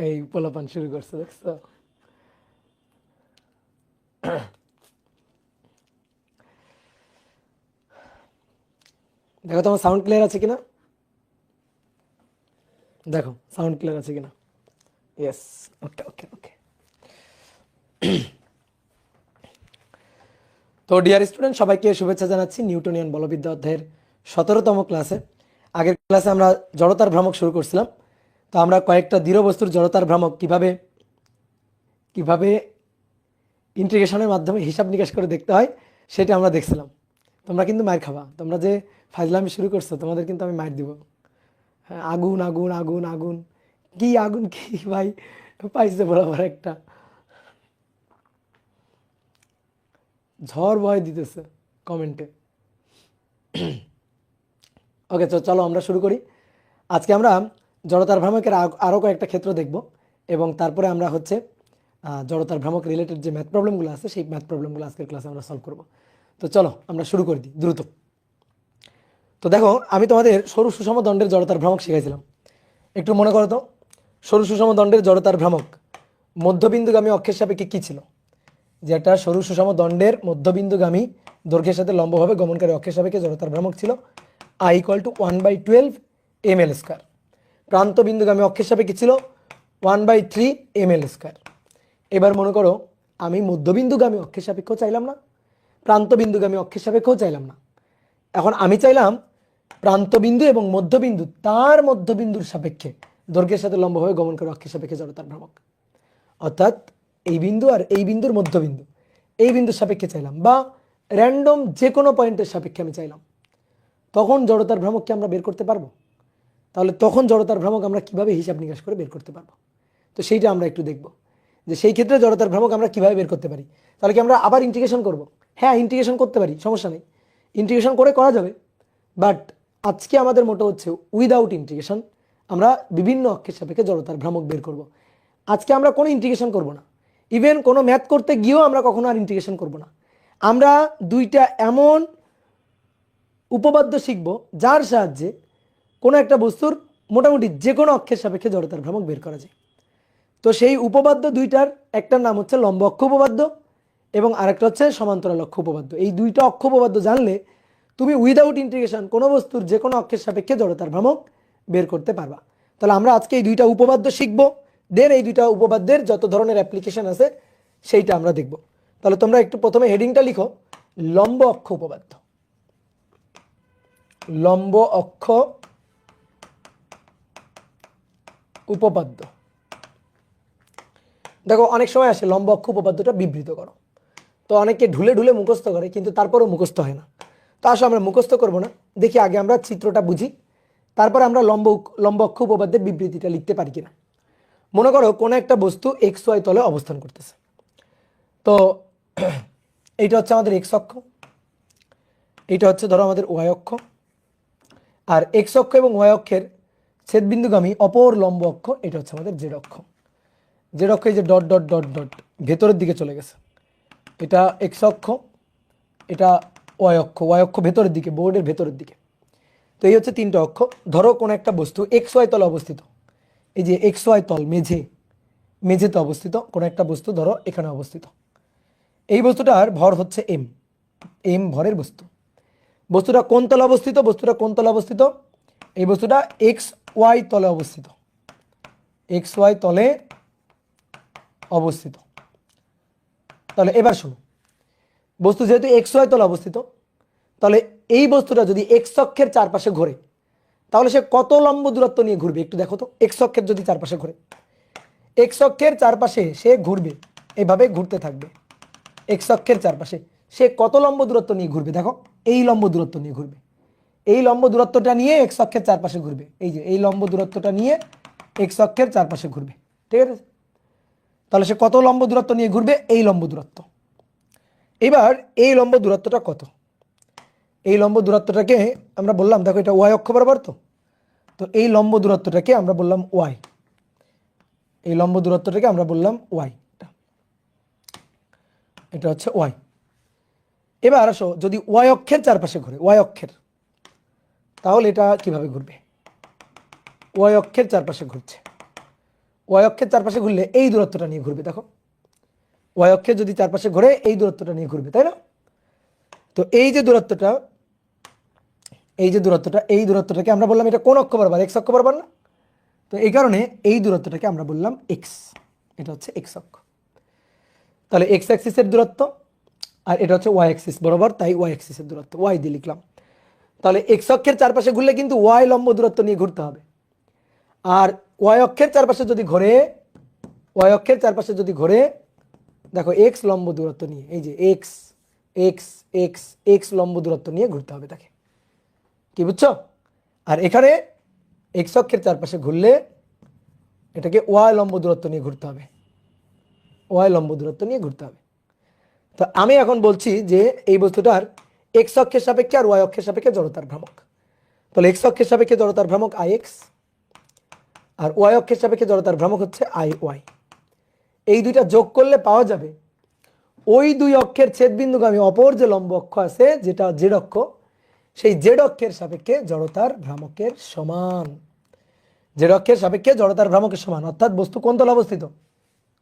এই পোলাপান শুরু করছে দেখছো। দেখো তোমার সাউন্ড ক্লিয়ার আছে কিনা, দেখো সাউন্ড ক্লিয়ার আছে কিনা। ইয়েস, ওকে ওকে ওকে। তো ডিয়ার স্টুডেন্ট, সবাইকে শুভেচ্ছা জানাচ্ছি নিউটনিয়ান বলবিদ্যা অধ্যায়ের 17তম ক্লাসে। আগের ক্লাসে আমরা জড়তার ভ্রামক শুরু করছিলাম। তো আমরা কয়েকটা দৃঢ় বস্তুর জড়তার ভ্রামক কিভাবে কিভাবে ইন্টিগ্রেশনের মাধ্যমে হিসাব নিকাশ করে দেখতে হয় সেটা আমরা দেখছিলাম। তোমরা কিন্তু মার খাবা, তোমরা যে ফাজলামি শুরু করছো তোমাদের কিন্তু আমি মার দিব। হ্যাঁ, আগুন আগুন আগুন আগুন, কি আগুন কি ভাই, পাইছে বরাবর একটা ঝড় ভয় দিতেছে কমেন্টে। ওকে, তো চলো আমরা শুরু করি। আজকে আমরা জড়তার ভ্রামকের আরও কয়েকটা ক্ষেত্র দেখব এবং তারপরে আমরা হচ্ছে জড়তার ভ্রামক রিলেটেড যে ম্যাথ প্রবলেমগুলো আছে সেই ম্যাথ প্রবলেমগুলো আজকের ক্লাসে আমরা সলভ করব। তো চলো আমরা শুরু করে দিই দ্রুত। তো দেখো, আমি তোমাদের সরু সুষম দণ্ডের জড়তার ভ্রামক শিখাইছিলাম, একটু মনে করো তো। সরু সুষম দণ্ডের জড়তার ভ্রামক মধ্যবিন্দুগামী অক্ষের সাপেক্ষে কী ছিল? যে একটা সরু সুষম দণ্ডের মধ্যবিন্দুগামী দৈর্ঘ্যের সাথে লম্বভাবে গমনকারী অক্ষের সাপেক্ষে জড়তার ভ্রামক ছিল I = 1/12 ml²। প্রান্ত বিন্দুগামী অক্ষের সাপেক্ষে ছিল 1/3 ml²। এবার মনে করো আমি মধ্যবিন্দুগামী অক্ষের সাপেক্ষেও চাইলাম না, প্রান্ত বিন্দুগামী অক্ষের সাপেক্ষেও চাইলাম না। এখন আমি চাইলাম প্রান্তবিন্দু এবং মধ্যবিন্দু তার মধ্যবিন্দুর সাপেক্ষে দৈর্ঘ্যের সাথে লম্বভাবে গমনকারী অক্ষের সাপেক্ষে জড়তার ভ্রামক। অর্থাৎ এই বিন্দু আর এই বিন্দুর মধ্যবিন্দু, এই বিন্দুর সাপেক্ষে চাইলাম, বা র্যান্ডম যে কোনো পয়েন্টের সাপেক্ষে আমি চাইলাম, তখন জড়তার ভ্রামককে আমরা বের করতে পারবো। তাহলে তখন জড়তার ভ্রামক আমরা কিভাবে হিসাব নিকাশ করে বের করতে পারবো, তো সেইটা আমরা একটু দেখব যে সেই ক্ষেত্রে জড়তার ভ্রামক আমরা কিভাবে বের করতে পারি। তাহলে কি আমরা আবার ইন্টিগ্রেশন করব? হ্যাঁ, ইন্টিগ্রেশন করতে পারি, সমস্যা নেই, ইন্টিগ্রেশন করা যাবে। বাট আজকে আমাদের মোটো হচ্ছে উইদাউট ইন্টিগ্রেশন আমরা বিভিন্ন অক্ষের সাপেক্ষে জড়তার ভ্রামক বের করব। আজকে আমরা কোনো ইন্টিগ্রেশন করব না, ইভেন কোনো ম্যাথ করতে গিয়েও আমরা কখনো আর ইন্টিগ্রেশন করব না। আমরা দুইটা এমন উপপাদ্য শিখব যার সাহায্যে কোনো একটা বস্তুর মোটামুটি যে কোনো অক্ষের সাপেক্ষে জড়তার ভ্রামক বের করা যায়। তো সেই উপপাদ্য দুইটার একটার নাম হচ্ছে লম্ব অক্ষ উপপাদ্য এবং আরেকটা হচ্ছে সমান্তরাল অক্ষ উপপাদ্য। এই দুইটা অক্ষ উপপাদ্য জানলে তুমি উইদাউট ইন্টিগ্রেশন কোনো বস্তুর যে কোনো অক্ষের সাপেক্ষে জড়তার ভ্রামক বের করতে পারবা। তাহলে আমরা আজকে এই দুইটা উপপাদ্য শিখবো, দেন এই দুইটা উপপাদ্যের যত ধরনের অ্যাপ্লিকেশন আছে সেইটা আমরা দেখব। তাহলে তোমরা একটু প্রথমে হেডিংটা লিখো, লম্ব অক্ষ উপপাদ্য। লম্ব অক্ষ উপপাদ্য। দেখো, অনেক সময় আসে লম্ব অক্ষ উপপাদ্যটা বিবৃত করো, তো অনেকে ঢুলে ঢুলে মুখস্থ করে, কিন্তু তারপরেও মুখস্থ হয় না। তো আসলে আমরা মুখস্থ করব না, দেখি আগে আমরা চিত্রটা বুঝি, তারপরে আমরা লম্ব অক্ষ উপপাদ্যের বিবৃতিটা লিখতে পারি কিনা। মনে করো কোনো একটা বস্তু XY তলে অবস্থান করতেছে। তো এইটা হচ্ছে আমাদের X অক্ষ, এইটা হচ্ছে ধরো আমাদের Y অক্ষ, আর X অক্ষ এবং Y অক্ষের ছেদবিন্দুগামী অপর লম্ব অক্ষ এটা হচ্ছে আমাদের Z অক্ষ। Z অক্ষ এই যে ডট ডট ডট ডট ভেতরের দিকে চলে গেছে, এটা X অক্ষ, এটা Y অক্ষ, Y অক্ষ ভেতরের দিকে, বোর্ডের ভেতরের দিকে। তো এই হচ্ছে তিনটা অক্ষ। ধরো কোনো একটা বস্তু XY তলে অবস্থিত, এই যে XY তল মেঝেতে অবস্থিত কোনো একটা বস্তু ধরো এখানে অবস্থিত। এই বস্তুটার ভর হচ্ছে m ভরের বস্তু। বস্তুটা কোন তলে অবস্থিত? এই বস্তুটা XY তলে অবস্থিত, XY তলে অবস্থিত। তাহলে এবার শোনো, বস্তু যেহেতু XY তলে অবস্থিত, তাহলে এই বস্তুটা যদি X অক্ষের চারপাশে ঘোরে তাহলে সে কত লম্ব দূরত্ব নিয়ে ঘুরবে একটু দেখো তো। X অক্ষের যদি চারপাশে ঘোরে, X অক্ষের চারপাশে সে ঘুরবে, এভাবে ঘুরতে থাকবে। X অক্ষের চারপাশে সে কত লম্ব দূরত্ব নিয়ে ঘুরবে? দেখো, এই লম্ব দূরত্ব নিয়ে ঘুরবে, এই লম্ব দূরত্বটা নিয়ে X অক্ষের চারপাশে ঘুরবে। এই যে এই লম্ব দূরত্বটা নিয়ে X অক্ষের চারপাশে ঘুরবে, ঠিক আছে? তাহলে সে কত লম্ব দূরত্ব নিয়ে ঘুরবে? এই লম্ব দূরত্ব। এবার এই লম্ব দূরত্বটা কত? এই লম্ব দূরত্বটাকে আমরা বললাম, দেখো এটা Y অক্ষ বরাবর, তো এই লম্ব দূরত্বটাকে আমরা বললাম Y, এই লম্ব দূরত্বটাকে আমরা বললাম Y, এটা হচ্ছে Y। এবার আসো, যদি Y অক্ষের চারপাশে ঘুরে, Y অক্ষের, তাহলে এটা কিভাবে ঘুরবে? Y অক্ষের চারপাশে ঘুরছে, ওয়াই অক্ষের চারপাশে ঘুরলে এই দূরত্বটা নিয়ে ঘুরবে। দেখো ওয়াই অক্ষের যদি চারপাশে ঘুরে এই দূরত্বটা নিয়ে ঘুরবে, তাই না? তো এই যে দূরত্বটা, এই দূরত্বটাকে আমরা বললাম এটা কোন অক্ষ বরাবর? এক্স অক্ষ বরাবর না? তো এই কারণে এই দূরত্বটাকে আমরা বললাম এক্স, এটা হচ্ছে এক্স অক্ষ। তাহলে এক্স অ্যাক্সিসের দূরত্ব আর এটা হচ্ছে ওয়াই অ্যাক্সিস বরাবর, তাই ওয়াই অ্যাক্সিসের দূরত্ব ওয়াই দিয়ে লিখলাম। তাহলে এক্স অক্ষের চারপাশে ঘুরলে কিন্তু ওয়াই লম্ব দূরত্ব নিয়ে ঘুরতে হবে। আর ওয়াই অক্ষের চারপাশে যদি ঘোরে, ওয়াই অক্ষের চারপাশে যদি ঘোরে, দেখো এক্স লম্ব দূরত্ব নিয়ে, এই যে এক্স এক্স এক্স এক্স লম্ব দূরত্ব নিয়ে ঘুরতে হবে তাকে। কি বুঝছো? আর এখানে এক্স অক্ষের চারপাশে ঘুরলে এটাকে ওয়াই লম্ব দূরত্ব নিয়ে ঘুরতে হবে, ওয়াই লম্ব দূরত্ব নিয়ে ঘুরতে হবে। তো আমি এখন বলছি যে এই বস্তুটার এক্স অক্ষের সাপেক্ষে আর ওয়াই অক্ষের সাপেক্ষে জড়তার ভ্রামক। তাহলে এক্স অক্ষের সাপেক্ষে জড়তার ভ্রামক আই এক্স আর ওয়াই অক্ষের সাপেক্ষে জড়তার ভ্রামক হচ্ছে আই ওয়াই। এই দুইটা যোগ করলে পাওয়া যাবে ওই দুই অক্ষের ছেদবিন্দুগামী অপর যে লম্ব অক্ষ আছে, যেটা জেড অক্ষ, সেই জেড অক্ষের সাপেক্ষে জড়তার ভ্রামকের সমান। জেড অক্ষের সাপেক্ষে জড়তার ভ্রামকের সমান, অর্থাৎ বস্তু কোন তলে অবস্থিত?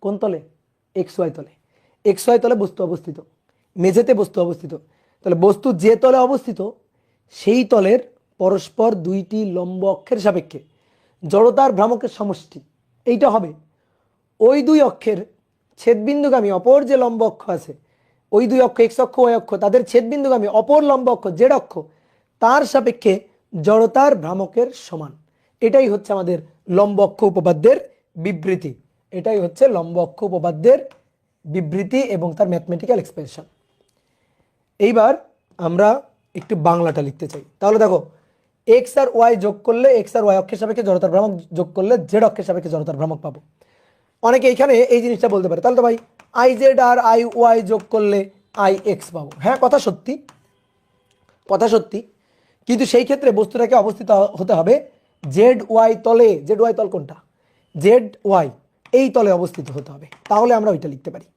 কোন তলে? এক্স ওয়াই তলে। এক্স ওয়াই তলে বস্তু অবস্থিত, মেঝেতে বস্তু অবস্থিত। তাহলে বস্তু যে তলে অবস্থিত সেই তলের পরস্পর দুইটি লম্ব অক্ষের সাপেক্ষে জড়তার ভ্রামকের সমষ্টি এইটা হবে ওই দুই অক্ষের ছেদবিন্দুগামী অপর যে লম্ব অক্ষ আছে, ওই দুই অক্ষ এক্স অক্ষ ওয়াই অক্ষ, তাদের ছেদবিন্দুগামী অপর লম্ব অক্ষ জেড অক্ষ, তার সাপেক্ষে জড়তার ভ্রামকের সমান। এটাই হচ্ছে আমাদের লম্ব অক্ষ উপপাদ্যের বিবৃতি, এটাই হচ্ছে লম্ব অক্ষ উপপাদ্যের বিবৃতি এবং তার ম্যাথমেটিক্যাল এক্সপ্রেশন। এইবার আমরা একটু বাংলাটা লিখতে চাই। তাহলে দেখো এক্স আর ওয়াই যোগ করলে, এক্স আর ওয়াই অক্ষের সাপেক্ষে জড়তার ভ্রামক যোগ করলে জেড অক্ষের সাপেক্ষে জড়তার ভ্রামক পাবো। অনেকে এইখানে এই জিনিসটা বলতে পারে, তাহলে তো ভাই আই জেড আর আই ওয়াই যোগ করলে আই এক্স পাবো। হ্যাঁ, কথা সত্যি, কথা সত্যি, কিন্তু সেই ক্ষেত্রে বস্তুটাকে অবস্থিত হতে হবে জেড ওয়াই তলে। জেড ওয়াই তল কোনটা? জেড ওয়াই এই তলে অবস্থিত হতে হবে, তাহলে আমরা ওইটা লিখতে পারি।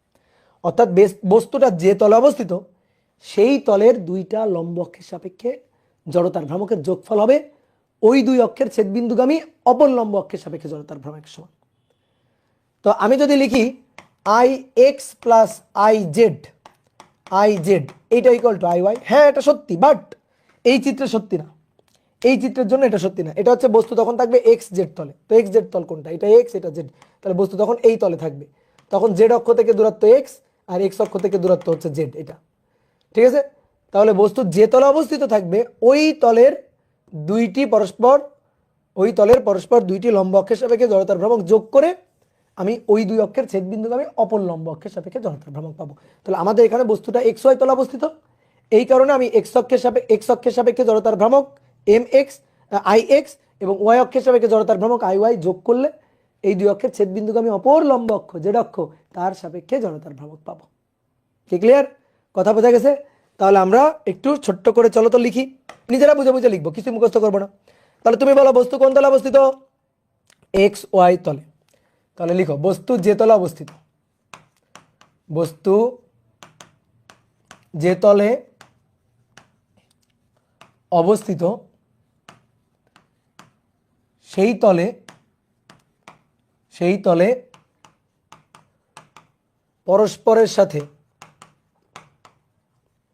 অর্থাৎ বস্তুটা যে তলে অবস্থিত সেই তলের দুইটা লম্ব অক্ষের সাপেক্ষে জড়তার ভ্রামকের যোগফল হবে ওই দুই অক্ষের ছেদবিন্দুগামী অপর লম্ব অক্ষের সাপেক্ষে জড়তার ভ্রামকের সমান। তো আমি যদি লিখি I X plus I Z এইটা ইকুয়াল টু আই ওয়াই, হ্যাঁ এটা সত্যি, বাট এই চিত্রে সত্যি না, এই চিত্রের জন্য এটা সত্যি না। এটা হচ্ছে বস্তু তখন থাকবে এক্স জেড তলে। তো এক্স জেড তল কোনটা? এটা এক্স, এটা জেড। তাহলে বস্তু তখন এই তলে থাকবে, তখন জেড অক্ষ থেকে দূরত্ব এক্স আর এক্স অক্ষ থেকে দূরত্ব হচ্ছে জেড, এটা ঠিক আছে। তাহলে বস্তু যে তলে অবস্থিত থাকবে ওই তলের পরস্পর দুইটি লম্ব অক্ষের সাপেক্ষে জড়তার ভ্রামক যোগ করে আমি ওই দুই অক্ষের ছেদবিন্দুগামী অপর লম্ব অক্ষের সাপেক্ষে জড়তার ভ্রামক পাবো। তাহলে আমাদের এখানে বস্তুটা এক্স ওয়াই তলে অবস্থিত, এই কারণে আমি এক্স অক্ষের সাপেক্ষে জড়তার ভ্রামক এম এক্স আই এক্স এবং ওয়াই অক্ষের সাপেক্ষে জড়তার ভ্রামক আই ওয়াই যোগ করলে এই দুই অক্ষের ছেদবিন্দুগামী অপর লম্ব অক্ষ জেড অক্ষ তার সাপেক্ষে জড়তার ভ্রামক পাবো। কি ক্লিয়ার? কথা বোঝা গেছে? তাহলে আমরা একটু ছোট্ট করে চলো তো লিখি, নিজেরা বুঝে বুঝে লিখবো, কিছু মুখস্থ করবো না। তাহলে তুমি বলো বস্তু কোন তলে অবস্থিত? এক্স ওয়াই তলে। তাহলে লিখো বস্তু যে তলে অবস্থিত, বস্তু যে তলে অবস্থিত সেই তলে পরস্পরের সাথে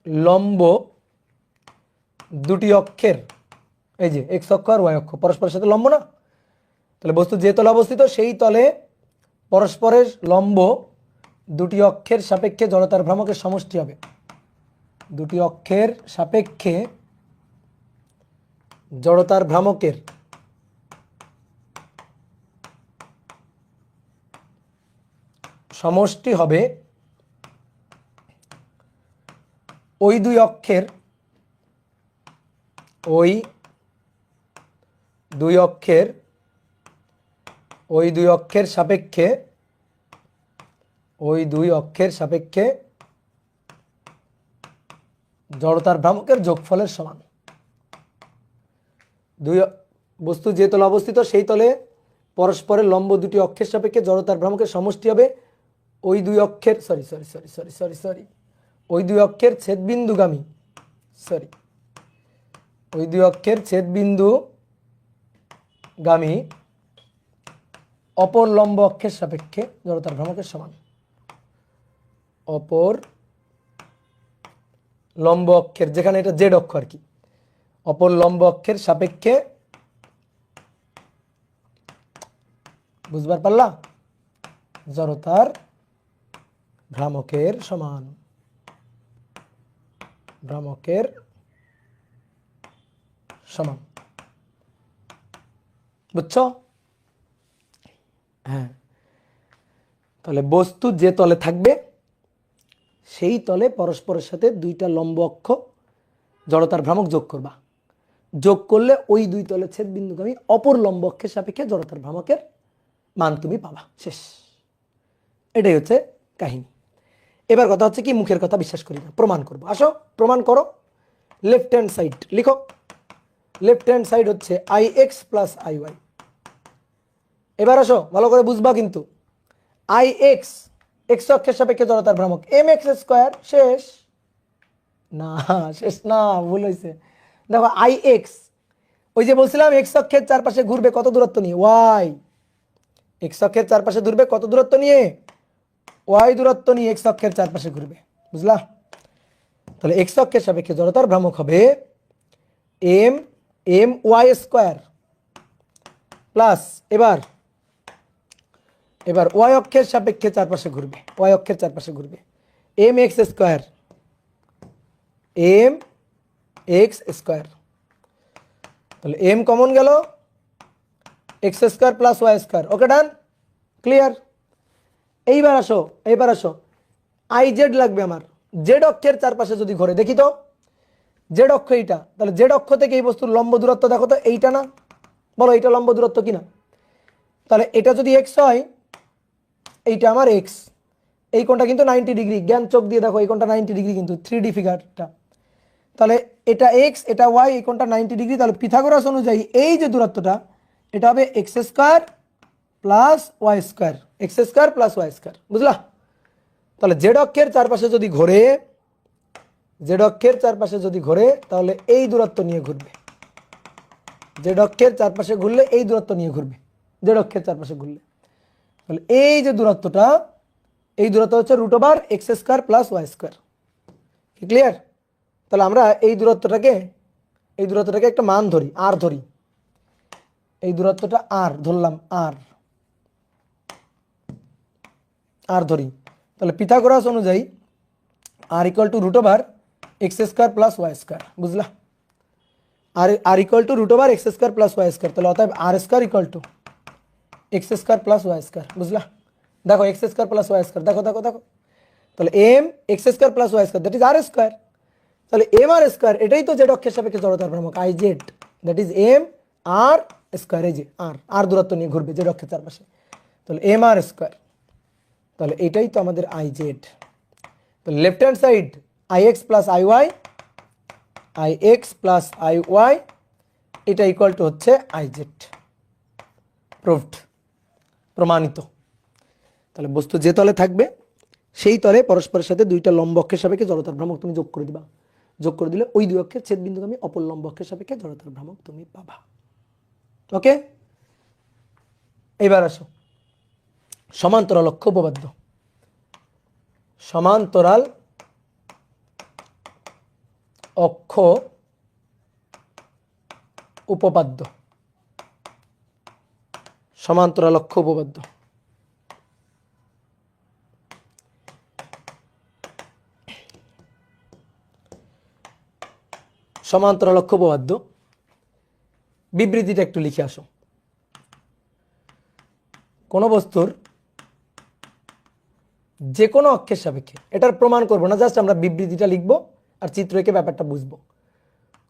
লম্ব দুটি অক্ষের, এই যে এক্স অক্ষ আর ওয়াই অক্ষ পরস্পরের সাথে লম্ব না? তাহলে বস্তু যে তলে অবস্থিত সেই তলে পরস্পরের লম্ব দুটি অক্ষের সাপেক্ষে জড়তার ভ্রামকের সমষ্টি হবে। দুটি অক্ষের সাপেক্ষে জড়তার ভ্রামকের সমষ্টি হবে ওই দুই অক্ষের সাপেক্ষে জড়তার ভ্রামকের যোগফলের সমান। বস্তু যে তলে অবস্থিত সেই তলে পরস্পরের লম্ব দুটি অক্ষের সাপেক্ষে জড়তার ভ্রামকের সমষ্টি হবে ওই দুই অক্ষের ছেদবিন্দুগামী অপর লম্ব অক্ষের সাপেক্ষে জড়তার ভ্রামকের সমান। অপর লম্ব অক্ষের, যেখানে এটা জেড অক্ষ আর কি, অপর লম্ব অক্ষের সাপেক্ষে, বুঝবার পারলা, জড়তার ভ্রামকের সমান। ভ্রামকের সমান, বুঝছো? হ্যাঁ, তাহলে বস্তু যে তলে থাকবে সেই তলে পরস্পরের সাথে দুইটা লম্ব অক্ষ জড়তার ভ্রামক যোগ করবা। যোগ করলে ওই দুই তলের ছেদ বিন্দুগামী অপর লম্ব অক্ষের সাপেক্ষে জড়তার ভ্রামকের মান তুমি পাবা। শেষ, এটাই হচ্ছে কাহিনী। এবার কথা হচ্ছে কি, মুখের কথা বিশ্বাস করি না, প্রমাণ করবো। আসো প্রমাণ করো। লেফট হ্যান্ড সাইড লিখো। লেফট হ্যান্ড সাইড হচ্ছে IX প্লাস IY। এবার আসো, ভালো করে বুঝবা কিন্তু। IX এক্স অক্ষের সাপেক্ষে জড়তার ভ্রামক mx স্কয়ার। শেষ না, শেষ না, ভুল হয়েছে। দেখো IX, ওই যে বলছিলাম এক্স অক্ষের চারপাশে ঘুরবে কত দূরত্ব নিয়ে, ওয়াই। এক্স অক্ষের চারপাশে ঘুরবে কত দূরত্ব নিয়ে, ওয়াই দূরত্ব নিয়ে এক্স অক্ষের চারপাশে ঘুরবে, বুঝলা? তাহলে এক্স অক্ষের সাপেক্ষে জড়তার ভ্রামক হবে my স্কয়ার প্লাস, এবার ওয়াই অক্ষের সাপেক্ষে চারপাশে ঘুরবে, ওয়াই অক্ষের চারপাশে ঘুরবে mx স্কয়ার, mx স্কয়ার। তাহলে m কমন গেল, X square plus Y square. Okay, done, clear. এইবার আসো, IZ লাগবে আমার। জেড অক্ষের চারপাশে যদি ঘোরে, দেখি তো, জেড অক্ষ এইটা, তাহলে জেড অক্ষ থেকে এই বস্তুর লম্ব দূরত্ব দেখো তো, এইটা না? বলো এইটা লম্ব দূরত্ব কিনা? তাহলে এটা যদি এক্স হয়, এইটা আমার এক্স, এই কোণটা কিন্তু 90 ডিগ্রি। জ্ঞান চোখ দিয়ে দেখো, এই কোণটা 90 ডিগ্রি কিন্তু 3D ফিগারটা। তাহলে এটা এক্স, এটা ওয়াই, এই কোণটা 90 ডিগ্রি। তাহলে পিথাগোরাস অনুযায়ী এই যে দূরত্বটা, এটা হবে X square plus Y square, X square plus Y square, বুঝলা? তাহলে জেড অক্ষের চারপাশে যদি ঘোরে, জেড অক্ষের চারপাশে যদি ঘোরে, তাহলে এই দূরত্ব নিয়ে ঘুরবে। জেড অক্ষের চারপাশে ঘুরলে এই দূরত্ব নিয়ে ঘুরবে, জেড অক্ষের চারপাশে ঘুরলে। তাহলে এই যে দূরত্বটা, এই দূরত্ব হচ্ছে √ X square plus Y square. Clear? তাহলে আমরা এই দূরত্বটাকে একটা মান ধরি, আর ধরি। এই দূরত্বটা আর ধরলাম, আর ধরি। তাহলে পিথাগোরাস অনুযায়ী r equal to √ X square plus Y square, বুঝলা? R equal to √ X square plus Y square. তাহলে অতএব R square equal to X square plus Y square, বুঝলা? দেখো X square plus Y square, দেখো। তাহলে X square plus Y square, that is R square. তাহলে R square, এটাই তো Z অক্ষের সাপেক্ষে জড়তার ভ্রামক IZ, that is R square. এই যে আর দূরত্ব নিয়ে ঘুরবে জেড অক্ষের চারপাশে, তাহলে আর স্কয়ার। তাহলে এটাই তো আমাদের IZ। তাহলে left hand side IX plus IY, এটা ইকুয়াল টু হচ্ছে IZ। প্রুভড, প্রমাণিত। তাহলে বস্তু যে তলে থাকবে সেই তলে পরস্পরের সাথে দুইটা লম্ব অক্ষের সাপেক্ষে জড়তার ভ্রামক তুমি যোগ করে দিবা। যোগ করে দিলে ওই দুই অক্ষের ছেদ বিন্দুগামী অপর লম্ব অক্ষের সাপেক্ষে জড়তার ভ্রামক তুমি পাবা। ওকে, এবার আসো সমান্তরাল অক্ষ উপপাদ্য। সমান্তরাল অক্ষ উপপাদ্য, সমান্তরাল অক্ষ উপপাদ্য। সমান্তরাল অক্ষ উপপাদ্য বিবৃতিটা একটু লিখে আসো। কোন বস্তুর যে কোনো অক্ষের সাপেক্ষে, এটার প্রমাণ করব না, জাস্ট আমরা বিবৃতিটা লিখব আর চিত্র এঁকে ব্যাপারটা বুঝবো।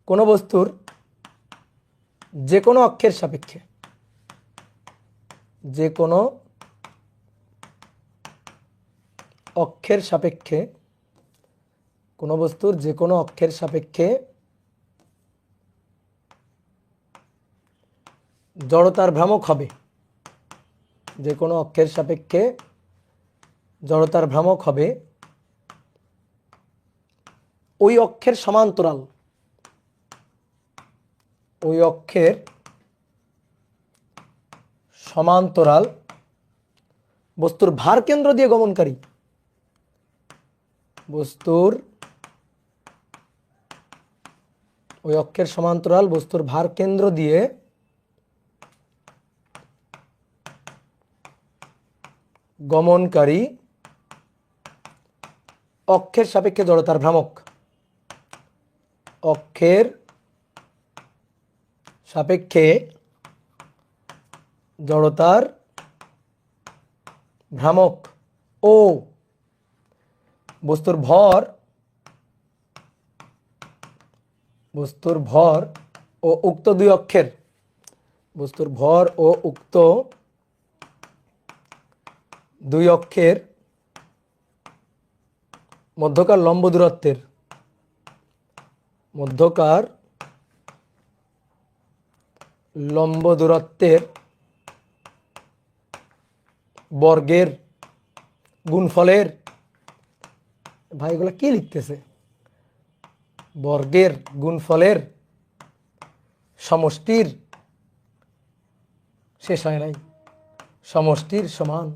কোন বস্তুর যে কোনো অক্ষের সাপেক্ষে, যে কোনো অক্ষের সাপেক্ষে, কোন বস্তুর যে কোনো অক্ষের সাপেক্ষে জড়তার ভ্রামক হবে, যে কোনো অক্ষের সাপেক্ষে জড়তার ভ্রামক হবে ওই অক্ষের সমান্তরাল, ওই অক্ষের সমান্তরাল বস্তুর ভার কেন্দ্র দিয়ে গমনকারী, বস্তুর ওই অক্ষের সমান্তরাল বস্তুর ভার কেন্দ্র দিয়ে গমনকারী অক্ষের সাপেক্ষে জড়তার ভ্রামক, অক্ষের সাপেক্ষে জড়তার ভ্রামক ও বস্তুর ভর ও উক্ত দুই অক্ষের, বস্তুর ভর ও উক্ত দুই অক্ষের মধ্যকার লম্ব দূরত্বের, বর্গের গুণফলের, ভাই এগুলা কি লিখতেছে, বর্গের গুণফলের সমষ্টির, শেষ হয় নাই, সমষ্টির সমান।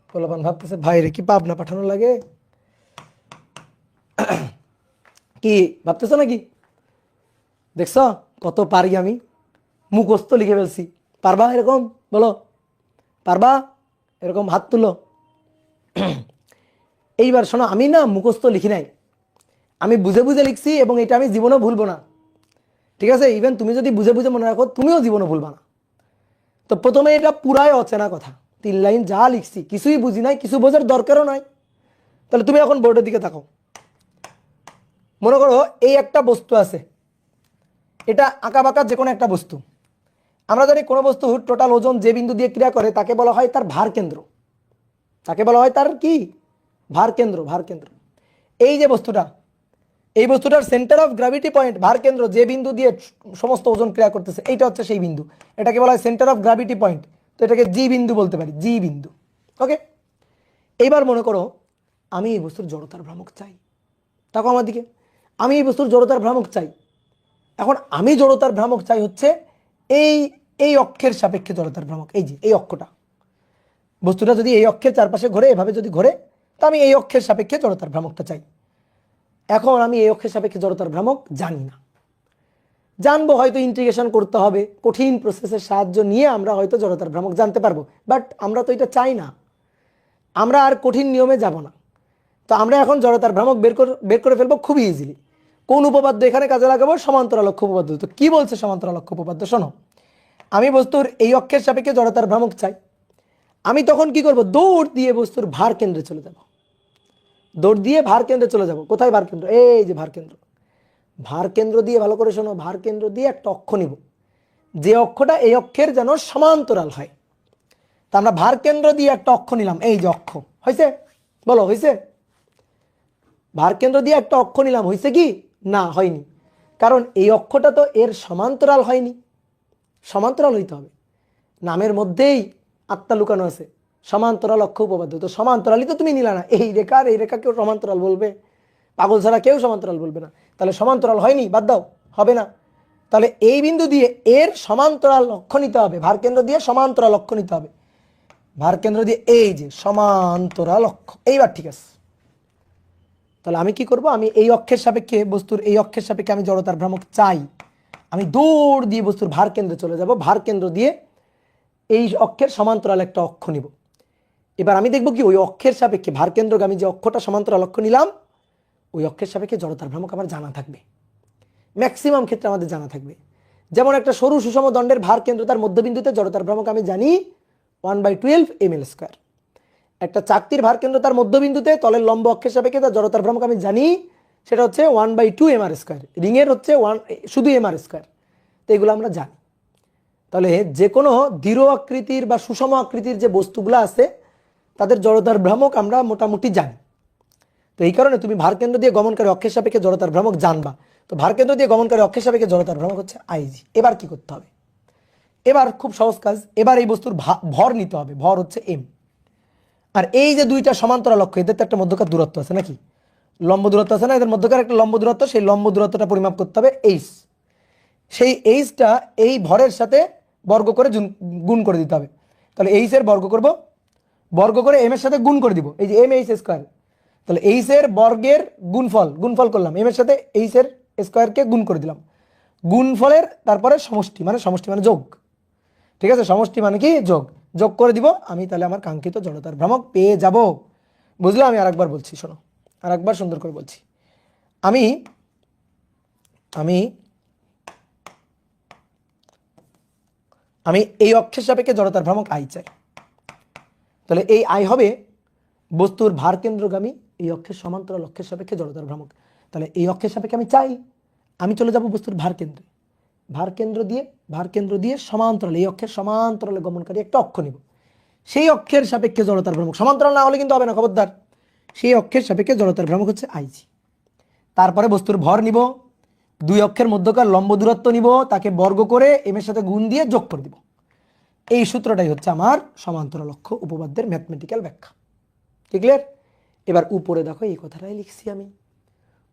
পোলাপান ভাবতেছে ভাইরে কি পাবনা পাঠানো লাগে, কি ভাবতেছ নাকি? দেখছ কত পারি আমি, মুখস্থ লিখে ফেলছি। পারবা এরকম? বলো পারবা? এরকম হাত তুলো। এইবার শোনো, আমি না মুখস্থ লিখি নাই, আমি বুঝে বুঝে লিখছি এবং এটা আমি জীবনেও ভুলবো না, ঠিক আছে? ইভেন তুমি যদি বুঝে বুঝে মনে রাখো তুমিও জীবনে ভুলবা না। তো প্রথমে এটা পুরাই অচেনা কথা, 3 লাইন যা লিখছি কিছুই বুঝি নাই, কিছু বোঝার দরকারও নাই। তাহলে তুমি এখন বোর্ডের দিকে তাকাও। মনে করো এই একটা বস্তু আছে, এটা আঁকা বাঁকা যে কোনো একটা বস্তু। আমরা জানি কোনো বস্তু টোটাল ওজন যে বিন্দু দিয়ে ক্রিয়া করে তাকে বলা হয় তার ভার কেন্দ্র, তাকে বলা হয় তার কি? ভার কেন্দ্র। এই যে বস্তুটা, এই বস্তুটার সেন্টার অফ গ্র্যাভিটি পয়েন্ট, ভার কেন্দ্র, যে বিন্দু দিয়ে সমস্ত ওজন ক্রিয়া করতেছে, এইটা হচ্ছে সেই বিন্দু, এটাকে বলা হয় সেন্টার অফ গ্র্যাভিটি পয়েন্ট। তো এটাকে জি বিন্দু বলতে পারি, জি বিন্দু। ওকে, এইবার মনে করো আমি এই বস্তুর জড়তার ভ্রামক চাই। তাকো আমার দিকে, আমি এই বস্তুর জড়তার ভ্রামক চাই। এখন আমি জড়তার ভ্রামক চাই হচ্ছে এই অক্ষের সাপেক্ষে জড়তার ভ্রামক, এই যে এই অক্ষটা, বস্তুটা যদি এই অক্ষের চারপাশে ঘোরে, এভাবে যদি ঘোরে, তো আমি এই অক্ষের সাপেক্ষে জড়তার ভ্রামকটা চাই। এখন আমি এই অক্ষের সাপেক্ষে জড়তার ভ্রামক জানি না, জানবো হয়তো ইন্টিগ্রেশন করতে হবে, কঠিন প্রসেসের সাহায্য নিয়ে আমরা হয়তো জড়তার ভ্রামক জানতে পারবো, বাট আমরা তো এটা চাই না, আমরা আর কঠিন নিয়মে যাব না। তো আমরা এখন জড়তার ভ্রামক বের করে ফেলবো খুবই ইজিলি। কোন উপপাদ্য এখানে কাজে লাগাবো? সমান্তরালক্ষ উপপাদ্য। তো কি বলছে সমান্তরালক্ষ উপপাদ্য? শোনো, আমি বস্তুর এই অক্ষের সাপেক্ষে জড়তার ভ্রামক চাই, আমি তখন কি করব? দৌড় দিয়ে বস্তুর ভার কেন্দ্রে চলে যাব, দৌড় দিয়ে ভার কেন্দ্রে চলে যাব। কোথায় ভার কেন্দ্র? এই যে ভার কেন্দ্র। ভার কেন্দ্র দিয়ে, ভালো করে শোনো, ভার কেন্দ্র দিয়ে একটা অক্ষ নিব, যে অক্ষটা এই অক্ষের যেন সমান্তরাল হয়। তা আমরা ভার কেন্দ্র দিয়ে একটা অক্ষ নিলাম, এই যে অক্ষ, হয়েছে? বলো হয়েছে? ভার কেন্দ্র দিয়ে একটা অক্ষ নিলাম, হয়েছে কি? না, হয়নি, কারণ এই অক্ষটা তো এর সমান্তরাল হয়নি। সমান্তরাল হইতে হবে, নামের মধ্যেই আত্মা লুকানো আছে, সমান্তরাল অক্ষ উপপাদ্য। তো সমান্তরালই তো তুমি নিলা না, এই রেখা আর এই রেখা কেউ সমান্তরাল বলবে? পাগল ছাড়া কেউ সমান্তরাল বলবে না। তাহলে সমান্তরাল হয়নি, বাদ দাও, হবে না। তাহলে এই বিন্দু দিয়ে এর সমান্তরাল অক্ষ নিতে হবে, ভার কেন্দ্র দিয়ে সমান্তরাল অক্ষ নিতে হবে, ভার কেন্দ্র দিয়ে এই যে সমান্তরাল অক্ষ। এইবার ঠিক আছে, তাহলে আমি কি করব? আমি এই অক্ষের সাপেক্ষে, বস্তুর এই অক্ষের সাপেক্ষে আমি জড়তার ভ্রামক চাই, আমি দৌড় দিয়ে বস্তুর ভার কেন্দ্রে চলে যাব, ভার কেন্দ্র দিয়ে এই অক্ষের সমান্তরাল একটা অক্ষ নিব। এবার আমি দেখব কি ওই অক্ষের সাপেক্ষে ভার কেন্দ্রকে আমি যে অক্ষটা সমান্তরাল অক্ষ নিলাম, ওই অক্ষের সাপেক্ষে জড়তার ভ্রামক আমার জানা থাকবে, ম্যাক্সিমাম ক্ষেত্রে আমাদের জানা থাকবে। যেমন একটা সরু সুষম দণ্ডের ভার কেন্দ্র তার মধ্যবিন্দুতে জড়তার ভ্রামক আমি জানি 1/12 ml²। একটা চাকতির ভার কেন্দ্র তার মধ্যবিন্দুতে তলের লম্ব অক্ষের সাপেক্ষে তার জড়তার ভ্রামক আমি জানি, সেটা হচ্ছে 1/2 mr²। রিংয়ের হচ্ছে শুধু mr²। তো এগুলো আমরা জানি। তাহলে যে কোনো দৃঢ় আকৃতির বা সুষম আকৃতির যে বস্তুগুলো আছে তাদের জড়তার ভ্রামক আমরা মোটামুটি জানি। তো এই কারণে তুমি ভার কেন্দ্র দিয়ে গমনকারী অক্ষের সাপেক্ষে জড়তার ভ্রামক জানবা। তো ভার কেন্দ্র দিয়ে গমনকারী অক্ষের সাপেক্ষে জড়তার ভ্রামক হচ্ছে আইজি। এবার কি করতে হবে? এবার খুব সহজ কাজ, এবার এই বস্তুর ভর নিতে হবে, ভর হচ্ছে এম। আর এই যে দুইটা সমান্তরাল অক্ষ, এদের তো একটা মধ্যকার দূরত্ব আছে নাকি? লম্ব দূরত্ব আছে না? এদের মধ্যকার একটা লম্ব দূরত্ব, সেই লম্ব দূরত্বটা পরিমাপ করতে হবে এইচ। সেই এইচটা এই ভরের সাথে বর্গ করে গুণ করে দিতে হবে। তাহলে এইচ এর বর্গ করব, বর্গ করে এম এর সাথে গুণ করে দিব, এই যে এম এইচ স্কোয়ার। তাহলে এইচ এর বর্গের গুণফল করলাম, এম এর সাথে এইচ এর স্কোয়ারকে গুণ করে দিলাম, গুণফলের তারপরে সমষ্টি মানে যোগ। ঠিক আছে, সমষ্টি মানে কি যোগ, যোগ করে দিব আমি, তাহলে আমার কাঙ্ক্ষিত জড়তার ভ্রামক পেয়ে যাব। বুঝলে? আমি আরেকবার বলছি, শোনো, আরেকবার সুন্দর করে বলছি। আমি আমি আমি এই অক্ষের সাপেক্ষে জড়তার ভ্রামক আই চাই। তাহলে এই আই হবে বস্তুর ভার কেন্দ্রগামী এই অক্ষের সমান্তরাল অক্ষের সাপেক্ষে জড়তার ভ্রামক। তাহলে এই অক্ষের সাপেক্ষে আমি চাই, আমি চলে যাব বস্তুর ভার কেন্দ্রে, ভার কেন্দ্র দিয়ে সমান্তরাল, এই অক্ষের সমান্তরালে গমনকারী একটা অক্ষ নিব, সেই অক্ষের সাপেক্ষে জড়তার ভ্রামক, সমান্তরাল না হলে কিন্তু হবে না, খবরদার। সেই অক্ষের সাপেক্ষে জড়তার ভ্রামক হচ্ছে আইজি। তারপরে বস্তুর ভর নিব, দুই অক্ষের মধ্যকার লম্ব দূরত্ব নিব, তাকে বর্গ করে এম এর সাথে গুণ দিয়ে যোগ করে দিব। এই সূত্রটাই হচ্ছে আমার সমান্তরাল অক্ষ উপপাদ্যের ম্যাথমেটিক্যাল ব্যাখ্যা। ঠিক ক্লিয়ার? এবার উপরে দেখো এই কথাটাই লিখছি আমি,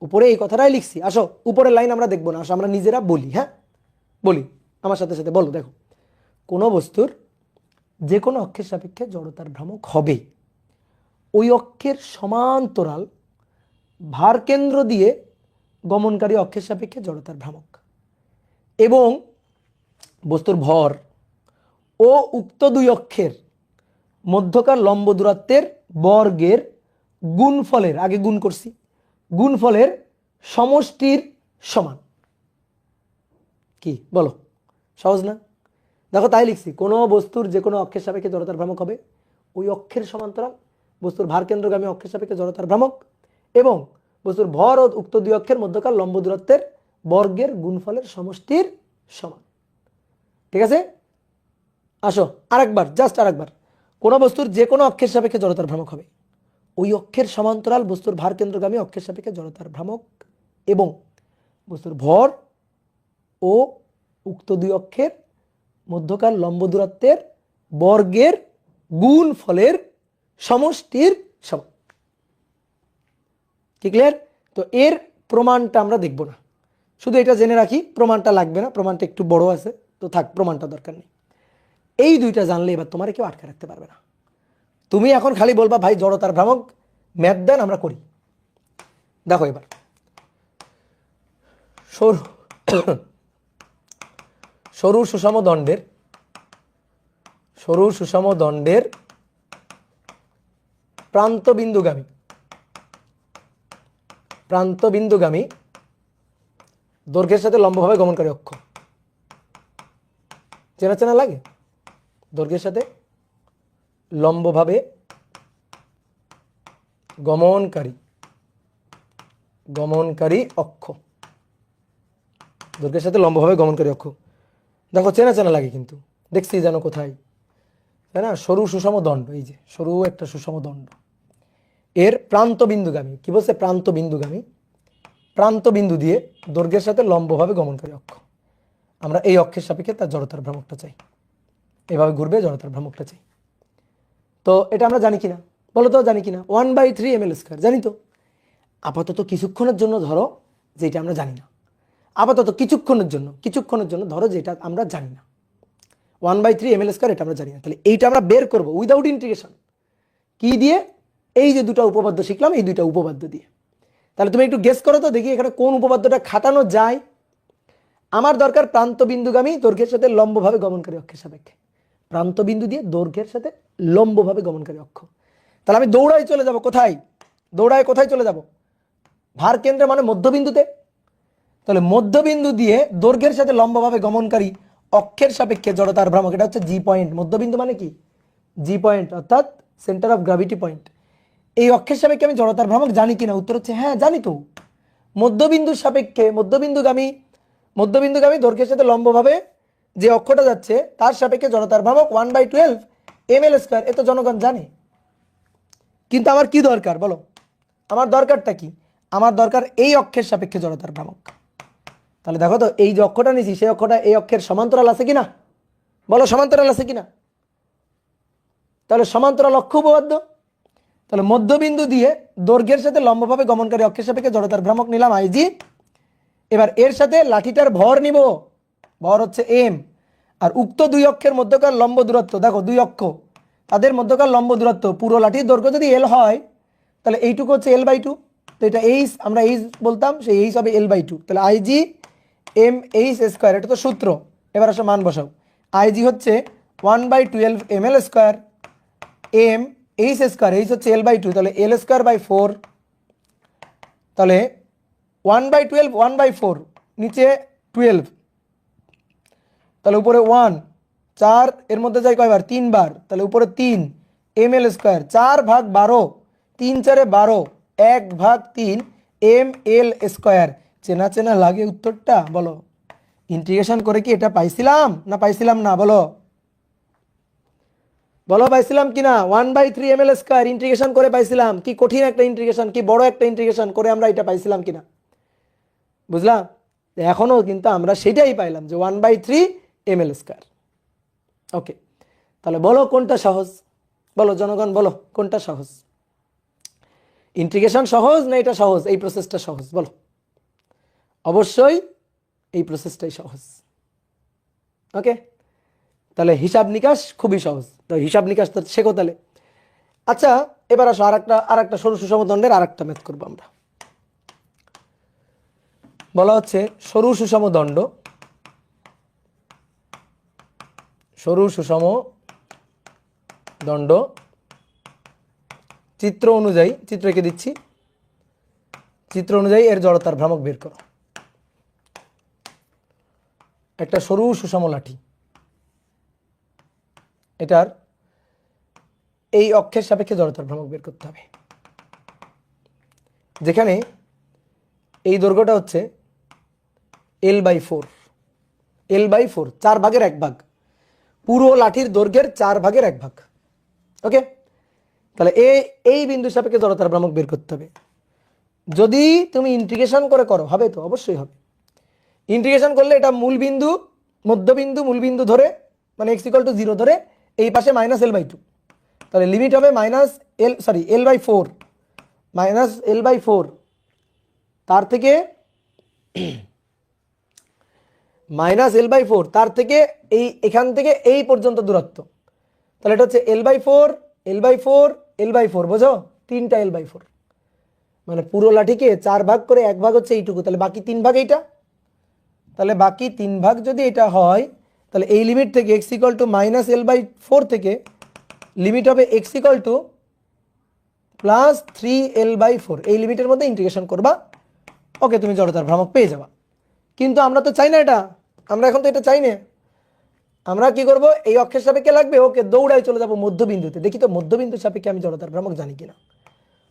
উপরে এই কথাটাই লিখছি। আসো উপরের লাইন আমরা দেখবো না, আসো আমরা নিজেরা বলি। হ্যাঁ বলি, আমার সাথে সাথে বলো। দেখো, কোনো বস্তুর যে কোনো অক্ষের সাপেক্ষে জড়তার ভ্রামক হবে ওই অক্ষের সমান্তরাল ভার কেন্দ্র দিয়ে গমনকারী অক্ষের সাপেক্ষে জড়তার ভ্রামক, এবং বস্তুর ভর ও উক্ত দুই অক্ষের মধ্যকার লম্ব দূরত্বের বর্গের গুণফলের, আগে গুণ করছি, গুণফলের সমষ্টির সমান। কি বলো? সহজ না? দেখো তাই লিখছি, কোনো বস্তুর যে কোনো অক্ষের সাপেক্ষে জড়তার ভ্রামক হবে ওই অক্ষের সমান্তরাল বস্তুর ভার কেন্দ্রগামী অক্ষের সাপেক্ষে জড়তার ভ্রামক, এবং বস্তুর ভর ও উক্ত দুই অক্ষের মধ্যকার লম্ব দূরত্বের বর্গের গুণফলের সমষ্টির সমান। ঠিক আছে? আসো আরেকবার, জাস্ট আরেকবার। কোনো বস্তুর যে কোনো অক্ষের সাপেক্ষে জড়তার ভ্রামক হবে ওই অক্ষের সমান্তরাল বস্তুর ভার কেন্দ্রগামী অক্ষের সাপেক্ষে জড়তার ভ্রামক, এবং বস্তুর ভর ও উক্ত দুই অক্ষের মধ্যকার লম্ব দূরত্বের বর্গের গুণফলের সমষ্টির সমান। কি ক্লিয়ার? তো এর প্রমাণটা আমরা দেখব না, শুধু এটা জেনে রাখি, প্রমাণটা লাগবে না, প্রমাণটা একটু বড় আছে, তো থাক, প্রমাণটা দরকার নেই। এই দুইটা জানলে এবার তোমার কেউ আটকে রাখতে পারবে না। তুমি এখন খালি বলবা ভাই জড়তার ভ্রামক ম্যাথ দেন, আমরা করি। দেখো এবার সরু সুষম দণ্ডের প্রান্তবিন্দুগামী দৈর্ঘ্যের সাথে লম্বভাবে গমনকারী অক্ষ, চেনা লাগে? দৈর্ঘ্যের সাথে লম্বভাবে গমনকারী অক্ষ, দৈর্ঘ্যের সাথে লম্বভাবে গমনকারী অক্ষ। দেখো চেনা লাগে কিন্তু, দেখছি যেন কোথায়, তাই না? সরু সুষম দণ্ড, এই যে সরু একটা সুষম দণ্ড, এর প্রান্তবিন্দুগামী, কি বলছে? প্রান্তবিন্দু দিয়ে দৈর্ঘ্যের সাথে লম্বভাবে গমনকারী অক্ষ। আমরা এই অক্ষের সাপেক্ষে তার জড়তার ভ্রামকটা চাই, এভাবে ঘুরবে জড়তার ভ্রামকটা চাই। তো এটা আমরা জানি কিনা বলো তো? জানি কিনা? 1/3 ml², জানি তো। আপাতত কিছুক্ষণের জন্য ধরো যেটা আমরা জানি না, আপাতত কিছুক্ষণের জন্য ধরো যেটা আমরা জানি না, 1/3 ml², এটা আমরা জানি না। তাহলে এইটা আমরা বের করবো উইদাউট ইন্টিগ্রেশন, কি দিয়ে? এই যে দুটো উপপাদ্য শিখলাম, এই দুইটা উপপাদ্য দিয়ে। তাহলে তুমি একটু গেস করো তো দেখি এখানে কোন উপপাদ্যটা খাটানো যায়। আমার দরকার প্রান্তবিন্দুগামী দৈর্ঘ্যের সাথে লম্বভাবে গমনকারী অক্ষের সাপেক্ষে, প্রান্তবিন্দু দিয়ে দৈর্ঘ্যের সাথে লম্বভাবে গমনকারী অক্ষ। তাহলে আমি দৌড়াই চলে যাব কোথায়? কোথায় চলে যাব? ভার কেন্দ্রে মানে মধ্যবিন্দুতে। তাহলে মধ্যবিন্দু দিয়ে দৈর্ঘ্যের সাথে লম্বভাবে গমনকারী অক্ষের সাপেক্ষে জড়তার ভ্রামক, এটা হচ্ছে জি পয়েন্ট। মধ্যবিন্দু মানে কি? জি পয়েন্ট, অর্থাৎ সেন্টার অফ গ্র্যাভিটি পয়েন্ট। এই অক্ষের সাপেক্ষে আমি জড়তার ভ্রামক জানি কিনা? উত্তর হচ্ছে হ্যাঁ, জানি তো। মধ্যবিন্দুর সাপেক্ষে মধ্যবিন্দুগামী দৈর্ঘ্যের সাথে লম্বভাবে যে অক্ষটা যাচ্ছে তার সাপেক্ষে জড়তার ভ্রামক 1/12 ml², এ তো জনগণ জানে। কিন্তু আমার কি দরকার বলো? আমার দরকারটা কি? আমার দরকার এই অক্ষের সাপেক্ষে জড়তার ভ্রামক। তাহলে দেখো তো, এই যে অক্ষটা নিয়েছি সেই অক্ষটা এই অক্ষের সমান্তরাল আছে কিনা বলো? সমান্তরাল আছে কিনা? তাহলে সমান্তরাল অক্ষ উপপাদ্য। তাহলে মধ্যবিন্দু দিয়ে দৈর্ঘ্যের সাথে লম্বভাবে গমনকারী অক্ষের সাপেক্ষে জড়তার ভ্রামক নিলাম আইজি। এবার এর সাথে লাঠিটার ভর নিব, ভর হচ্ছে এম, আর উক্ত দুই অক্ষের মধ্যকার লম্ব দূরত্ব, দেখো দুই অক্ষ তাদের মধ্যকার লম্ব দূরত্ব, পুরো লাঠির দৈর্ঘ্য যদি এল হয় তাহলে এইটুকু হচ্ছে L/2, তো এটা এইচ, আমরা এইচ বলতাম, সেই এইচ হবে L/2, তাহলে IG mh স্কোয়ার, এটা তো সূত্র। এবার আসো মান বসাও। IG হচ্ছে 1/12 ml square, m H square, H হচ্ছে L/2, তাহলে L স্কোয়ার বাই 4, তাহলে 1/12 1/4, নিচে 12, তাহলে উপরে 1, 4 এর মধ্যে যায় কয়বার, 3 বার, তাহলে উপরে 3 ml স্কোয়ার, 4/12, 3 4 12, 1/3 ml স্কোয়ার। চেনা চেনা লাগে উত্তরটা? বলো, ইন্টিগ্রেশন করে কি এটা পাইছিলাম না পাইছিলাম না? বলো বলো পাইছিলাম কিনা? 1/3 ml স্কোয়ার ইন্টিগ্রেশন করে পাইছিলাম। কি কঠিন একটা ইন্টিগ্রেশন, কি বড় একটা ইন্টিগ্রেশন করে আমরা এটা পাইছিলাম কিনা, বুঝলাম? এখনো কিন্তু আমরা সেটাই পাইলাম যে 1/3 ml স্কোয়ার। ওকে, তাহলে বলো কোনটা সহজ? বলো জনগণ, বলো কোনটা সহজ? ইন্টিগ্রেশন সহজ না এটা সহজ, এই প্রসেসটা সহজ? বলো। অবশ্যই এই প্রসেসটাই সহজ। ওকে, তাহলে হিসাব নিকাশ খুবই সহজ, তো হিসাব নিকাশ তো শেখো তাহলে। আচ্ছা, এবার আসো আরেকটা সরু সুষম দণ্ডের আরেকটা ম্যাথ করবো আমরা। বলা হচ্ছে সরু সুষম দণ্ড, সরু সুষম দণ্ড চিত্র অনুযায়ী, চিত্র এঁকে দিচ্ছি, চিত্র অনুযায়ী এর জড়তার ভ্রামক বের করো। একটা সরু সুষম লাঠি, এটার এই অক্ষের সাপেক্ষে জড়তার ভ্রামক বের করতে হবে, যেখানে এই দৈর্ঘ্যটা হচ্ছে L/4, L/4, 4/1 পুরো লাঠির দৈর্ঘ্যের 4/1। ওকে, তাহলে এই বিন্দু সাপেক্ষে জড়তার ভ্রামক বের করতে হবে। যদি তুমি ইন্টিগ্রেশন করে করো, হবে তো? অবশ্যই হবে। ইন্টিগ্রেশন করলে এটা মূলবিন্দু, মধ্যবিন্দু, মূলবিন্দু ধরে, মানে x=0 ধরে এই পাশে -L/2, তাহলে লিমিট হবে L/4, -L/4, তার থেকে -L/4, তার থেকে এখান থেকে এই পর্যন্ত দূরত্ব, তাহলে এটা হচ্ছে L/4, L/4, L/4, বোঝো? 3টা L/4, মানে পুরো লাঠিকে 4 ভাগ করে 1 ভাগ হচ্ছে এইটুকু, তাহলে বাকি 3 ভাগ এইটা, তাহলে বাকি 3 ভাগ যদি এটা হয়, তাহলে এই লিমিট থেকে x=-L/4 থেকে লিমিট হবে x=+3L/4, এই লিমিটের মধ্যে ইন্টিগ্রেশন করবা। ওকে, তুমি জড়তার ভ্রামক পেয়ে যাবা। কিন্তু আমরা তো চাই না এটা, আমরা এখন তো এটা চাই না। আমরা কি করব, এই অক্ষের সাপেক্ষে লাগবে, ওকে দৌড়াই চলে যাব মধ্যবিন্দুতে, দেখি তো মধ্যবিন্দুর সাপেক্ষে আমি জড়তার ভ্রামক জানি কিনা।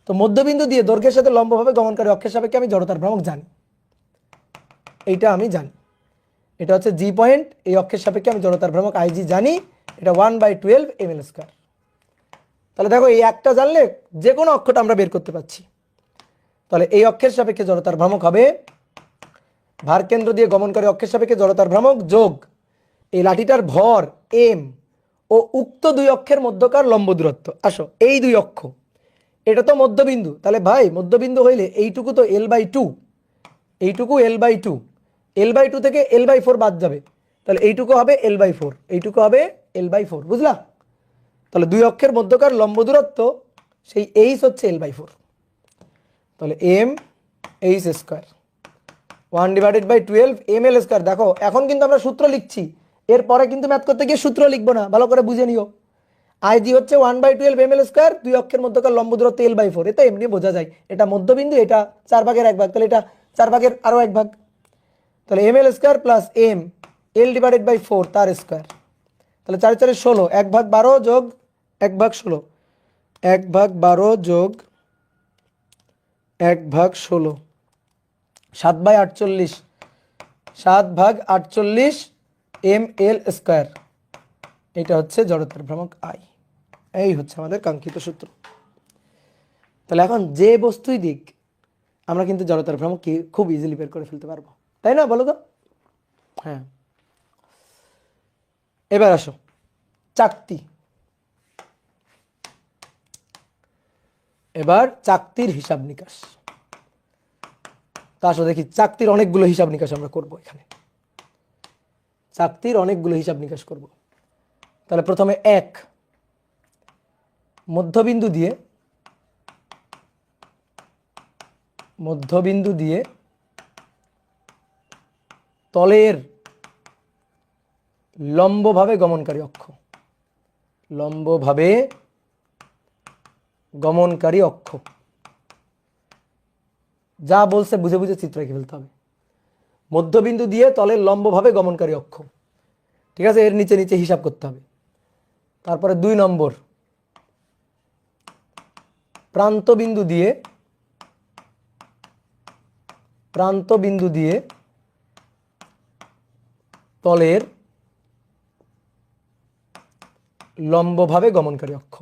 তো মধ্যবিন্দু দিয়ে দৈর্ঘ্যের সাথে লম্বভাবে গমনকারী অক্ষের সাপেক্ষে আমি জড়তার ভ্রামক জানি, এইটা আমি জানি। এটা হচ্ছে জি পয়েন্ট, এই অক্ষের সাপেক্ষে আমি জড়তার ভ্রামক IG জানি, এটা 1/12 ml স্কোয়ার। তাহলে দেখো, এই একটা জানলে যে কোনো অক্ষটা আমরা বের করতে পারছি। তাহলে এই অক্ষের সাপেক্ষে জড়তার ভ্রামক হবে ভার কেন্দ্র দিয়ে গমনকারী অক্ষের সাপেক্ষে জড়তার ভ্রামক যোগ এই লাঠিটার ভর m ও উক্ত দুই অক্ষের মধ্যকার লম্ব দূরত্ব। আসো, এই দুই অক্ষ, এটা তো মধ্যবিন্দু, তাহলে ভাই মধ্যবিন্দু হইলে এইটুকু তো L/2, এইটুকু L/2, L/2 থেকে L/4 বাদ যাবে, তাহলে এইটুকু হবে L/4, এইটুকু হবে L/4, বুঝলা? তাহলে দুই অক্ষের মধ্যকার লম্ব দূরত্ব সেই এইচ হচ্ছে L/4, তাহলে mh স্কোয়ার 1/12 ml স্কোয়ার। দেখো, এখন কিন্তু আমরা সূত্র লিখছি, এরপরে কিন্তু ম্যাথ করতে গিয়ে সূত্র লিখবো না, ভালো করে বুঝে নিও। IG হচ্ছে 1/12 ml স্কোয়ার, দুই অক্ষের মধ্যকার লম্ব দূরত্ব L/4, এটা এমনি বোঝা যায়, এটা মধ্যবিন্দু, এটা 4/1, তাহলে এটা 4/1 তাহলে ml square plus m L/4 তার স্কোয়ার, তাহলে 4 4 16, 1/12 যোগ 1/16, 1/12 যোগ 1/16, 7/48, 7/48 ml স্কোয়ার। এটা হচ্ছে জড়তার ভ্রামক I, এই হচ্ছে আমাদের কাঙ্ক্ষিত সূত্র। তাহলে এখন যে বস্তুই দিক, আমরা কিন্তু জড়তার ভ্রামক কি খুব ইজিলি বের করে ফেলতে পারবো, তাই না? বলো তো। হ্যাঁ, এবার আসো চাকতি। এবার চাকতির হিসাব নিকাশ। তা আসো দেখি, চাকতির অনেকগুলো হিসাব নিকাশ আমরা করব এখানে। চাকতির অনেকগুলো হিসাব নিকাশ করব। তাহলে প্রথমে 1 মধ্যবিন্দু দিয়ে তলের লম্বভাবে গমনকারী অক্ষ, যা বলছে বুঝে বুঝে চিত্র এঁকে ফেলতে হবে। মধ্যবিন্দু দিয়ে তলের লম্বভাবে গমনকারী অক্ষ, ঠিক আছে, এর নিচে নিচে হিসাব করতে হবে। তারপরে 2 নম্বর, প্রান্তবিন্দু দিয়ে তলের লম্বভাবে গমনকারী অক্ষ,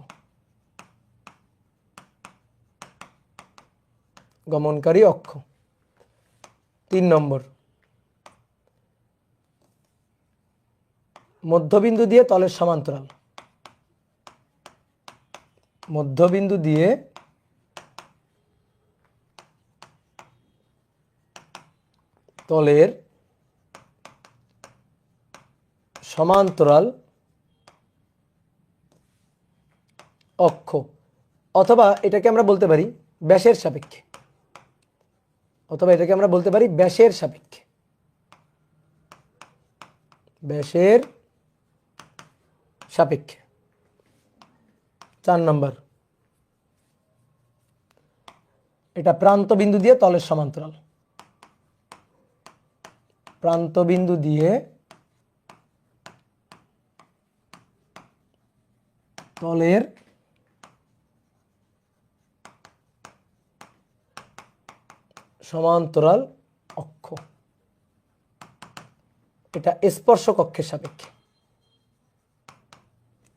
3 নম্বর, মধ্যবিন্দু দিয়ে তলের সমান্তরাল, তলের সমান্তরাল অক্ষ, অথবা এটাকে আমরা বলতে পারি ব্যাসের সাপেক্ষে, ব্যাসের সাপেক্ষে। 4 নম্বর, এটা প্রান্ত বিন্দু দিয়ে তলের সমান্তরাল, প্রান্তবিন্দু দিয়ে তলের সমান্তরাল অক্ষ, এটা স্পর্শক অক্ষের সাপেক্ষে,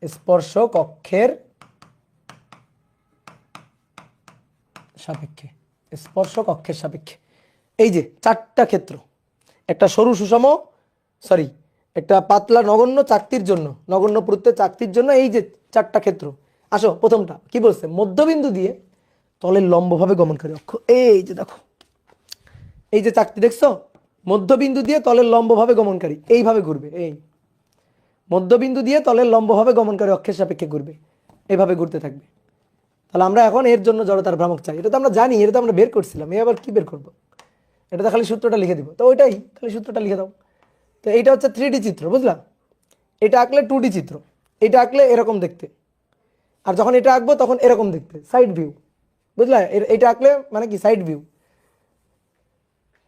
স্পর্শক অক্ষের সাপেক্ষে। এই যে 4টা ক্ষেত্র, একটা সরু সুষম একটা পাতলা নগণ্য চাকতির জন্য, নগণ্য প্রত্যয় চাকতির জন্য এই যে 4টা ক্ষেত্র। আসো প্রথমটা কি বলছে, মধ্যবিন্দু দিয়ে তলের লম্বভাবে গমনকারী অক্ষ। এই যে দেখো, এই যে চাকতি দেখছো, মধ্যবিন্দু দিয়ে তলের লম্বভাবে গমনকারী, এইভাবে ঘুরবে, এই মধ্যবিন্দু দিয়ে তলের লম্বভাবে গমনকারী অক্ষের সাপেক্ষে ঘুরবে, এইভাবে ঘুরতে থাকবে। তাহলে আমরা এখন এর জন্য জড়তার ভ্রামক চাই, এটা তো আমরা জানি, এটা তো আমরা বের করছিলাম, আবার কি বের করবো, এটা তো খালি সূত্রটা লিখে দিব, তো ওইটাই খালি সূত্রটা লিখে দাও। তো এইটা হচ্ছে 3D চিত্র, বুঝলা, এটা আঁকলে 2D চিত্র, এটা আঁকলে এরকম দেখতে, আর যখন এটা আঁকবো তখন এরকম দেখতে, সাইড ভিউ, বুঝলা, এটা আঁকলে মানে কি সাইড ভিউ।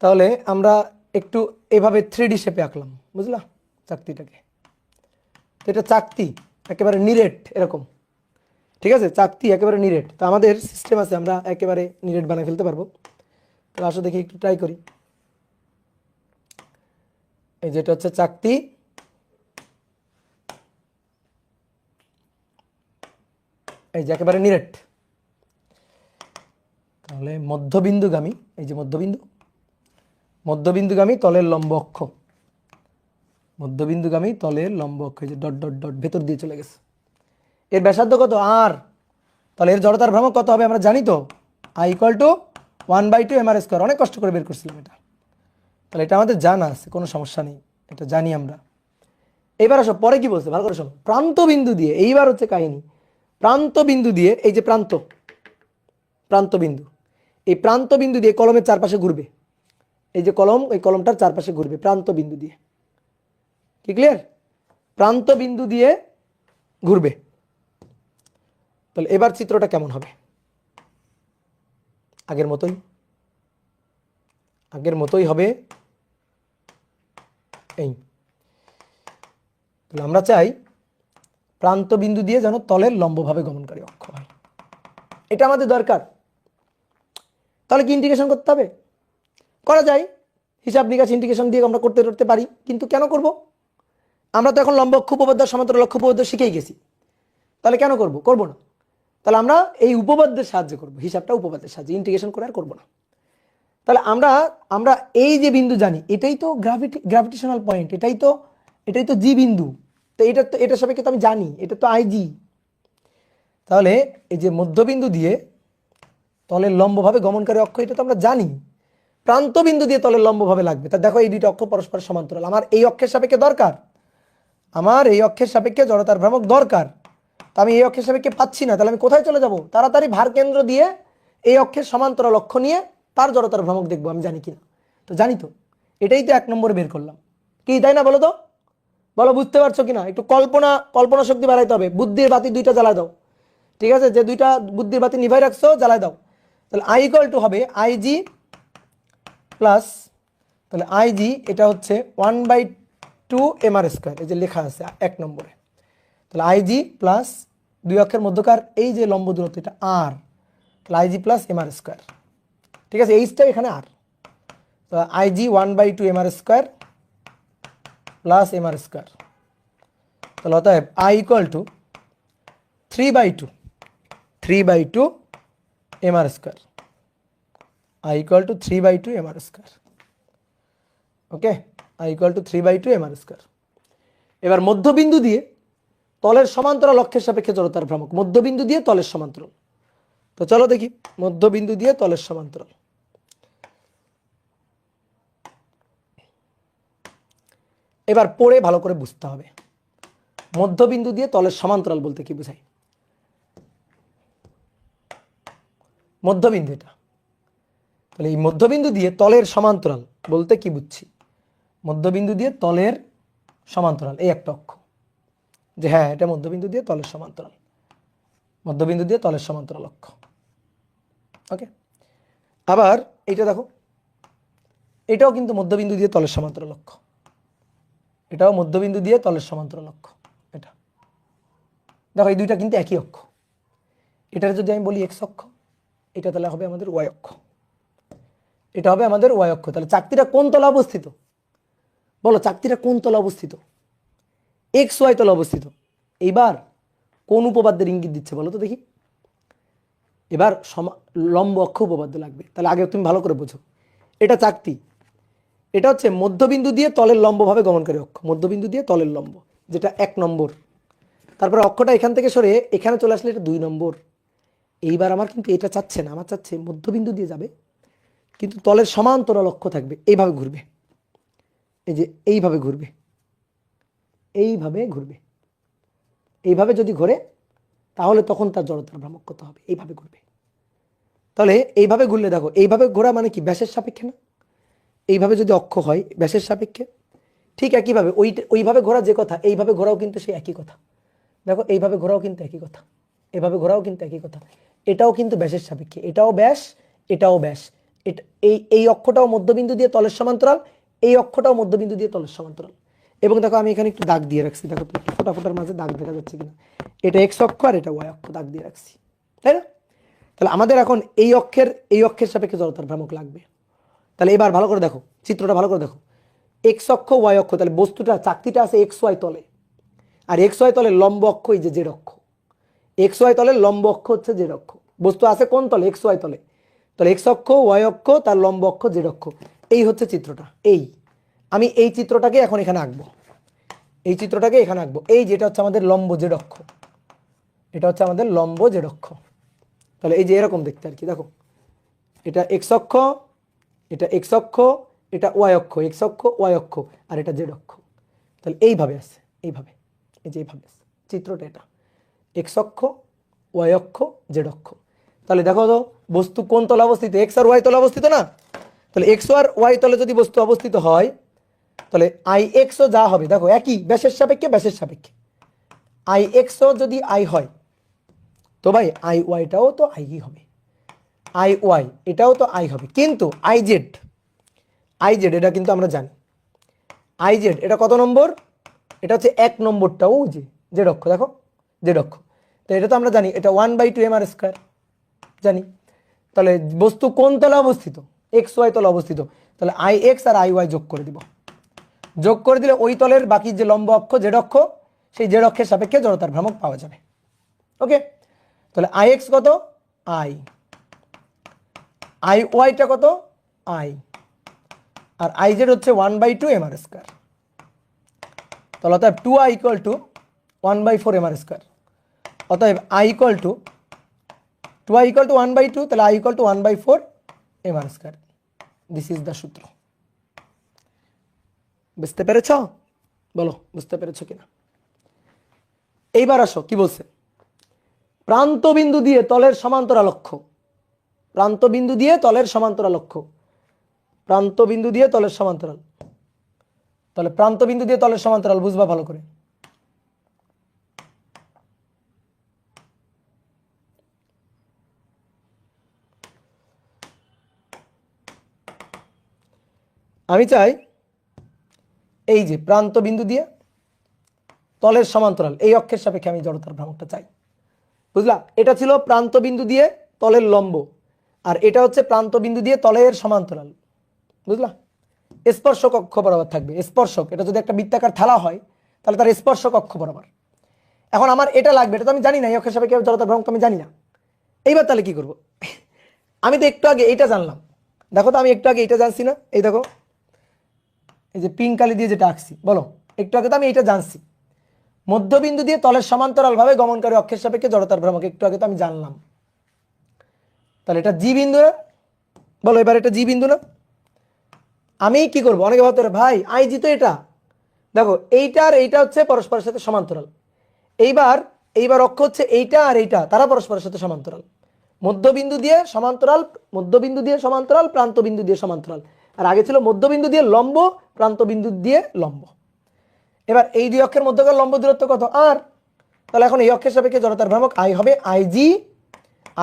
তাহলে আমরা একটু এভাবে 3D শেপে আঁকলাম, বুঝলা চাকতিটাকে। তো এটা চাকতি একেবারে নিরেট এরকম, ঠিক আছে, চাকতি একেবারে নিরেট। তো আমাদের সিস্টেম আছে, আমরা একেবারে নিরেট বানিয়ে ফেলতে পারবো। তো আসো দেখি একটু ট্রাই করি। এই যেটা হচ্ছে চাকতি, এই যে একেবারে নিরেট। তাহলে মধ্যবিন্দুগামী, এই যে মধ্যবিন্দুগামী তলের লম্ব অক্ষ, এই যে ডট ডট ডট ভেতর দিয়ে চলে গেছে। এর ব্যাসার্ধ কত, আর। তাহলে এর জড়তার ভ্রামক কত হবে আমরা জানি তো, I = 1/2 mr²। অনেক কষ্ট করে বের করছিলাম এটা, তাহলে এটা আমাদের জানা আছে, কোনো সমস্যা নেই, এটা জানি আমরা। এবার আসো পরে কি বলছে, ভালো করে শোনো। প্রান্তবিন্দু দিয়ে, এইবার হচ্ছে কাহিনী, প্রান্তবিন্দু দিয়ে, এই যে প্রান্তবিন্দু, এই প্রান্তবিন্দু দিয়ে কলমের চারপাশে ঘুরবে, এই যে কলম, এই কলমটার চারপাশে ঘুরবে প্রান্তবিন্দু দিয়ে, কি ক্লিয়ার? প্রান্তবিন্দু দিয়ে ঘুরবে। তাহলে এবার চিত্রটা কেমন হবে, আগের মতোই হবে। এই তাহলে আমরা চাই প্রান্তবিন্দু দিয়ে যেন তলের লম্বভাবে গমনকারী অক্ষ হয়, এটা আমাদের দরকার। তাহলে কি ইন্টিগ্রেশন করতে হবে? করা যায়, হিসাব নিকাশ ইন্টিগ্রেশন দিয়ে আমরা করতে পারি, কিন্তু কেন করব? আমরা তো এখন লম্ব অক্ষ, উপপাদ্য, সমান্তরাল অক্ষ, উপপাদ্য শিখেই গেছি, তাহলে কেন করব না। তাহলে আমরা এই উপপাদ্যের সাহায্যে করব, হিসাবটা উপপাদ্যের সাহায্যে, ইন্টিগ্রেশন করে আর করব না। তাহলে আমরা এই যে বিন্দু জানি, এটাই তো গ্র্যাভিটেশনাল পয়েন্ট, এটাই তো জি বিন্দু। তো এটা সাপেক্ষে তো আমি জানি, এটা তো IG। তাহলে এই যে মধ্যবিন্দু দিয়ে তলের লম্বভাবে গমনকারী অক্ষ, এটা তো আমরা জানি। প্রান্ত বিন্দু দিয়ে তলের লম্বভাবে লাগবে। তা দেখো এই দুইটা অক্ষ পরস্পর সমান্তরাল, আমার এই অক্ষের সাপেক্ষে দরকার, আমার এই অক্ষের সাপেক্ষে জড়তার ভ্রামক দরকার, তা আমি এই অক্ষের সাপেক্ষে পাচ্ছি না, তাহলে আমি কোথায় চলে যাব? তাড়াতাড়ি ভার কেন্দ্র দিয়ে এই অক্ষের সমান্তরাল অক্ষ নিয়ে তার জড়তার ভ্রামক দেখবো আমি জানি কিনা। তো জানি তো, এটাই তো 1 নম্বরে বের করলাম, কি তাই না? বলো তো, বলো বুঝতে পারছো কিনা? একটু কল্পনা শক্তি বাড়াইতে হবে। বুদ্ধির বাতি দুইটা জ্বালায় দাও, ঠিক আছে? যে দুইটা বুদ্ধির বাতি নিভাই রাখছো জ্বালায় দাও। তাহলে আই ইকুয়াল টু হবে আইজি প্লাস, তাহলে আইজি এটা হচ্ছে 1/2 mr স্কোয়ার, এই যে লেখা আছে 1 নম্বরে। তাহলে আইজি প্লাস দুই অক্ষের মধ্যকার এই যে লম্ব দূরত্ব এটা আর, তাহলে আইজি প্লাস mr স্কোয়ার, ঠিক আছে? এইচটা এখানে আর, তো IG 1/2 mr square plus mr square. তাহলে অতএব I equal two 3/2 mr square, I equal two 3/2 mr square. Okay, I equal two 3/2 mr square. এবার মধ্যবিন্দু দিয়ে তলের সমান্তরাল অক্ষের সাপেক্ষে জড়তার ভ্রামক, মধ্যবিন্দু দিয়ে তলের সমান্তরাল। তো চলো দেখি মধ্যবিন্দু দিয়ে তলের সমান্তরাল। এবার পড়ে ভালো করে বুঝতে হবে মধ্যবিন্দু দিয়ে তলের সমান্তরাল বলতে কি বোঝায়। মধ্যবিন্দু এটা, তাহলে এই মধ্যবিন্দু দিয়ে তলের সমান্তরাল বলতে কি বুঝছি? মধ্যবিন্দু দিয়ে তলের সমান্তরাল এই একটা অক্ষ, যে হ্যাঁ এটা মধ্যবিন্দু দিয়ে তলের সমান্তরাল, মধ্যবিন্দু দিয়ে তলের সমান্তরাল অক্ষ। ওকে, আবার এইটা দেখো, এটাও কিন্তু মধ্যবিন্দু দিয়ে তলের সমান্তরাল অক্ষ, এটাও মধ্যবিন্দু দিয়ে তলের সমান্তরাল অক্ষ। এটা দেখো এই দুইটা কিন্তু একই অক্ষ। এটার যদি আমি বলি এক্স অক্ষ, এটা তাহলে হবে আমাদের ওয়াই অক্ষ, এটা হবে আমাদের ওয়াই অক্ষ। তাহলে চাকতিটা কোন তলে অবস্থিত? বলো চাকতিটা কোন তলে অবস্থিত? এক্স ওয়াই তলে অবস্থিত। এইবার কোন উপপাদ্যের ইঙ্গিত দিচ্ছে বলো তো দেখি? এবার লম্ব অক্ষ উপপাদ্য লাগবে। তাহলে আগে তুমি ভালো করে বোঝো, এটা চাকতি, এটা হচ্ছে মধ্যবিন্দু দিয়ে তলের লম্বভাবে গমনকারী অক্ষ, মধ্যবিন্দু দিয়ে তলের লম্ব, যেটা 1 নম্বর। তারপরে অক্ষটা এখান থেকে সরে এখানে চলে আসলে এটা 2 নম্বর। এইবার আমার কিন্তু এটা চাচ্ছে না, আমার চাচ্ছে মধ্যবিন্দু দিয়ে যাবে কিন্তু তলের সমান্তরাল অক্ষ থাকবে, এইভাবে ঘুরবে, এই যে এইভাবে ঘুরবে, এইভাবে ঘুরবে, এইভাবে যদি ঘোরে তাহলে তখন তার জড়তার ভ্রামক কত হবে? এইভাবে ঘুরবে। তাহলে এইভাবে ঘুরলে দেখো, এইভাবে ঘোরা মানে কি? ব্যাসের সাপেক্ষে না? এইভাবে যদি অক্ষ হয় ব্যাসের সাপেক্ষে, ঠিক একইভাবে ওইভাবে ঘোরা যে কথা, এইভাবে ঘোরাও কিন্তু সেই একই কথা। দেখো এইভাবে ঘোরাও কিন্তু একই কথা, এভাবে ঘোরাও কিন্তু একই কথা। এটাও কিন্তু ব্যাসের সাপেক্ষে, এটাও ব্যাস, এটাও ব্যাস। এই অক্ষটাও মধ্যবিন্দু দিয়ে তলের সমান্তরাল, এই অক্ষটাও মধ্যবিন্দু দিয়ে তলের সমান্তরাল। এবং দেখো আমি এখানে একটু দাগ দিয়ে রাখছি, দেখো ফোটা ফোটার মাঝে দাগ দেখা যাচ্ছে কিনা। এটা এক্স অক্ষ আর এটা ওয়াই অক্ষ, দাগ দিয়ে রাখছি, তাই না? তাহলে আমাদের এখন এই অক্ষের সাপেক্ষে জড়তার ভ্রামক লাগবে। তাহলে এবার ভালো করে দেখো চিত্রটা, ভালো করে দেখো, এক্স অক্ষ ওয়াই অক্ষ, তাহলে বস্তুটা চাকতিটা আছে এক্স ওয়াই তলে, আর এক্স ওয়াই তলের লম্ব অক্ষ এই যে জেড অক্ষ, এক্স ওয়াই তলের লম্ব অক্ষ হচ্ছে জেড অক্ষ। বস্তু আছে কোন তলে? এক্স ওয়াই তলে। তাহলে এক্স অক্ষ ওয়াই অক্ষ তার লম্ব অক্ষ জেড অক্ষ, এই হচ্ছে চিত্রটা। আমি এই চিত্রটাকে এখন এখানে আঁকবো, এই চিত্রটাকে এখানে আঁকবো। এই যেটা হচ্ছে আমাদের লম্ব জেড অক্ষ, এটা হচ্ছে আমাদের লম্ব জেড অক্ষ। তাহলে এই যে এরকম দেখতে আর কি, দেখো এটা এক্স অক্ষ, এটা এক্স অক্ষ, এটা ওয়াই অক্ষ, এক্স অক্ষ ওয়াই অক্ষ, আর এটা জেড অক্ষ। তাহলে এইভাবে আছে, এইভাবে, এই যে এইভাবে আছে চিত্রটা, এটা এক্স অক্ষ ওয়াই অক্ষ জেড অক্ষ। তাহলে দেখো তো বস্তু কোন তলে অবস্থিত? এক্স আর ওয়াই তলে অবস্থিত না? তাহলে এক্স আর ওয়াই তলে যদি বস্তু অবস্থিত হয় তাহলে আই এক্সও যা হবে দেখো একই, ব্যাসের সাপেক্ষে, ব্যাসের সাপেক্ষে আই এক্সও যদি আই হয় তো ভাই আই ওয়াইটাও তো আই হবে, আই ওয়াই এটাও তো আই হবে। কিন্তু আই জেড এটা কিন্তু আমরা জানি, আই জেড এটা কত নম্বর? এটা হচ্ছে 1 নম্বরটাও যে জেড অক্ষ, দেখো জেড অক্ষ। তো এটা তো আমরা জানি এটা 1/2 mr স্কোয়ার জানি। তাহলে বস্তু কোন তলে অবস্থিত? এক্স ওয়াই তলে অবস্থিত। তাহলে আই এক্স আর আই ওয়াই যোগ করে দিব, যোগ করে দিলে ওই তলের বাকি যে লম্ব অক্ষ জেড অক্ষ, সেই জেড অক্ষের সাপেক্ষে জড়তার ভ্রামক পাওয়া যাবে। ওকে, তাহলে আই এক্স কত? আই ওয়াইটা কত? আই, আর আই জেড হচ্ছে 1/2 mr স্কোয়ার। তাহলে অতএব 2i equal to 1/4 mr square. অতএব i equal to 2i equal to 1/2, তাহলে i equal to 1/4 mr square. This is the সূত্র। বুঝতে পেরেছ? বলো বুঝতে পেরেছ কিনা। এইবার আসো কি বলছে, প্রান্ত বিন্দু দিয়ে তলের সমান্তরাল অক্ষ, প্রান্ত বিন্দু দিয়ে তলের সমান্তরাল অক্ষ, প্রান্ত বিন্দু দিয়ে তলের সমান্তরাল, তাহলে প্রান্ত বিন্দু দিয়ে তলের সমান্তরাল বুঝবা ভালো করে। আমি চাই এই যে প্রান্ত বিন্দু দিয়ে তলের সমান্তরাল এই অক্ষের সাপেক্ষে আমি জড়তার ভ্রামকটা চাই। বুঝলা? এটা ছিল প্রান্ত বিন্দু দিয়ে তলের লম্ব, আর এটা হচ্ছে প্রান্ত বিন্দু দিয়ে তলের সমান্তরাল। বুঝলা? স্পর্শক অক্ষ বরাবর থাকবে। স্পর্শক, এটা যদি একটা বৃত্তাকার থালা হয় তাহলে তার স্পর্শক অক্ষ বরাবর। এখন আমার এটা লাগবে, এটা তো আমি জানি না এই অক্ষের সাপেক্ষে জড়তার ভ্রামক আমি জানি না। এইবার তাহলে কি করব? আমি তো একটু আগে এইটা জানলাম, দেখো তো আমি একটু আগে এইটা জানছি না, এই দেখো এই যে পিঙ্ক কালি দিয়ে যেটা আঁকছি, বলো একটু আগে তো আমি এইটা জানছি, মধ্যবিন্দু দিয়ে তলের সমান্তরাল ভাবে গমনকারী অক্ষের সাপেক্ষে জড়তার ভ্রামক একটু আগে তো আমি জানলাম। তাহলে এটা জি বিন্দু না? বলো এবার এটা জি বিন্দু না? আমি কি করব? অনেকে ভাবতে পারে ভাই আইজি তো এটা, দেখো এইটা আর এইটা হচ্ছে পরস্পরের সাথে সমান্তরাল। এইবার এইবার অক্ষ হচ্ছে এইটা আর এইটা, তারা পরস্পরের সাথে সমান্তরাল। মধ্যবিন্দু দিয়ে সমান্তরাল, মধ্যবিন্দু দিয়ে সমান্তরাল, প্রান্ত বিন্দু দিয়ে সমান্তরাল। আর আগে ছিল মধ্যবিন্দু দিয়ে লম্ব, প্রান্ত বিন্দু দিয়ে লম্ব। এবার এই দুই অক্ষের মধ্যকার লম্ব দূরত্ব কত? আর। তাহলে এখন এই অক্ষের সাপেক্ষে জড়তার ভ্রামক আই হবে আইজি,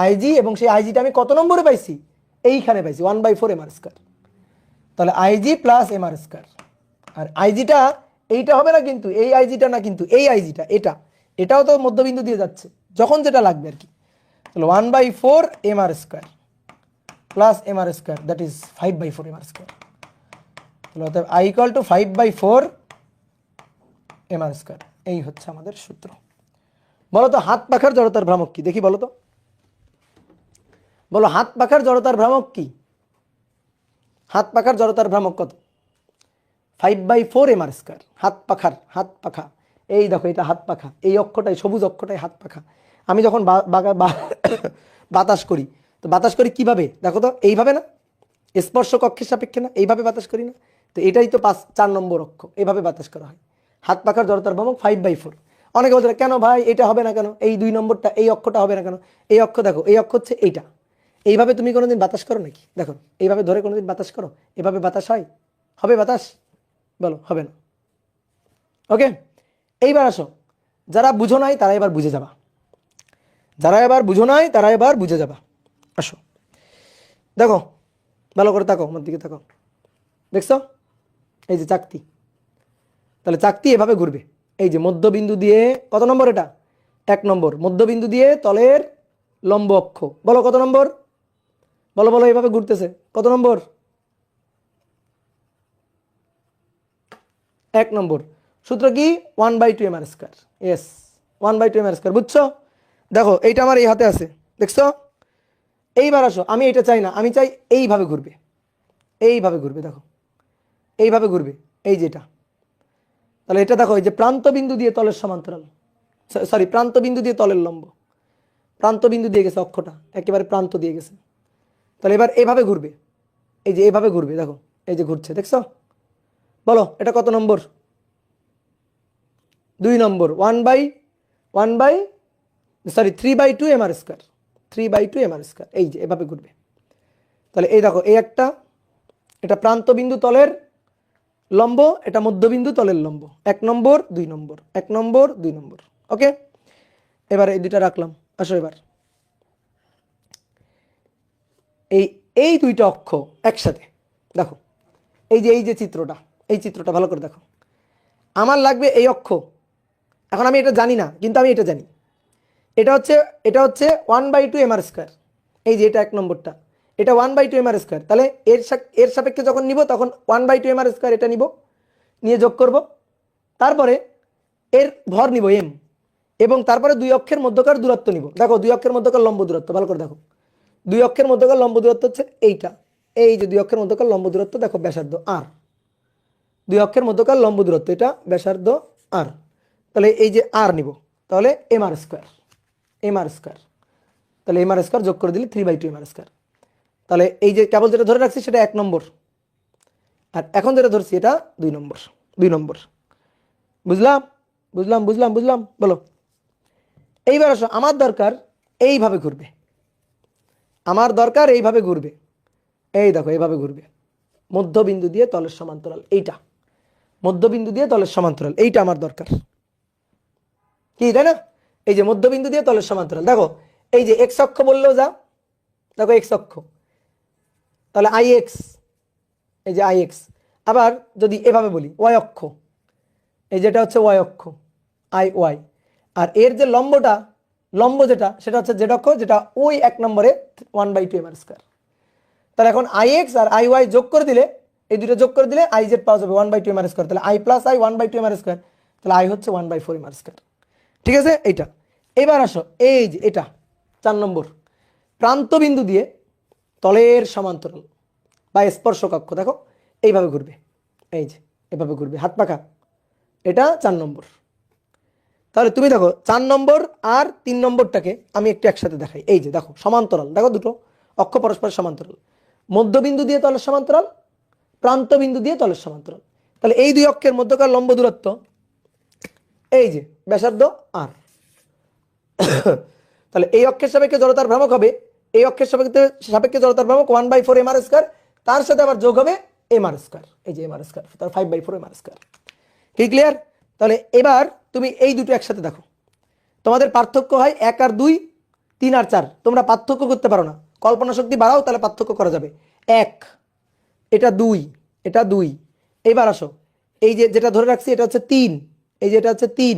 আইজি, এবং সেই আইজিটা আমি কত নম্বরে পাইছি? এইখানে পাইছি 1/4 mr স্কয়ার। তাহলে আইজি প্লাস mr স্কয়ার। আর আইজিটা এইটা হবে না কিন্তু, এই আইজিটা না কিন্তু, এই আইজিটা এটা, এটাও তো মধ্যবিন্দু দিয়ে যাচ্ছে, যখন যেটা লাগবে আর কি। তাহলে 1/4 mr square plus mr square, that is 5/4 mr square. তাহলে অতএব I equal two 5/4 mr square. এই হচ্ছে আমাদের সূত্র। বলো তো হাত পাখার জড়তার ভ্রামক কি? দেখি বলো তো, বলো হাত পাখার জড়তার ভ্রামক কি? হাত পাখার জড়তার ভ্রামক কত? 5/4 mr স্কয়ার। হাত পাখার, হাত পাখা, এই দেখো এটা হাত পাখা, এই অক্ষটাই সবুজ অক্ষটাই হাত পাখা। আমি যখন বাতাস করি, তো বাতাস করি কিভাবে দেখো তো? এইভাবে না? স্পর্শক অক্ষের সাপেক্ষে না? এইভাবে বাতাস করি না? তো এটাই তো 4 নম্বর অক্ষ, এইভাবে বাতাস করা হয়। হাত পাখার জড়তার ভ্রামক 5/4। অনেকে বলতে কেন ভাই এটা হবে না কেন, এই 2 নম্বরটা, এই অক্ষটা হবে না কেন? এই অক্ষ দেখো, এই অক্ষ হচ্ছে এইটা। এইভাবে তুমি কোনোদিন বাতাস করো নাকি? দেখো এইভাবে ধরে কোনোদিন বাতাস করো? এভাবে বাতাস হয়? হবে বাতাস? বলো হবে না। ওকে, এইবার আসো, যারা বুঝো নাই তারা এবার বুঝে যাবা, যারা এবার বুঝো নাই তারা এবার বুঝে যাবা। আসো দেখো, ভালো করে তাকাও, আমার দিকে তাকাও, দেখছো এই যে চাকতি, তাহলে চাকতি এভাবে ঘুরবে। এই যে মধ্যবিন্দু দিয়ে, কত নম্বর এটা? 1 নম্বর। মধ্যবিন্দু দিয়ে তলের লম্ব অক্ষ, বলো কত নম্বর? বলো বলো, এইভাবে ঘুরতেছে, কত নম্বর? 1 নম্বর। সূত্র কি? 1/2 mr square. Yes, 1/2 mr square. বুঝছো? দেখো এইটা আমার এই হাতে আছে, দেখছো? এইবার আসো, আমি এটা চাই না, আমি চাই এইভাবে ঘুরবে, এইভাবে ঘুরবে, দেখো এইভাবে ঘুরবে, এই যেটা। তাহলে এটা দেখো, এই যে প্রান্ত বিন্দু দিয়ে তলের সমান্তরাল, সরি প্রান্ত বিন্দু দিয়ে তলের লম্ব, প্রান্ত বিন্দু দিয়ে গেছে অক্ষটা, একেবারে প্রান্ত দিয়ে গেছে। তাহলে এবার এইভাবে ঘুরবে, এই যে এইভাবে ঘুরবে, দেখো এই যে ঘুরছে, দেখছো? বলো এটা কত নম্বর? 2 নম্বর। 3/2 mr স্কয়ার, 3/2 mr স্কয়ার, এই যে এভাবে ঘুরবে। তাহলে এই দেখো, এই একটা, এটা প্রান্ত বিন্দু তলের লম্ব, এটা মধ্যবিন্দু তলের লম্ব। 1 নম্বর 2 নম্বর, 1 নম্বর 2 নম্বর। ওকে, এবার এই দুইটা রাখলাম। আসো এবার এই এই দুইটা অক্ষ একসাথে দেখো, এই যে এই যে চিত্রটা, এই চিত্রটা ভালো করে দেখো। আমার লাগবে এই অক্ষ, এখন আমি এটা জানি না কিন্তু আমি এটা জানি, এটা হচ্ছে 1/2 mr স্কয়ার। এই যে এটা 1 নম্বরটা, এটা 1/2 mr স্কয়ার। তাহলে এর সাপেক্ষে যখন নিব তখন 1/2 mr স্কয়ার এটা নিব, নিয়ে যোগ করব, তারপরে এর ভর নিব m, এবং তারপরে 2 অক্ষের মধ্যকার দূরত্ব নিব। দেখো 2 অক্ষের মধ্যকার লম্ব দূরত্ব ভালো করে দেখো, 2 অক্ষের মধ্যকার লম্ব দূরত্ব হচ্ছে এইটা, এই যে 2 অক্ষের মধ্যকার লম্ব দূরত্ব, দেখো ব্যাসার্ধ r, 2 অক্ষের মধ্যকার লম্ব দূরত্ব এটা ব্যাসার্ধ r। তাহলে এই যে r নিব, তাহলে mr স্কয়ার, mr স্কয়ার, তাহলে mr স্কয়ার যোগ করে দিলে 3/2 mr স্কয়ার। তাহলে এই যে কেবল যেটা ধরে রাখছি সেটা 1 নম্বর, আর এখন যেটা ধরছি এটা 2 নম্বর, 2 নম্বর। বুঝলাম বুঝলাম বুঝলাম বুঝলাম, বলো। এইবার আসো, আমার দরকার এইভাবে ঘুরবে, আমার দরকার এইভাবে ঘুরবে। এই দেখো এইভাবে ঘুরবে, মধ্যবিন্দু দিয়ে তলের সমান্তরাল, এইটা মধ্যবিন্দু দিয়ে তলের সমান্তরাল, এইটা আমার দরকার, কি তাই না? এই যে মধ্যবিন্দু দিয়ে তলের সমান্তরাল, দেখো এই যে এক্স অক্ষ বললেও যা, দেখো এক্স অক্ষ, তাহলে আই এক্স, এই যে আই এক্স। আবার যদি এভাবে বলি ওয়াই অক্ষ, এই যেটা হচ্ছে ওয়াই অক্ষ, আই ওয়াই। আর এর যে লম্বটা, লম্ব যেটা, সেটা হচ্ছে জেড অক্ষ, যেটা ওই 1 নম্বরে 1/2 এম আর স্কোয়ার। তাহলে এখন আই এক্স আর আই ওয়াই যোগ করে দিলে, এই দুটো যোগ করে দিলে আই জেড পাওয়া যাবে 1/2 এম আর স্কোয়ার। তাহলে I plus I 1/2 M R square, তাহলে আই হচ্ছে 1/4 এম আর স্কোয়ার। ঠিক আছে এইটা। এবার আসো, এই যে এটা 4 নম্বর, প্রান্ত বিন্দু দিয়ে তলের সমান্তরাল বা স্পর্শক অক্ষ, দেখো এইভাবে ঘুরবে, এই যে এভাবে ঘুরবে হাত পাখা, এটা 4 নম্বর। তাহলে তুমি দেখো 4 নম্বর আর 3 নম্বরটাকে আমি একটু একসাথে দেখাই। এই যে দেখো সমান্তরাল, দেখো দুটো অক্ষ পরস্পর সমান্তরাল, মধ্যবিন্দু দিয়ে তলের সমান্তরাল, প্রান্ত বিন্দু দিয়ে তলের সমান্তরাল। তাহলে এই দুই অক্ষের মধ্যকার লম্ব দূরত্ব, এই যে ব্যাসার্ধ আর। তাহলে এই অক্ষের সাপেক্ষে জড়তার ভ্রামক হবে, এই অক্ষের সাপেক্ষে জড়তার ভ্রামক 1/4 এম আর স্কোয়ার, তার সাথে আবার যোগ হবে এম আর স্কোয়ার, এই যে এম আর স্কোয়ার, তার 5/4 এম আর স্কোয়ার। কি ক্লিয়ার? তাহলে এবার তুমি এই দুটো একসাথে দেখো, তোমাদের পার্থক্য হয় 1 আর 2, 3 আর 4। তোমরা পার্থক্য করতে পারো না, কল্পনা শক্তি বাড়াও, তাহলে পার্থক্য করা যাবে। 1, এটা 2, এটা 2। এইবার আসো, এই যে যেটা ধরে রাখছি এটা হচ্ছে 3, এই যে এটা হচ্ছে 3,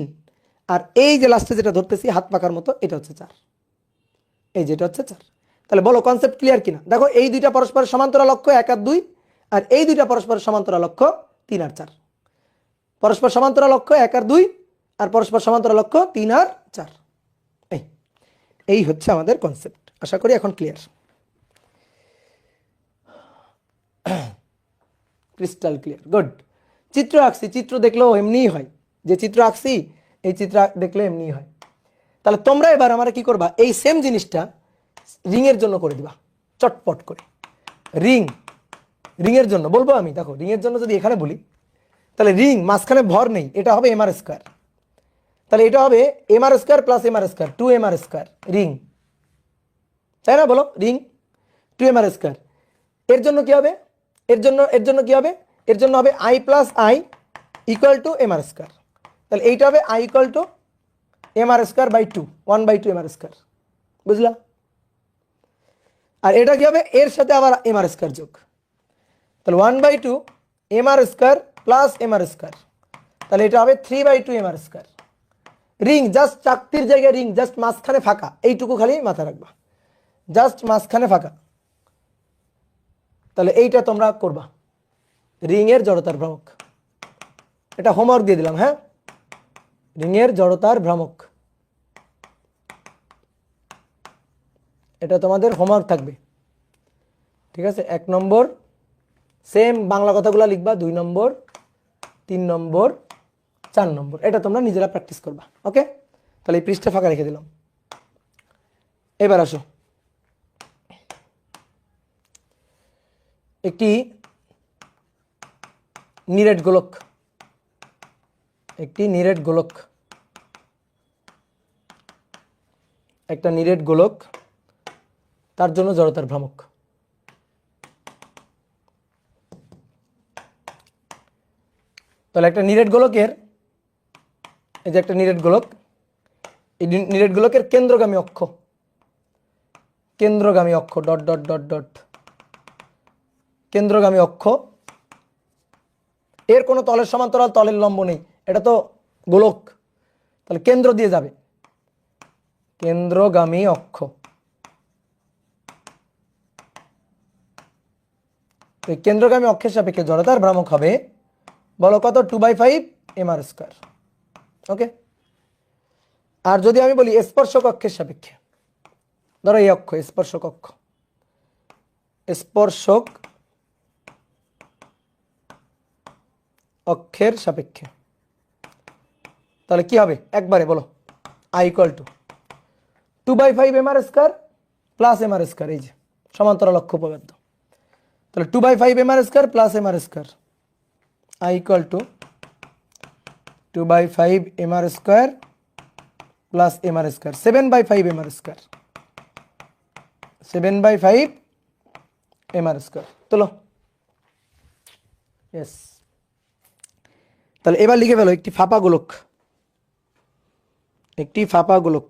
আর এই যে লাস্টে যেটা ধরতেছি হাত পাকার মতো, এটা হচ্ছে 4, এই যেটা হচ্ছে 4। তাহলে বলো কনসেপ্ট ক্লিয়ার কিনা? দেখো এই দুইটা পরস্পর সমান্তরাল অক্ষ 1 আর 2, আর এই দুইটা পরস্পর সমান্তরাল অক্ষ 3 আর 4। পরস্পর সমান্তরাল অক্ষ 1 আর 2, আর পরস্পর সমান্তরাল অক্ষ 3 আর 4। এই হচ্ছে আমাদের কনসেপ্ট। আশা করি এখন ক্লিয়ার, ক্রিস্টাল ক্লিয়ার, গুড। চিত্র আঁকছি, চিত্র দেখলেও এমনিই হয়, যে চিত্র আঁকছি এই চিত্র দেখলে এমনিই হয়। তাহলে তোমরা এবার আমরা কি করবা, এই সেম জিনিসটা রিং এর জন্য করে দিবা চটপট করে। রিং, রিং এর জন্য বলবো আমি, দেখো রিং এর জন্য যদি এখানে বলি, তাহলে রিং মাঝখানে ভর নেই, এটা হবে এম আর স্কোয়ার। তাহলে এটা হবে M R square plus M R square, 2 M R square, ring, তাই না? বলো রিং 2 এম আর স্কোয়ার। এর জন্য কি হবে, এর জন্য কি হবে, এর জন্য হবে I plus I equal to M R square. তাহলে এইটা হবে I equal to M R square by 2, 1/2 M R square. বুঝলা? আর এটা কি হবে, এর সাথে আবার এম আর স্কোয়ার যোগ, তাহলে 1/2 M R square plus M R square, তাহলে এটা হবে 3/2 M R square. Ring just চাকতির জায়গায় রিং, জাস্ট মাঝখানে ফাঁকা, এইটুকু খালি মাথা রাখবা, জাস্ট মাঝখানে ফাঁকা। তাহলে এইটা তোমরা করবা, রিং এর জড়তার ভ্রামক। এটা হোমওয়ার্ক দিয়ে দিলাম, হ্যাঁ, রিং এর জড়তার ভ্রামক, এটা তোমাদের হোমওয়ার্ক থাকবে। ঠিক আছে? 1 নম্বর সেম বাংলা কথাগুলো লিখবা, 2 নম্বর, 3 নম্বর, 4 নম্বর, এটা তোমরা নিজেরা প্র্যাকটিস করবা। ওকে? তাহলে এই পৃষ্ঠা ফাঁকা রেখে দিলাম। এবার আসো, একটি নিরেট গোলক, একটি নিরেট গোলক, একটা নিরেট গোলক, তার জন্য জড়তার ভ্রামক। তাহলে একটা নিরেট গোলকের, এই যে একটা নিরেট গোলক, এই নিরেট গোলকের কেন্দ্রগামী অক্ষ, কেন্দ্রগামী অক্ষ ডট ডট ডট ডট, কেন্দ্রগামী অক্ষ, এর কোনো তলের সমান্তরাল তলের লম্ব নেই, এটা তো গোলক, তাহলে কেন্দ্র দিয়ে যাবে, কেন্দ্রগামী অক্ষ। তো কেন্দ্রগামী অক্ষের সাপেক্ষে জড়তার ভ্রামক হবে, বলো কত, 2/5 এম আর স্কোয়ার। ওকে? আর যদি আমি বলি স্পর্শক অক্ষের সাপেক্ষে, ধরো এই অক্ষ স্পর্শক অক্ষ, স্পর্শক অক্ষের সাপেক্ষে, তাহলে কি হবে, একবারে বলো, I equal to 2/5 M R square plus M R square, এই যে সমান্তরাল অক্ষ উপপাদ্য। তাহলে 2/5 M R square plus M R square, I equal to 2/5 mr square plus mr square, 7/5 mr square, 7/5 mr square। তোলো, ইয়েস। তাহলে এবার লিখে ফেলো একটি ফাঁপা গোলক, একটি ফাঁপা গোলক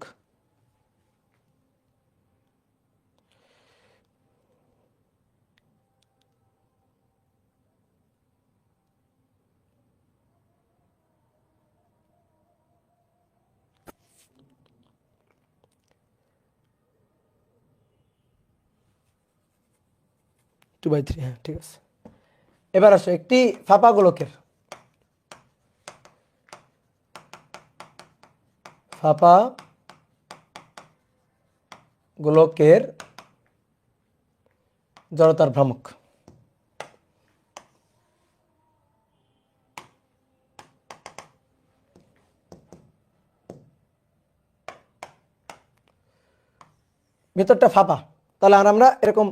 টু বাই থ্রি, হ্যাঁ ঠিক আছে। এবার আসো একটি ফাঁপা গোলকের, ফাঁপা গোলকের জড়তার ভ্রামক। ভেতরটা ফাঁপা, তাহলে আর আমরা এরকম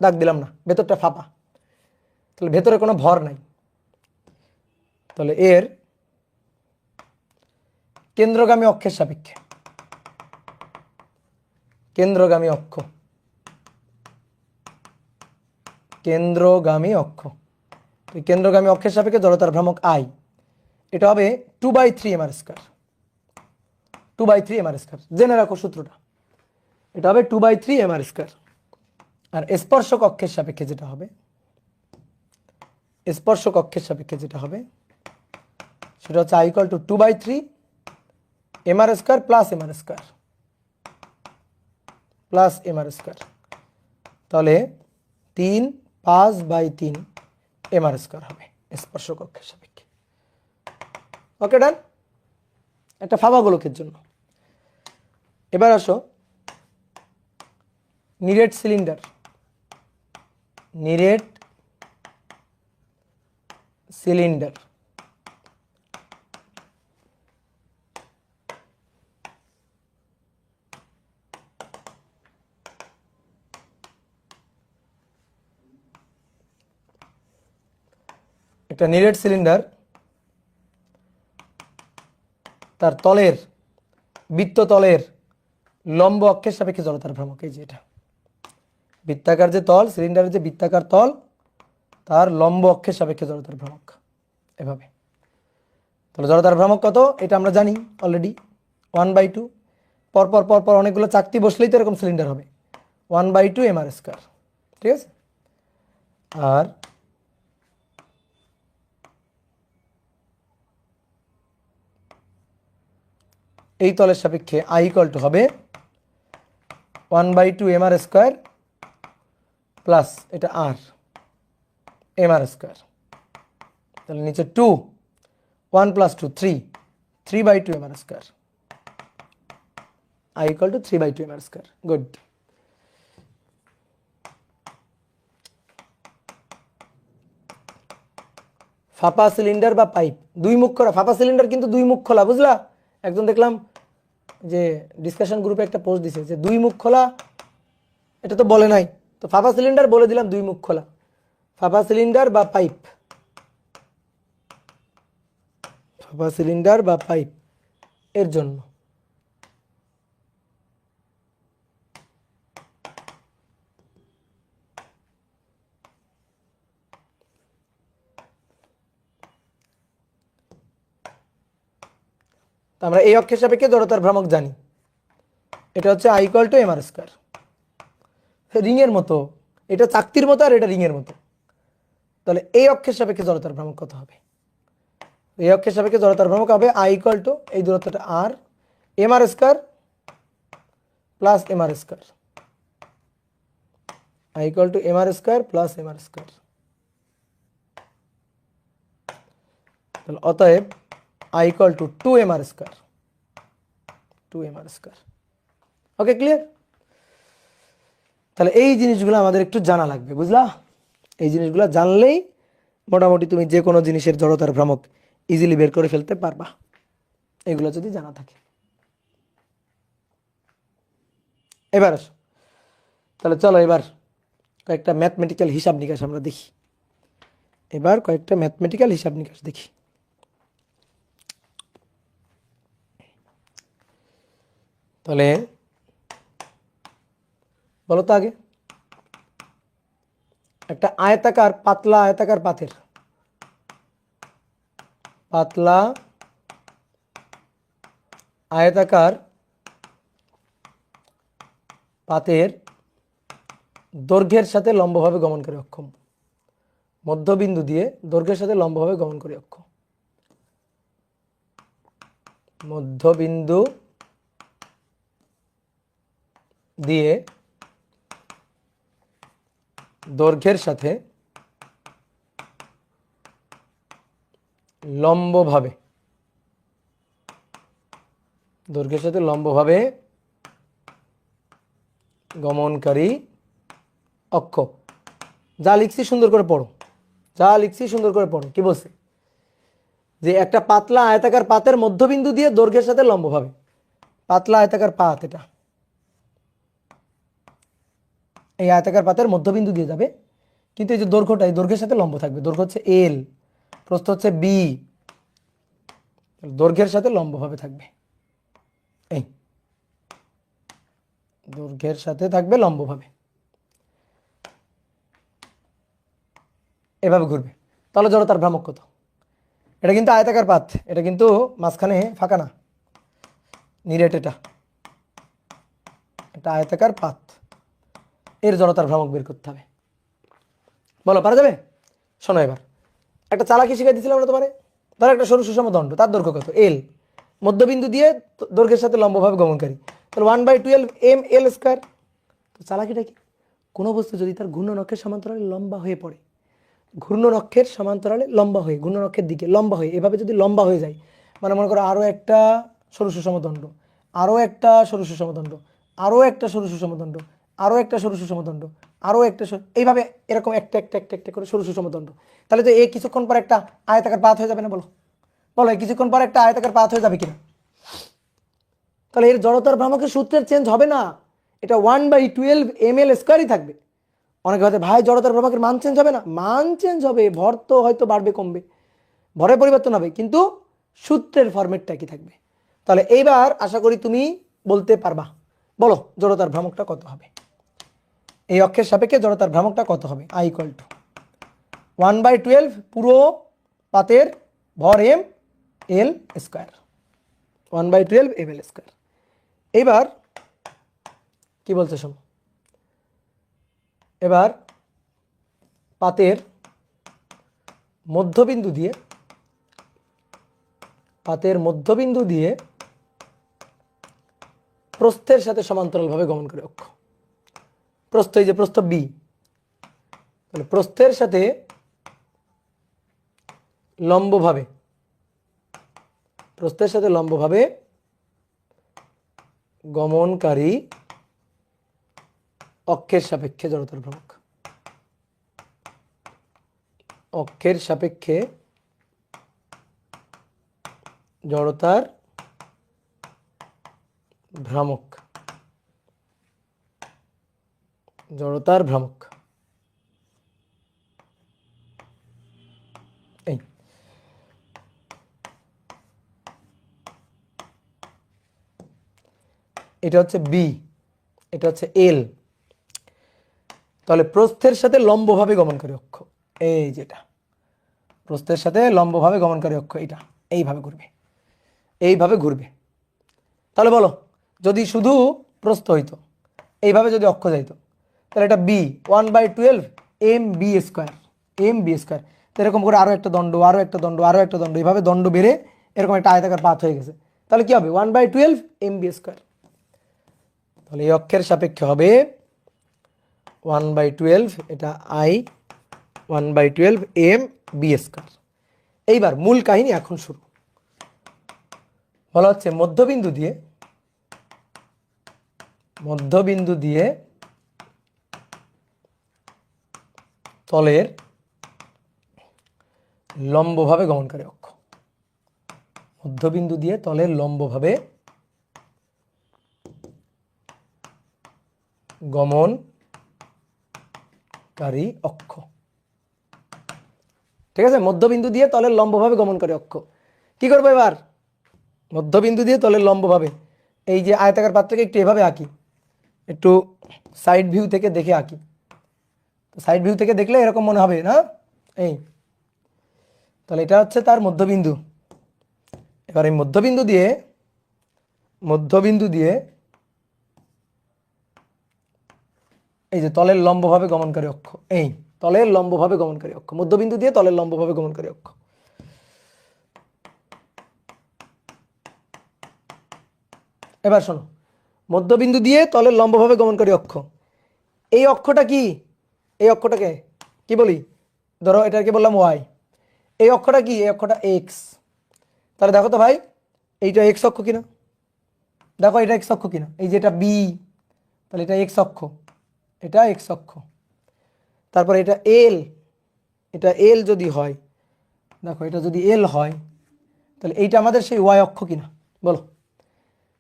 দাগ দিলাম না, ভেতরটা ফাঁপা, তাহলে ভেতরে কোনো ভর নাই। তাহলে এর কেন্দ্রগামী অক্ষের সাপেক্ষে, কেন্দ্রগামী অক্ষ, কেন্দ্রগামী অক্ষ, কেন্দ্রগামী অক্ষের সাপেক্ষে জড়তার ভ্রামক আই, এটা হবে 2/3 mr স্কয়ার, 2/3 mr স্কয়ার। জেনে রাখো সূত্রটা, এটা হবে 2/3 mr স্কয়ার। আর স্পর্শক অক্ষের সাপেক্ষে যেটা হবে, স্পর্শক অক্ষের সাপেক্ষে যেটা হবে সেটা হচ্ছে I equal to 2/3 mr square plus mr square, plus mr square. তাহলে 3/5/3 mr স্কয়ার হবে স্পর্শক অক্ষের সাপেক্ষে। ওকে ডান, একটা ফাঁপা গোলকের জন্য। এবার আসো নিরেট সিলিন্ডার, নিরেট সিলিন্ডার, একটা নিরেট সিলিন্ডার, তার তলের, বৃত্ত তলের লম্ব অক্ষের সাপেক্ষে জড়তার ভ্রামক। এই যে এটা বৃত্তাকার যে তল, সিলিন্ডারের যে বৃত্তাকার তল, তার লম্ব অক্ষের সাপেক্ষে জড়তার ভ্রামক এভাবে। তাহলে জড়তার ভ্রামক কত এটা আমরা জানি অলরেডি, 1/2। পরপর পরপর অনেকগুলো চাকতি বসলেই তো এরকম সিলিন্ডার হবে, 1/2 mr স্কয়ার, ঠিক আছে। আর এই তলের সাপেক্ষে I equal to হবে 1/2 mr স্কয়ার প্লাস এটা r mr স্কয়ার। তাহলে নিচে 2, 1 + 2 3, 3/2 mr square. I equal to 3/2 mr square. Good. ফাঁপা সিলিন্ডার বা পাইপ, দুই মুখ খোলা। ফাঁপা সিলিন্ডার কিন্তু দুই মুখ খোলা, বুঝলা? একজন দেখলাম যে ডিসকাশন গ্রুপে একটা পোস্ট দিছে যে দুই মুখ খোলা, এটা তো বলে নাই, তো ফাঁপা সিলিন্ডার বলে দিলাম দুই মুখ খোলা। ফাঁপা সিলিন্ডার বা পাইপ, ফাঁপা সিলিন্ডার বা পাইপ এর জন্য তো আমরা এই অক্ষের সাপেক্ষে জড়তার ভ্রামক জানি, এটা হচ্ছে I equal to mr square. Ring এর মতো, এটা চাকতির মতো আর এটা রিং এর মতো। তাহলে এই অক্ষের সাপেক্ষে জড়তার ভ্রামক কত হবে? এই অক্ষের সাপেক্ষে জড়তার ভ্রামক হবে I equal to এই দূরত্বটা r mr square plus mr square, I equal to mr square plus mr square. তাহলে অতএব I equal to 2 mr square, 2 mr square. Okay, clear? তাহলে এই জিনিসগুলো আমাদের একটু জানা লাগবে, বুঝলা? এই জিনিসগুলো জানলেই মোটামুটি তুমি যে কোনো জিনিসের জড়তার ভ্রামক ইজিলি বের করে ফেলতে পারবা, এগুলো যদি জানা থাকে। এবার আসো, তাহলে চলো এবার কয়েকটা ম্যাথমেটিক্যাল হিসাব নিকাশ আমরা দেখি। এবার কয়েকটা ম্যাথমেটিক্যাল হিসাব নিকাশ দেখি। তাহলে বলো তো আগে, একটা আয়তাকার পাতলা আয়তাকার পাতলা আয়তাকার পাতের দৈর্ঘ্যের সাথে লম্বভাবে গমনকারী অক্ষ, মধ্যবিন্দু দিয়ে দৈর্ঘ্যের সাথে লম্বভাবে গমনকারী অক্ষ, মধ্যবিন্দু দিয়ে দৈর্ঘ্যের সাথে লম্বভাবে গমনকারী অক্ষ। যা লিখছি সুন্দর করে পড়ো, কি বলছে? যে একটা পাতলা আয়তাকার পাতের মধ্যবিন্দু দিয়ে দৈর্ঘ্যের সাথে লম্বভাবে, পাতলা আয়তাকার পাত, এটা এই আয়তাকার পাতের মধ্যবিন্দু দিয়ে যাবে, কিন্তু এই যে দৈর্ঘ্যটা, এই দৈর্ঘ্যের সাথে লম্ব থাকবে। দৈর্ঘ্য হচ্ছে এল, প্রস্থ হচ্ছে বি, দৈর্ঘ্যের সাথে লম্বভাবে থাকবে। এই দৈর্ঘ্যের সাথে থাকবে লম্বভাবে, এভাবে ঘুরবে। তাহলে জড়তার ভ্রামক কত? এটা কিন্তু আয়তাকার পাত, এটা কিন্তু মাঝখানে ফাঁকা না, নিরেট। এটা আয়তাকার পাত, এর জড়তার ভ্রামক বের করতে হবে। বলো, পারা যাবে? শোনো, এবার একটা চালাকি শিখাই দিয়েছিলাম আমরা তোমারে। ধরো একটা সরু সুষম দণ্ড, তার দৈর্ঘ্য কত? এল, মধ্যবিন্দু দিয়ে দৈর্ঘ্যের সাথে লম্বভাবে গমনকারী, তাহলে 1/12 ml²। তো চালাকিটা কি? কোনো বস্তু যদি তার ঘূর্ণনক্ষের সমান্তরালে লম্বা হয়ে পড়ে, ঘূর্ণনক্ষের সমান্তরালে লম্বা হয়ে, ঘূর্ণনক্ষের দিকে লম্বা হয়ে, এভাবে যদি লম্বা হয়ে যায়, মানে মনে করো আরও একটা সরু সুষম দণ্ড, আরও একটা সরু সুষম দণ্ড, আরও একটা সরু সুষম দণ্ড, আরও একটা সরু সুষম দণ্ড, আরও একটা, এইভাবে এরকম একটা একটা একটা একটা করে সরু সুষম দণ্ড, তাহলে তো এই কিছুক্ষণ পর একটা আয়তাকার পাত হয়ে যাবে না? বলো বলো, এই কিছুক্ষণ পর একটা আয়তাকার পাত হয়ে যাবে কিনা? তাহলে এর জড়তার ভ্রামকের সূত্রের চেঞ্জ হবে না, এটা 1/12 ml² থাকবে। অনেকে হয়তো ভাই জড়তার ভ্রামকের মান চেঞ্জ হবে না? মান চেঞ্জ হবে, ভর তো হয়তো বাড়বে কমবে, ভরের পরিবর্তন হবে, কিন্তু সূত্রের ফরম্যাটটা কি থাকবে। তাহলে এইবার আশা করি তুমি বলতে পারবা। বলো জড়তার ভ্রামকটা কত হবে, এই অক্ষের সাপেক্ষে জড়তার ভ্রামকটা কত হবে? I = 1/12 পুরো পাতের ভর m l², 1/12 ml²। এবার কি বলছে শোনো, এবার পাতের মধ্যবিন্দু দিয়ে প্রস্থের সাথে সমান্তরালভাবে গমনকারী অক্ষ, প্রস্থ, এই যে প্রস্থ বি, তাহলে প্রস্থের সাথে লম্বভাবে গমনকারী অক্ষের সাপেক্ষে জড়তার ভ্রামক, অক্ষের সাপেক্ষে জড়তার ভ্রামক, এই এটা হচ্ছে বি, এটা হচ্ছে এল। তাহলে প্রস্থের সাথে লম্বভাবে গমনকারী অক্ষ, এই যেটা প্রস্থের সাথে লম্বভাবে গমনকারী অক্ষ, এটা এইভাবে ঘুরবে। তাহলে বলো, যদি শুধু প্রস্থ হইতো, এইভাবে যদি অক্ষ যাইতো, তাহলে এটা বি 1/12 mb², তো এরকম করে আরও একটা দণ্ড, আরও একটা দণ্ড, আরও একটা দণ্ড, এইভাবে দণ্ড বেড়ে এরকম একটা আয়তাকার পাত হয়ে গেছে। তাহলে কি হবে? 1/12 mb²। তাহলে এই অক্ষের সাপেক্ষে হবে 1/12, এটা I 1/12 mb²। এইবার মূল কাহিনী এখন শুরু। বলা হচ্ছে মধ্যবিন্দু দিয়ে তলের লম্বভাবে গমনকারী অক্ষ, মধ্যবিন্দু দিয়ে তলের লম্বভাবে গমনকারী অক্ষ। ঠিক আছে, মধ্যবিন্দু দিয়ে তলের লম্বভাবে গমনকারী অক্ষ। কি করবো এবার? মধ্যবিন্দু দিয়ে তলের লম্বভাবে এই যে আয়তাকার পাত্রকে একটু এভাবে আঁকি, একটু সাইড ভিউ থেকে দেখে আঁকি। সাইড ভিউ থেকে দেখলে এরকম মনে হবে না? এই তাহলে এটা হচ্ছে তার মধ্যবিন্দু। এবার এই মধ্যবিন্দু দিয়ে এই যে তলের লম্বভাবে গমনকারী অক্ষ, এই তলের লম্বভাবে গমনকারী অক্ষ, মধ্যবিন্দু দিয়ে তলের লম্বভাবে গমনকারী অক্ষ। এবার শোনো, মধ্যবিন্দু দিয়ে তলের লম্বভাবে গমনকারী অক্ষ, এই অক্ষটা কি? এই অক্ষটাকে কি বলি? ধরো এটাকে বললাম ওয়াই। এই অক্ষটা কি? এই অক্ষটা এক্স। তাহলে দেখো তো ভাই, এইটা এক্স অক্ষ কিনা? দেখো এটা এক্স অক্ষ কিনা? এই যে এটা বি, তাহলে এটা এক্স অক্ষ, এটা এক্স অক্ষ। তারপরে এটা এল, এটা এল যদি হয়, দেখো এটা যদি এল হয়, তাহলে এইটা আমাদের সেই ওয়াই অক্ষ কিনা বলো?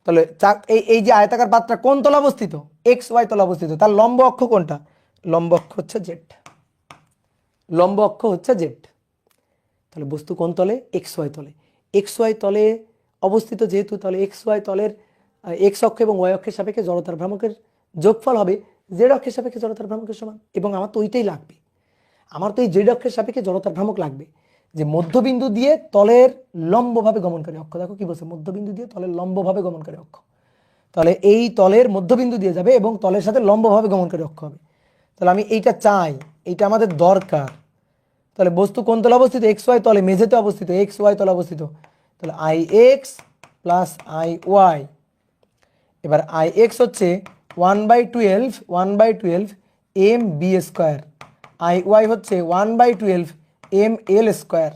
তাহলে এই যে আয়তাকার পাত্রটা কোন তলে অবস্থিত? এক্স ওয়াই তলে অবস্থিত। তার লম্ব অক্ষ কোনটা? লম্ব অক্ষ হচ্ছে জেড। লম্ব অক্ষ হচ্ছে জেড। তাহলে বস্তু কোন তলে? এক্স ওয়াই তলে। এক্স ওয়াই তলে অবস্থিত যেহেতু, তাহলে এক্স ওয়াই তলের এক্স অক্ষ এবং ওয়াই অক্ষের সাপেক্ষে জড়তার ভ্রামকের যোগফল হবে জেড অক্ষের সাপেক্ষে জড়তার ভ্রামকের সমান। এবং আমার তো ওইটাই লাগবে, আমার তো এই জেড অক্ষের সাপেক্ষে জড়তার ভ্রামক লাগবে, যে মধ্যবিন্দু দিয়ে তলের লম্বভাবে গমনকারী অক্ষ। দেখো কি বলছে, মধ্যবিন্দু দিয়ে তলের লম্বভাবে গমনকারী অক্ষ। তাহলে এই তলের মধ্যবিন্দু দিয়ে যাবে এবং তলের সাথে লম্বভাবে গমনকারী অক্ষ হবে। তাহলে আমি এইটা চাই, এইটা আমাদের দরকার। তাহলে বস্তু কোন তলে অবস্থিত? এক্স ওয়াই তলে, মেঝেতে অবস্থিত, এক্স ওয়াই তলে অবস্থিত। তাহলে I X plus I Y. এবার আই এক্স হচ্ছে 1/12 M B square, I Y হচ্ছে 1/12 এম এল স্কোয়ার।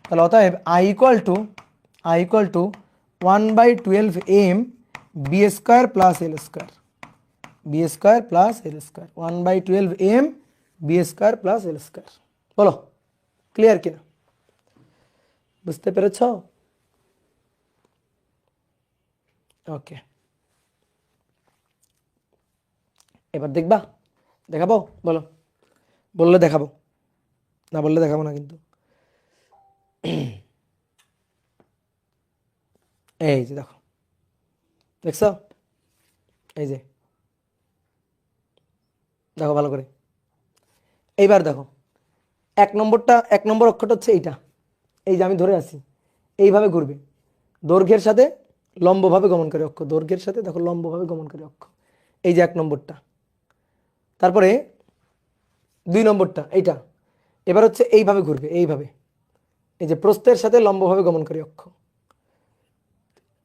তাহলে অতএব I equal to 1/12 M B square plus L square, B square plus L square, 1/12 M B square plus L square. বলো clear কিনা? বুঝতে পেরেছ? ওকে, এবার দেখবা? দেখাবো? বলো, বললে দেখাবো, না বললে দেখাবো না কিন্তু। এই যে দেখো, দেখছো? এই যে দেখো ভালো করে। এইবার দেখো, এক নম্বর অক্ষরটা হচ্ছে এইটা, এই যে আমি ধরে আছি, এইভাবে ঘুরবে দৈর্ঘ্যের সাথে লম্বভাবে গমনকারী অক্ষ, দৈর্ঘ্যের সাথে দেখো লম্বভাবে গমনকারী অক্ষ, এই যে এক নম্বরটা। তারপরে 2 নম্বরটা এইটা, এবার হচ্ছে এইভাবে ঘুরবে, এইভাবে, এই যে প্রস্থের সাথে লম্বভাবে গমনকারী অক্ষ,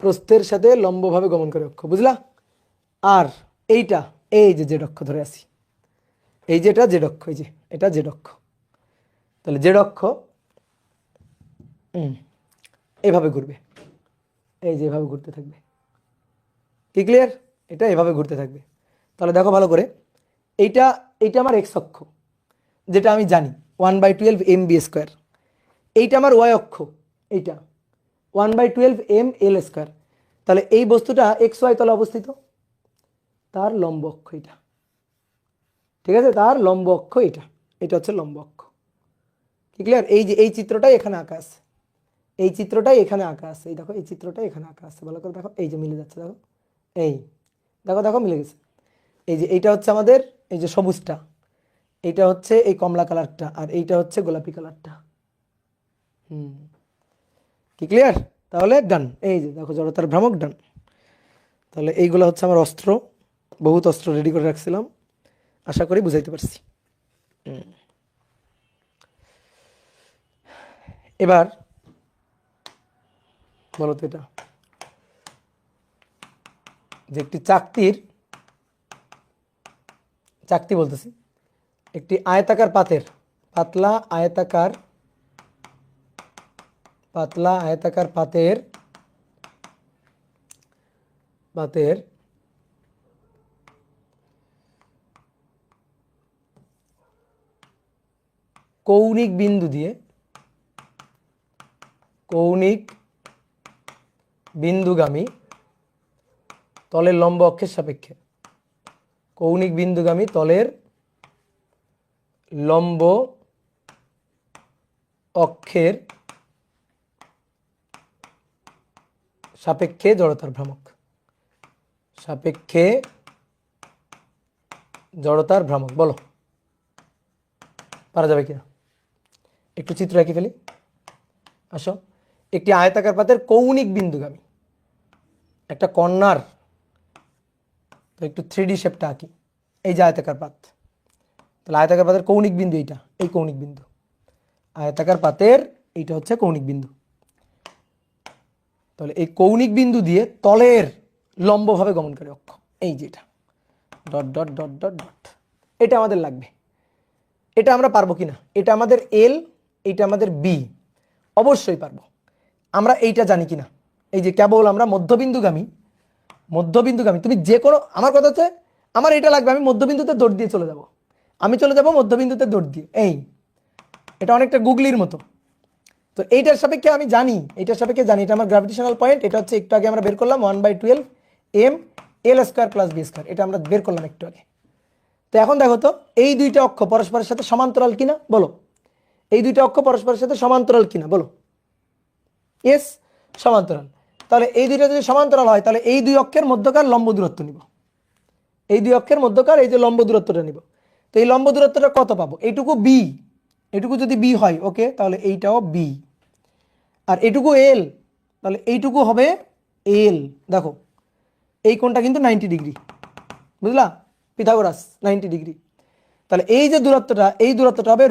প্রস্থের সাথে লম্বভাবে গমনকারী অক্ষ, বুঝলা? আর এইটা, এই যে জেড অক্ষ ধরে আছি, এই যে এটা জেড অক্ষ, এই যে এটা জেড অক্ষ। তাহলে জেড অক্ষ এভাবে ঘুরবে, এই যে এভাবে ঘুরতে থাকবে। কি ক্লিয়ার? এটা এভাবে ঘুরতে থাকবে। তাহলে দেখো ভালো করে, এইটা এইটা আমার এক্স অক্ষ, যেটা আমি জানি 1/12 এম বি স্কোয়ার। এইটা আমার ওয়াই অক্ষ, এইটা 1/12 এম এল স্কোয়ার। তাহলে এই বস্তুটা এক্স ওয়াই তলে অবস্থিত, তার লম্ব অক্ষ এটা, ঠিক আছে? তার লম্ব অক্ষ এটা, এটা হচ্ছে লম্ব অক্ষ। কি ক্লিয়ার? এই যে এই চিত্রটাই এখানে আঁকা আছে, এই চিত্রটাই এখানে আঁকা আছে, এই দেখো এই চিত্রটাই এখানে আঁকা আছে, ভালো করে দেখো, এই যে মিলে যাচ্ছে, দেখো এই দেখো দেখো মিলে গেছে। এই যে এইটা হচ্ছে আমাদের এই যে সবুজটা, এইটা হচ্ছে এই কমলা কালারটা, আর এইটা হচ্ছে গোলাপি কালারটা। কি ক্লিয়ার? তাহলে ডান। এই যে দেখো জড়তার ভ্রামক ডান। তাহলে এইগুলো হচ্ছে আমার অস্ত্র, বহুত অস্ত্র রেডি করে রাখছিলাম, আশা করি বুঝাইতে পারছি। এবার বলো তো, এটা যে একটি চাকতি বলতেছি, একটি আয়তাকার পাতের, পাতলা আয়তাকার পাতের কৌণিক বিন্দুগামী তলের লম্ব অক্ষের সাপেক্ষে, কৌণিক বিন্দুগামী তলের লম্ব অক্ষের সাপেক্ষে জড়তার ভ্রামক, সাপেক্ষে জড়তার ভ্রামক। বলো পারা যাবে কিনা? একটু চিত্র এঁকে ফেলি, আসো। একটি আয়তাকার পাতের কৌণিক বিন্দুগামী একটা কর্নার, তো একটু 3D শেপটা আঁকি। এই যে আয়তাকার পাত, তাহলে আয়তাকার পাতের কৌণিক বিন্দু এইটা, এই কৌণিক বিন্দু, আয়তাকার পাতের এইটা হচ্ছে কৌণিক বিন্দু। তাহলে এই কৌণিক বিন্দু দিয়ে তলের লম্বভাবে গমনকারী অক্ষ, এই যেটা dot dot dot dot dot, এটা আমাদের লাগবে। এটা আমরা পারবো কিনা? এটা আমাদের এল, এইটা আমাদের বি, অবশ্যই পারবো। আমরা এইটা জানি কিনা? এই যে কেবল আমরা মধ্যবিন্দুগামী, মধ্যবিন্দুগামী, তুমি যে কোনো, আমার কথা হচ্ছে আমার এটা লাগবে, আমি মধ্যবিন্দুতে দৌড় দিয়ে চলে যাব, আমি চলে যাব মধ্যবিন্দুতে দৌড় দিয়ে। এই এটা অনেকটা গুগলির মতো। তো এইটার সাপেক্ষে আমি জানি, এইটার সাপেক্ষে জানি এটা আমার গ্র্যাভিটেশনাল পয়েন্ট। এটা হচ্ছে একটু আগে আমরা বের করলাম 1/12 m l square plus B square, এটা আমরা বের করলাম একটু আগে। তো এখন দেখো তো এই দুইটা অক্ষ পরস্পরের সাথে সমান্তরাল কিনা বলো, এই দুইটা অক্ষ পরস্পরের সাথে সমান্তরাল কিনা বলো। ইয়েস, সমান্তরাল। তাহলে এই দুইটা যদি সমান্তরাল হয় তাহলে এই দুই অক্ষের মধ্যকার লম্ব দূরত্ব নিব, এই দুই অক্ষের মধ্যকার এই যে লম্ব দূরত্বটা নিব। তো এই লম্ব দূরত্বটা কত পাবো? এইটুকু বি, এটুকু যদি বি হয় ওকে, তাহলে এইটাও বি, আর এটুকু এল, তাহলে এইটুকু হবে এল। দেখো এই কোণটা কিন্তু 90 ডিগ্রি, বুঝলা, পিথাগোরাস 90 ডিগ্রি। তাহলে এই যে দূরত্বটা, এই দূরত্বটা হবে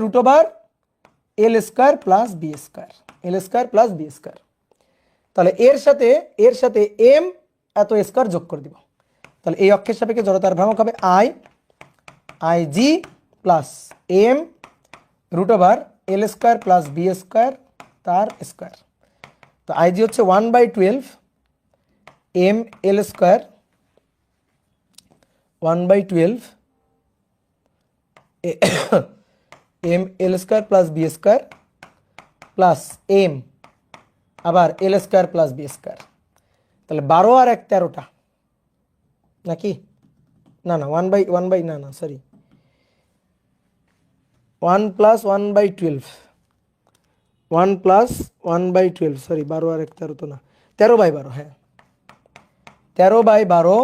√এল স্কয়ার প্লাস বি স্কয়ার, এল স্কয়ার প্লাস বি স্কয়ার। তাহলে এর সাথে এম এত স্কয়ার যোগ করে দিব। তাহলে এই অক্ষের সাপেক্ষে জড়তার ভ্রামক হবে I G plus M √L square plus B square তার স্কয়ার। তো আই জি হচ্ছে 1/12 M L square, 1/12 M L square plus B square plus M আবার L square plus B square. তাহলে 12 আর 1 13টা নাকি? না না 1/1 না না সরি 1 + 1/12, 1 + 1/12 সরি 12 আর 1 13 তো না, 13/12। হ্যাঁ 13/12,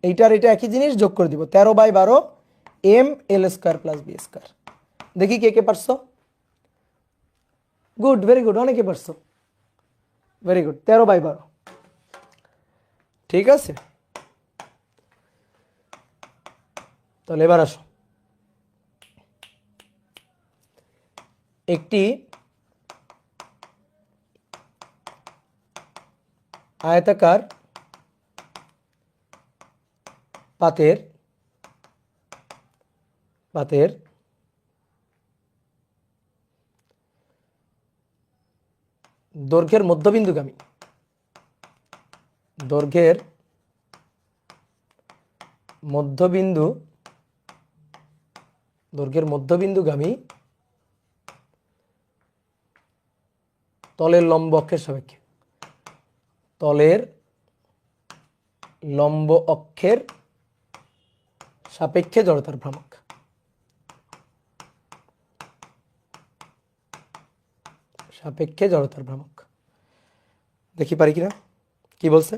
এইটার এটা একই জিনিস যোগ করে দিব, 13/12 M L square plus B square. দেখি কে কে পারছো? গুড, ভেরি গুড, অনেকে পারছো, ভেরি গুড। 13/12, ঠিক আছে। তাহলে এবার আসো, একটি আয়তাকার পাতের দৈর্ঘ্যের মধ্যবিন্দুগামী, দৈর্ঘ্যের মধ্যবিন্দুগামী তলের লম্ব অক্ষের সাপেক্ষে, তলের লম্ব অক্ষের সাপেক্ষে জড়তার ভ্রামক, সাপেক্ষে জড়তার ভ্রামক। দেখি পারি কিনা, কি বলছে?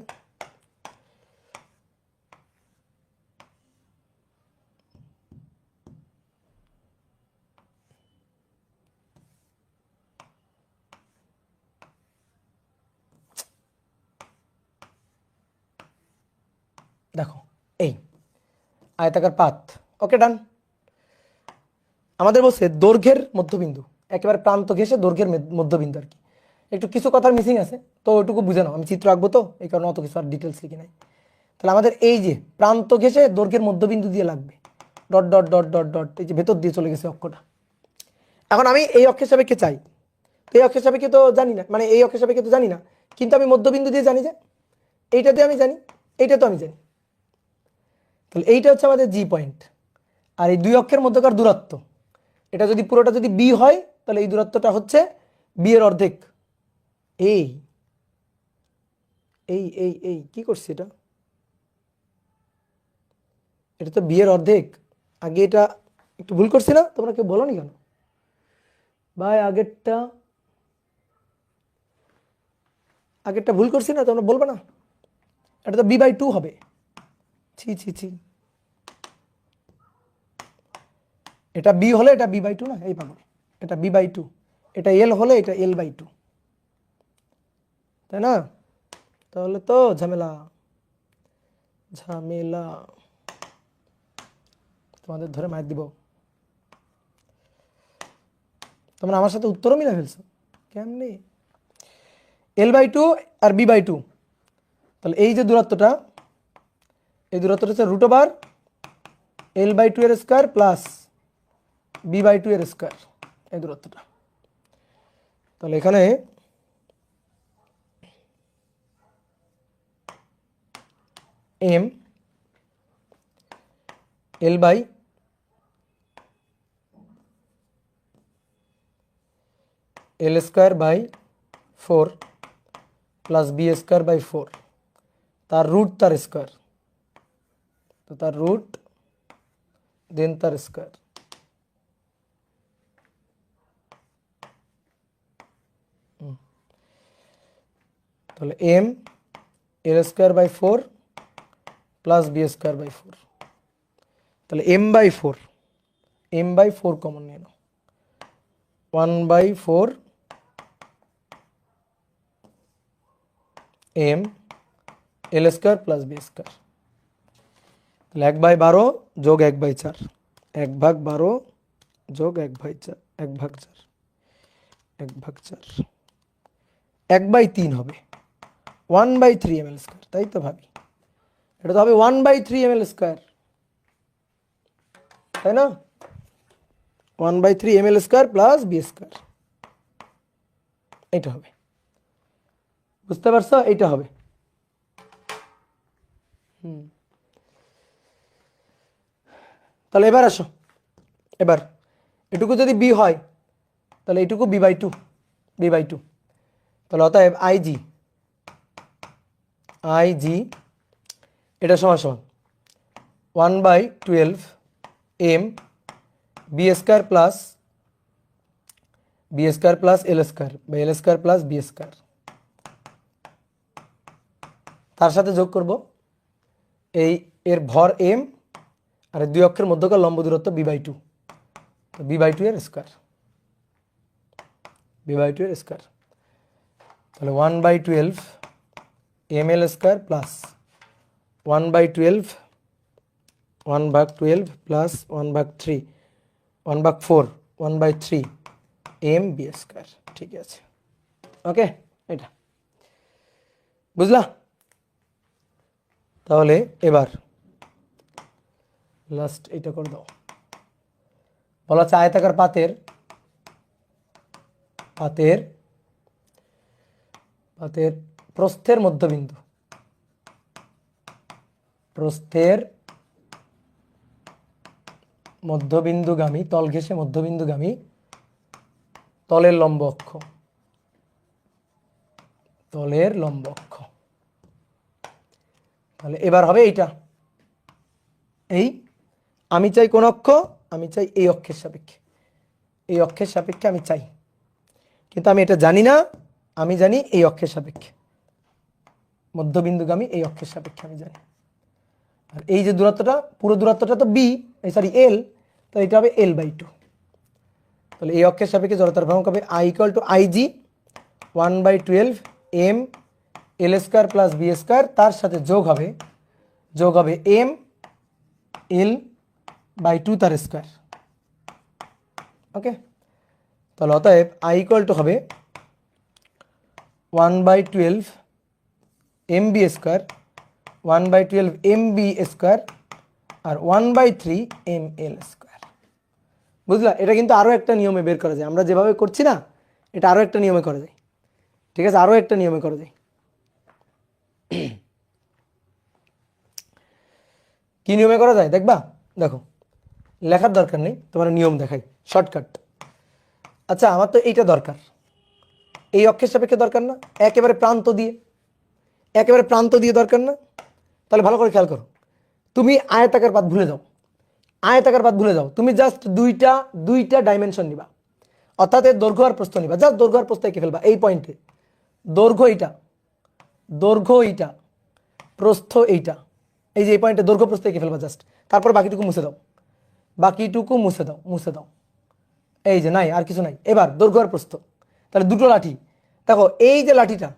দেখো এই আয়তাকার পাত, ওকে ডান। আমাদের বলছে দৈর্ঘ্যের মধ্যবিন্দু, একেবারে প্রান্ত ঘেঁষে দৈর্ঘ্যের মধ্যবিন্দু আর কি। একটু কিছু কথার মিসিং আছে, তো ওইটুকু বুঝে নাও, আমি চিত্র আঁকবো তো এই কারণে অত কিছু আর ডিটেলস লিখি নাই। তাহলে আমাদের এই যে প্রান্ত ঘেঁষে দৈর্ঘ্যের মধ্যবিন্দু দিয়ে লাগবে, dot dot dot dot dot, এই যে ভেতর দিয়ে চলে গেছে অক্ষটা। এখন আমি এই অক্ষের সাপেক্ষে চাই, তো এই অক্ষের সাপেক্ষে তো জানি না, মানে এই অক্ষের সাপেক্ষে তো জানি না, কিন্তু আমি মধ্যবিন্দু দিয়ে জানি যে এইটা দিয়ে আমি জানি, এইটা তো আমি জানি। তাহলে এইটা হচ্ছে আমাদের জি পয়েন্ট, আর এই দুই অক্ষের মধ্যকার দূরত্ব, এটা যদি পুরোটা যদি বি হয় তাহলে এই দূরত্বটা হচ্ছে বি এর অর্ধেক। এই এই এই এই কি করছি এটা? এটা তো বি এর অর্ধেক। আগে এটা একটু ভুল করছি না? তোমরা কেউ বলোনি কেন ভাই? আগেরটা আগেরটা ভুল করছি না, তোমরা বলবে না? এটা তো b/2 হবে। ছি ছি ছি, এটা b হলে এটা b/2 না, এই পাগল, এটা b/2, এটা l হলে এটা l/2, তাই না? তাহলে তো ঝামেলা ঝামেলা, তোমাদের ধরে মার দিব। তোমরা আমার সাথে উত্তরও মিলে ফেলছো কেমনি? l/2 আর b/2, তাহলে এই যে দূরত্বটা, এই দূরত্বটা হচ্ছে √ওভার l/2 এর স্কয়ার প্লাস b/2 এর স্কয়ার, এই দূরত্বটা। তাহলে এখানে m l/4 প্লাস b²/4, তার রুট তার স্কয়ার, তো তার রুট দেন তার স্কয়ার। তাহলে m l²/4 প্লাস b²/4, তাহলে m/4 কমন নিয়ে নাও, 1/4 m l² প্লাস b², তাহলে 1/12 যোগ 1/4, 1/12 যোগ 1/4, 1/4, 1/4, 1/3 হবে 1/3 ml², তাই তো ভাবি? এটা তো হবে 1/3 ml², তাই না? 1/3 ml² প্লাস b², এটা হবে। বুঝতে পারছো? এইটা হবে। তাহলে এবার আসো, এবার এটুকু যদি b হয় তাহলে এটুকু b/2, তাহলে অতএব IG এটা সমান সমান 1/12 m b² প্লাস l² বা l² প্লাস b², তার সাথে যোগ করব এই এর ভর m আর দুই অক্ষের মধ্যকার লম্ব দূরত্ব b/2, তো b/2 এর স্কয়ার, b/2 এর স্কয়ার। তাহলে 1/12 ml² plus 1/12 plus 1/3 1/4 1/3 m b², ঠিক আছে? ওকে, এটা বুঝলা? তাহলে এবার লাস্ট এটা করে দাও। বলা আছে আয়তাকার পাতের প্রস্থের মধ্যবিন্দুগামী তল ঘেঁষে মধ্যবিন্দুগামী তলের লম্ব অক্ষ, তাহলে এবার হবে এইটা, এই আমি চাই কোন অক্ষ? আমি চাই এই অক্ষের সাপেক্ষে, এই অক্ষের সাপেক্ষে আমি চাই, কিন্তু আমি এটা জানি না, আমি জানি এই অক্ষের সাপেক্ষে, মধ্যবিন্দুগামী এই অক্ষের সাপেক্ষে আমি জানি। আর এই যে দূরত্বটা, পুরো দূরত্বটা তো l, তো এটা হবে l/2। তাহলে এই অক্ষের সাপেক্ষে জড়তার ভ্রামক হবে I = IG 1/12 m l² plus b², তার সাথে যোগ হবে m l/2 তার স্কয়ার। ওকে, তাহলে অতএব I = হবে 1/12 mb² 1/12 mb² আর 1/3 ml²। বুঝলা? এটা কিন্তু আরো একটা নিয়মে বের করা যায়, আমরা যেভাবে করছি না, এটা আরো একটা নিয়মে করা যায়, ঠিক আছে? আরো একটা নিয়মে করা যায়। কি নিয়মে করা যায় দেখবা? দেখো, লেখার দরকার নেই, তোমার নিয়ম দেখাই, শর্টকাট। আচ্ছা, আমার তো এইটা দরকার, এই অক্ষের সাপেক্ষে দরকার না, একেবারে প্রান্ত দিয়ে দরকার না? তাহলে ভালো করে খেয়াল করো, তুমি আয়তাকার পাত ভুলে যাও, তুমি জাস্ট দুইটা ডাইমেনশন নিবা, অর্থাৎ এর দৈর্ঘ্য আর প্রস্থ নিবা, জাস্ট দৈর্ঘ্য আর প্রস্থ এঁকে ফেলবা। এই পয়েন্টে দৈর্ঘ্য এইটা, দৈর্ঘ্য এইটা, প্রস্থ এইটা, এই যে এই পয়েন্টে দৈর্ঘ্য প্রস্থ এঁকে ফেলবা জাস্ট, তারপর বাকিটুকু মুছে দাও, বাকিটুকু মুছে দাও, মুছে দাও। এই যে নাই, আর কিছু নাই। এবার দৈর্ঘ্য আর প্রস্থ, তাহলে দুটো লাঠি। দেখো এই যে লাঠিটা,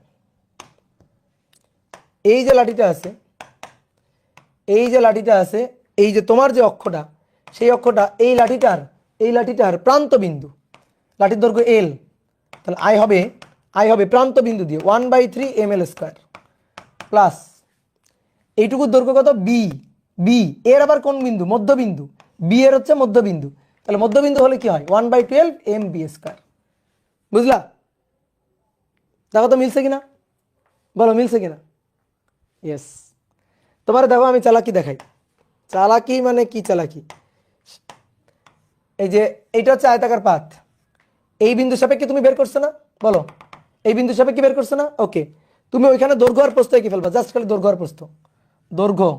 এই যে লাঠিটা আছে, এই যে লাঠিটা আছে, এই যে তোমার যে অক্ষটা, সেই অক্ষটা এই লাঠিটার প্রান্ত বিন্দু, লাঠির দৈর্ঘ্য এল, তাহলে আই হবে প্রান্ত বিন্দু দিয়ে 1/3 ml স্কয়ার প্লাস এইটুকুর দৈর্ঘ্য কত বি, বি এর আবার কোন বিন্দু, মধ্যবিন্দু, বি এর হচ্ছে মধ্যবিন্দু, তাহলে মধ্যবিন্দু হলে কি হয় 1/12 mb স্কয়ার। বুঝলা? দেখো তো মিলছে কিনা, বলো মিলছে কিনা? ইয়েস। তোমার দেখো আমি চালাকি দেখাই, চালাকি মানে কি চালাকি, এই যে এইটা হচ্ছে আয়তাকার পাত, এই বিন্দু সাপেক্ষে তুমি বের করছো না, বলো এই বিন্দু সাপেক্ষে বের করছো না, ওকে। তুমি ওইখানে দৈর্ঘ্য আর প্রস্থ এঁকে ফেলবা, জাস্ট খালি দৈর্ঘ্য আর প্রস্থ, দৈর্ঘ্য,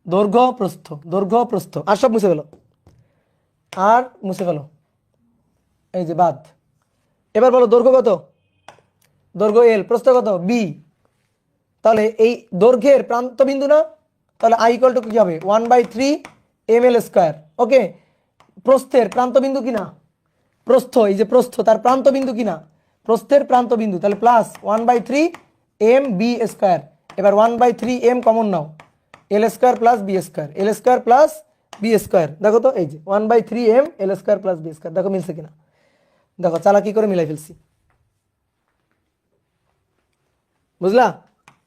দৈর্ঘ্য প্রস্থ, দৈর্ঘ্য প্রস্থ, আর সব মুছে ফেলো, আর মুছে ফেলো, এই যে বাদ। এবার বলো দৈর্ঘ্য কত, দৈর্ঘ্য এল, প্রস্থ কত বি, তাহলে এই দৈর্ঘ্যের প্রান্ত বিন্দু না, তাহলে আই ইকুয়াল টু কি হবে 1/3 ml স্কয়ার, ওকে। প্রস্থের প্রান্ত বিন্দু কিনা, প্রস্থ, এই যে প্রস্থ তার প্রান্ত বিন্দু কিনা, প্রস্থের প্রান্ত বিন্দু, তাহলে প্লাস 1/3 mb স্কয়ার। এবার 1/3 m কমন নাও, এল স্কয়ার প্লাস বি স্কয়ার, এল স্কয়ার প্লাস বি স্কয়ার, দেখো তো এই যে 1/3 m এল স্কয়ার প্লাস বি স্কয়ার, দেখো মিলছে কিনা, দেখো চালাকি করে মিলাই ফেলছি। বুঝলা?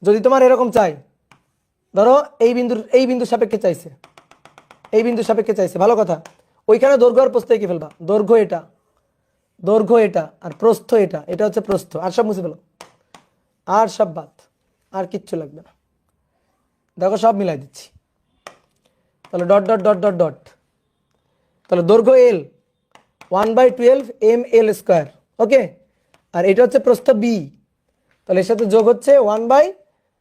যদি তোমার এরকম চাই, ধরো এই বিন্দুর সাপেক্ষে চাইছে, এই বিন্দুর সাপেক্ষে চাইছে, ভালো কথা, ওইখানে দৈর্ঘ্য আর প্রস্থ এঁকে ফেলবা, দৈর্ঘ্য এটা, দৈর্ঘ্য এটা, আর প্রস্থ এটা, এটা হচ্ছে প্রস্থ, আর সব মুছে ফেলো, আর সব বাদ, আর কিচ্ছু লাগবে না। দেখো সব মিলাই দিচ্ছি, তাহলে dot dot dot dot dot, তাহলে দৈর্ঘ্য এল 1/12 ml স্কয়ার, ওকে, আর এটা হচ্ছে প্রস্থ বি, তাহলে এর সাথে যোগ হচ্ছে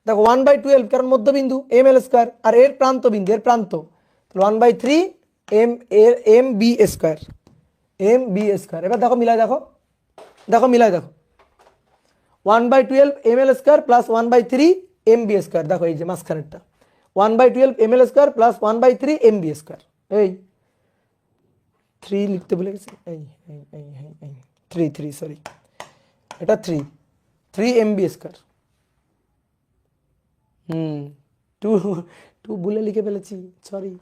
দেখো 1/12 কারণ মধ্যবিন্দু ml স্কয়ার, আর এর প্রান্ত বিন্দু, এর প্রান্ত, তাহলে 1/3 mb স্কয়ার, mb স্কয়ার। এবার দেখো মিলাই দেখো, দেখো মিলাই দেখো 1/12 ml square plus 1/3 mb square, দেখো এই যে মাঝখানেরটা 1/12 ml square plus 1/3 mb square, এই 3 লিখতে ভুলে গেছি, এই এই এই এই 3 সরি, এটা 3 mb স্কয়ার, 2 2 ভুলে লিখে ফেলেছি, সরি।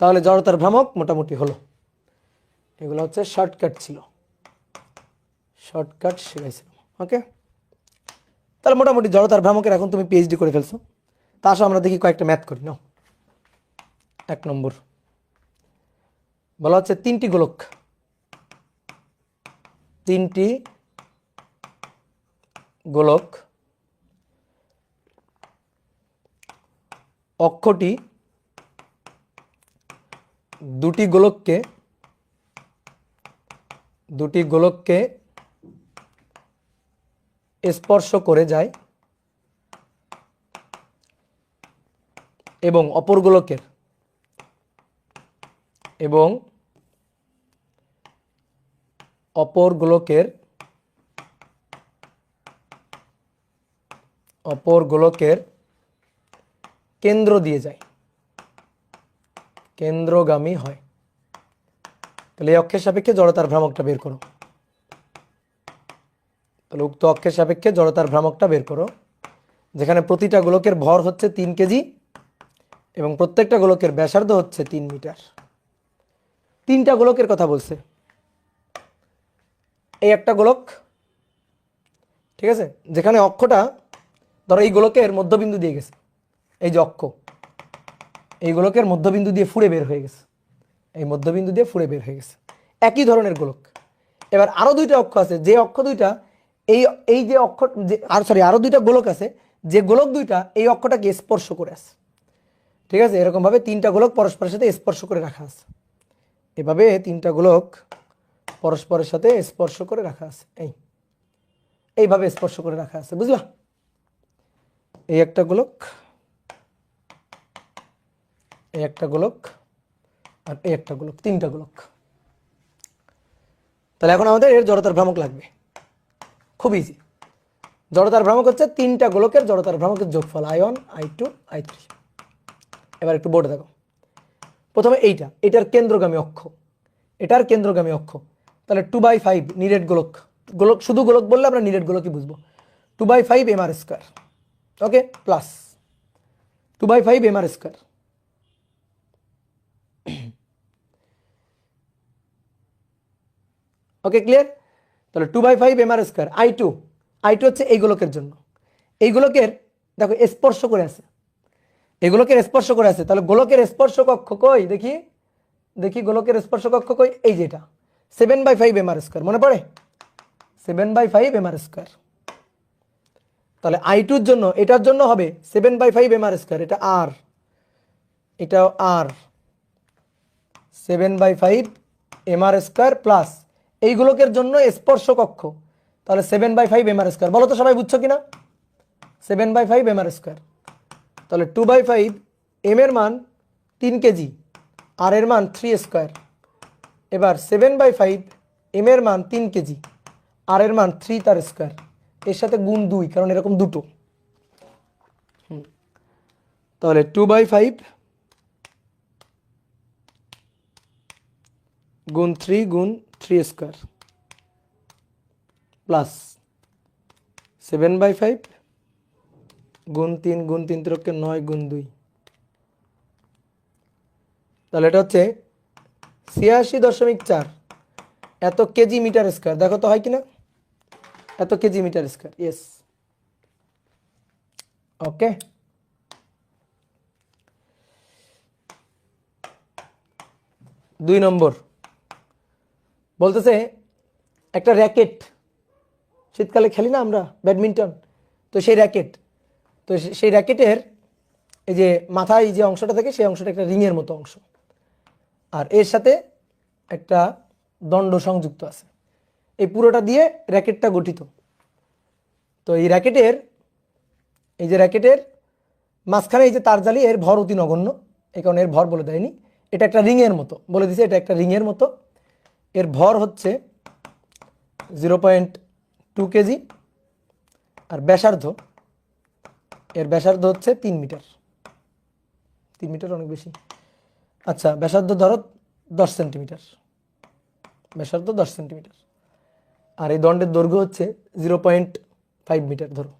তাহলে জড়তার ভ্রামক মোটামুটি হলো, এগুলো হচ্ছে শর্টকাট ছিল, শর্টকাট শিখাইছিলাম, ওকে। তাহলে মোটামুটি জড়তার ভ্রামকের এখন তুমি পিএইচডি করে ফেলছো। তা আসো আমরা দেখি কয়েকটা ম্যাথ করি নাও। 1 নম্বর বলা হচ্ছে তিনটি গোলক অক্ষটি দুটি গোলককে স্পর্শ করে যায় এবং অপর গোলকের কেন্দ্র দিয়ে যায়, কেন্দ্রগামী হয়। তাহলে এই অক্ষের সাপেক্ষে জড়তার ভ্রামকটা বের করো, তাহলে উক্ত অক্ষের সাপেক্ষে জড়তার ভ্রামকটা বের করো, যেখানে প্রতিটা গোলকের ভর হচ্ছে 3 কেজি এবং প্রত্যেকটা গোলকের ব্যাসার্ধ হচ্ছে 3 মিটার। 3টা গোলকের কথা বলছে, এই একটা গোলক, ঠিক আছে, যেখানে অক্ষটা ধরো এই গোলকের মধ্যবিন্দু দিয়ে গেছে, এই যে অক্ষ এই গোলকের মধ্যবিন্দু দিয়ে ফুঁড়ে বের হয়ে গেছে, এই মধ্যবিন্দু দিয়ে ফুঁড়ে বের হয়ে গেছে, একই ধরনের গোলক। এবার আরো দুইটা অক্ষ আছে, যে অক্ষ দুইটা এই যে অক্ষ, আরো দুইটা গোলক আছে, যে গোলক দুইটা এই অক্ষটাকে স্পর্শ করে আছে, ঠিক আছে। এরকম ভাবে 3টা গোলক পরস্পরের সাথে স্পর্শ করে রাখা আছে, এভাবে 3টা গোলক পরস্পরের সাথে স্পর্শ করে রাখা আছে, এইভাবে স্পর্শ করে রাখা আছে, বুঝলা? এই একটা গোলক, আর এই একটা গোলক, 3টা গোলক। তাহলে এখন আমাদের এর জড়তার ভ্রামক লাগবে, খুব ইজি। জড়তার ভ্রামক হচ্ছে তিনটা গোলকের জড়তার ভ্রামকের যোগফল, I1 I2 I3। এবার একটু বোর্ডে দেখো, প্রথমে এটার কেন্দ্রগামী অক্ষ, এটার কেন্দ্রগামী অক্ষ, তাহলে 2/5 নিরেট গোলক, শুধু গোলক বললে আমরা নিরেট গোলকই বুঝবো, 2/5 mr স্কয়ার, ওকে, প্লাস 2/5 mr স্কয়ার, ওকে, ক্লিয়ার। তাহলে 2/5 mr স্কয়ার। I2 হচ্ছে এই গোলকের জন্য, এই গোলকের দেখো স্পর্শ করে আছে, এই গোলকের স্পর্শ করে আছে, তাহলে গোলকের স্পর্শ কক্ষ কই দেখি, গোলকের স্পর্শ কক্ষ কই, এই যেটা 7/5 mr স্কয়ার, মনে পড়ে 7/5 mr স্কয়ার। তাহলে I2 এর জন্য, এটার জন্য হবে 7/5 mr স্কয়ার, এটা r, এটাও r, 7/5 mr স্কয়ার প্লাস এই গোলকের জন্য স্পর্শ কক্ষ, তাহলে 7/5 mr স্কয়ার। বলো তো সবাই বুঝছো কিনা, 7/5 mr স্কয়ার। তাহলে 2/5 m এর মান 3 কেজি, আর এর মান 3 স্কয়ার। এবার 7/5 m এর মান 3 কেজি, আর এর মান 3 তার স্কয়ার, এর সাথে গুণ 2, কারণ এরকম দুটো। তাহলে 2/5 গুণ 3 গুণ 3 স্কয়ার প্লাস 7/5 গুণ 3 গুণ 3 তিরকে 9 গুণ 2, তাহলে এটা হচ্ছে 86.4 এত কেজি মিটার স্কয়ার। দেখো তো হয় কিনা, এত কেজি মিটার স্কয়ার, ইয়েস, ওকে। দুই নম্বর বলতেছে একটা র্যাকেট, শীতকালে খেলি না আমরা ব্যাডমিন্টন, তো সেই র্যাকেটের এই যে মাথায় যে অংশটা থাকে সেই অংশটা একটা রিংয়ের মতো অংশ, আর এর সাথে একটা দণ্ড সংযুক্ত আছে, এই পুরোটা দিয়ে র্যাকেটটা গঠিত। তো এই র্যাকেটের মাঝখানে এই যে তার জালি, এর ভর অতি নগণ্য, এই কারণে এর ভর বলে দেয়নি, এটা একটা রিংয়ের মতো বলে দিছে, এটা একটা রিংয়ের মতো, এর ভর হচ্ছে 0.2 কেজি, আর এর ব্যাসার্ধ হচ্ছে 3 মিটার, 3 মিটার অনেক বেশি, আচ্ছা ব্যাসার্ধ ধরো 10 সেন্টিমিটার, ব্যাসার্ধ 10 সেন্টিমিটার, আর এই দণ্ডের দৈর্ঘ্য হচ্ছে 0.5 মিটার। ধরো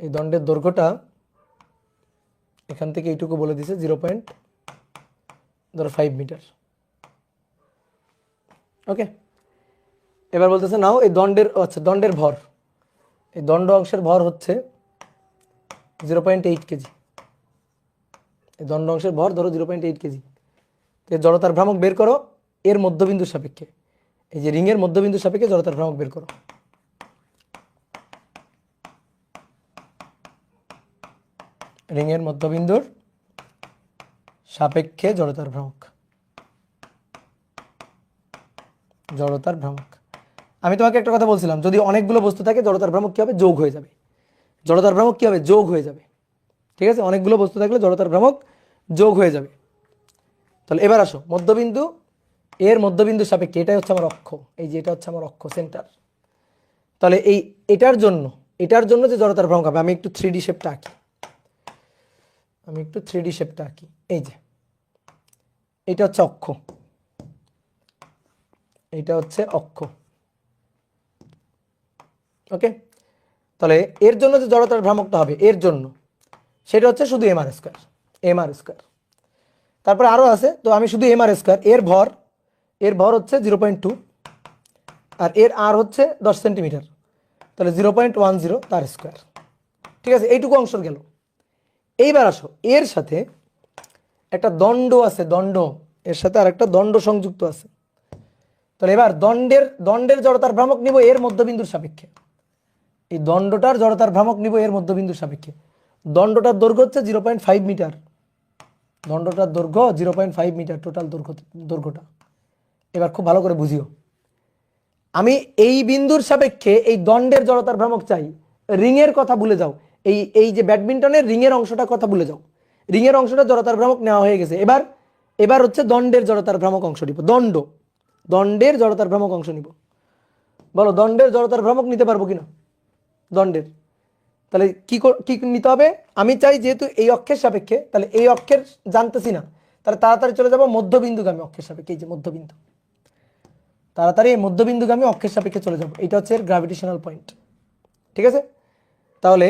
এই দণ্ডের দৈর্ঘ্যটা এখান থেকে এইটুকু বলে দিছে 0.5 মিটার, ওকে। এবার বলতেছে নাও এই দণ্ডের ভর, এই দণ্ড অংশের ভর হচ্ছে 0.8 কেজি, এই দণ্ড অংশের ভর ধরো 0.8 কেজি। এর জড়তার ভ্রামক বের করো এর মধ্যবিন্দুর সাপেক্ষে, এই যে রিংয়ের মধ্যবিন্দুর সাপেক্ষে জড়তার ভ্রামক বের করো। রিংয়ের মধ্যবিন্দুর সাপেক্ষে জড়তার ভ্রামক, আমি তোমাকে একটা কথা বলছিলাম, যদি অনেকগুলো বস্তু থাকে জড়তার ভ্রামক কি হবে, যোগ হয়ে যাবে, জড়তার ভ্রামক কি হবে, যোগ হয়ে যাবে, ঠিক আছে, অনেকগুলো বস্তু থাকলে জড়তার ভ্রামক যোগ হয়ে যাবে। তাহলে এবার আসো মধ্যবিন্দু, এর মধ্যবিন্দুর সাপেক্ষে, এটাই হচ্ছে আমার অক্ষ, এই যে এটা হচ্ছে আমার অক্ষ সেন্টার। তাহলে এটার জন্য যে জড়তার ভ্রামক হবে, আমি একটু 3D শেপটা আঁকি, এই যে এটা হচ্ছে অক্ষ, এটা হচ্ছে অক্ষ, ওকে। তাহলে এর জন্য যে জড়তার ভ্রামকটা হবে এর জন্য, সেটা হচ্ছে শুধু mr স্কয়ার, তারপরে আরো আছে, তো আমি শুধু mr স্কয়ার, এর ভর হচ্ছে 0.2, আর এর আর হচ্ছে 10 সেন্টিমিটার, তাহলে 0.10 তার স্কয়ার, ঠিক আছে, এইটুকু অংশ গেল। এইবার আসো এর সাথে একটা দণ্ড আছে, এর সাথে আর একটা দণ্ড সংযুক্ত আছে, তাহলে এবার দণ্ডের জড়তার ভ্রামক নিব এর মধ্যবিন্দুর সাপেক্ষে, এই দণ্ডটার জড়তার ভ্রামক নিব এর মধ্যবিন্দুর সাপেক্ষে। দণ্ডটার দৈর্ঘ্য হচ্ছে 0.5 মিটার, দণ্ডটার দৈর্ঘ্য 0.5 মিটার টোটাল দৈর্ঘ্যটা। এবার খুব ভালো করে বুঝিও, আমি এই বিন্দুর সাপেক্ষে এই দণ্ডের জড়তার ভ্রামক চাই, রিংয়ের কথা ভুলে যাও, এই যে ব্যাডমিন্টনের রিংয়ের অংশটার কথা ভুলে যাও, রিংয়ের অংশটা জড়তার ভ্রামক নেওয়া হয়ে গেছে। এবার হচ্ছে দণ্ডের জড়তার ভ্রামক অংশ নিব, দণ্ডের জড়তার ভ্রামক অংশ নিব। বলো দণ্ডের জড়তার ভ্রামক নিতে পারবো কিনা? দণ্ডের তাহলে কি নিতে হবে? আমি চাই যেহেতু এই অক্ষের সাপেক্ষে, তাহলে এই অক্ষের জানতেছি না, তাহলে তাড়াতাড়ি চলে যাব মধ্যবিন্দুগামী অক্ষের সাপেক্ষে। এই যে মধ্যবিন্দু, তাড়াতাড়ি এই মধ্যবিন্দুগামী অক্ষের সাপেক্ষে চলে যাব। এটা হচ্ছে এর গ্র্যাভিটেশনাল পয়েন্ট। ঠিক আছে, তাহলে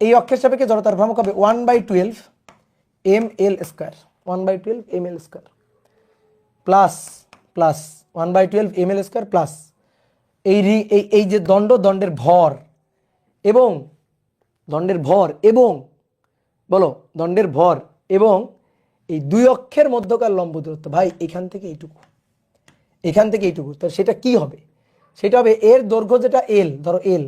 এই অক্ষের সাপেক্ষে জড়তার ভ্রামক হবে 1/12 ml square, 1/12 ml square plus 1/12 ml square plus এই যে দণ্ডের ভর এবং বলো দণ্ডের ভর এবং এই দুই অক্ষের মধ্যকার লম্ব দূরত্ব। ভাই এখান থেকে এইটুকু, তো সেটা কি হবে? সেটা হবে এর দৈর্ঘ্য যেটা এল, ধরো এল,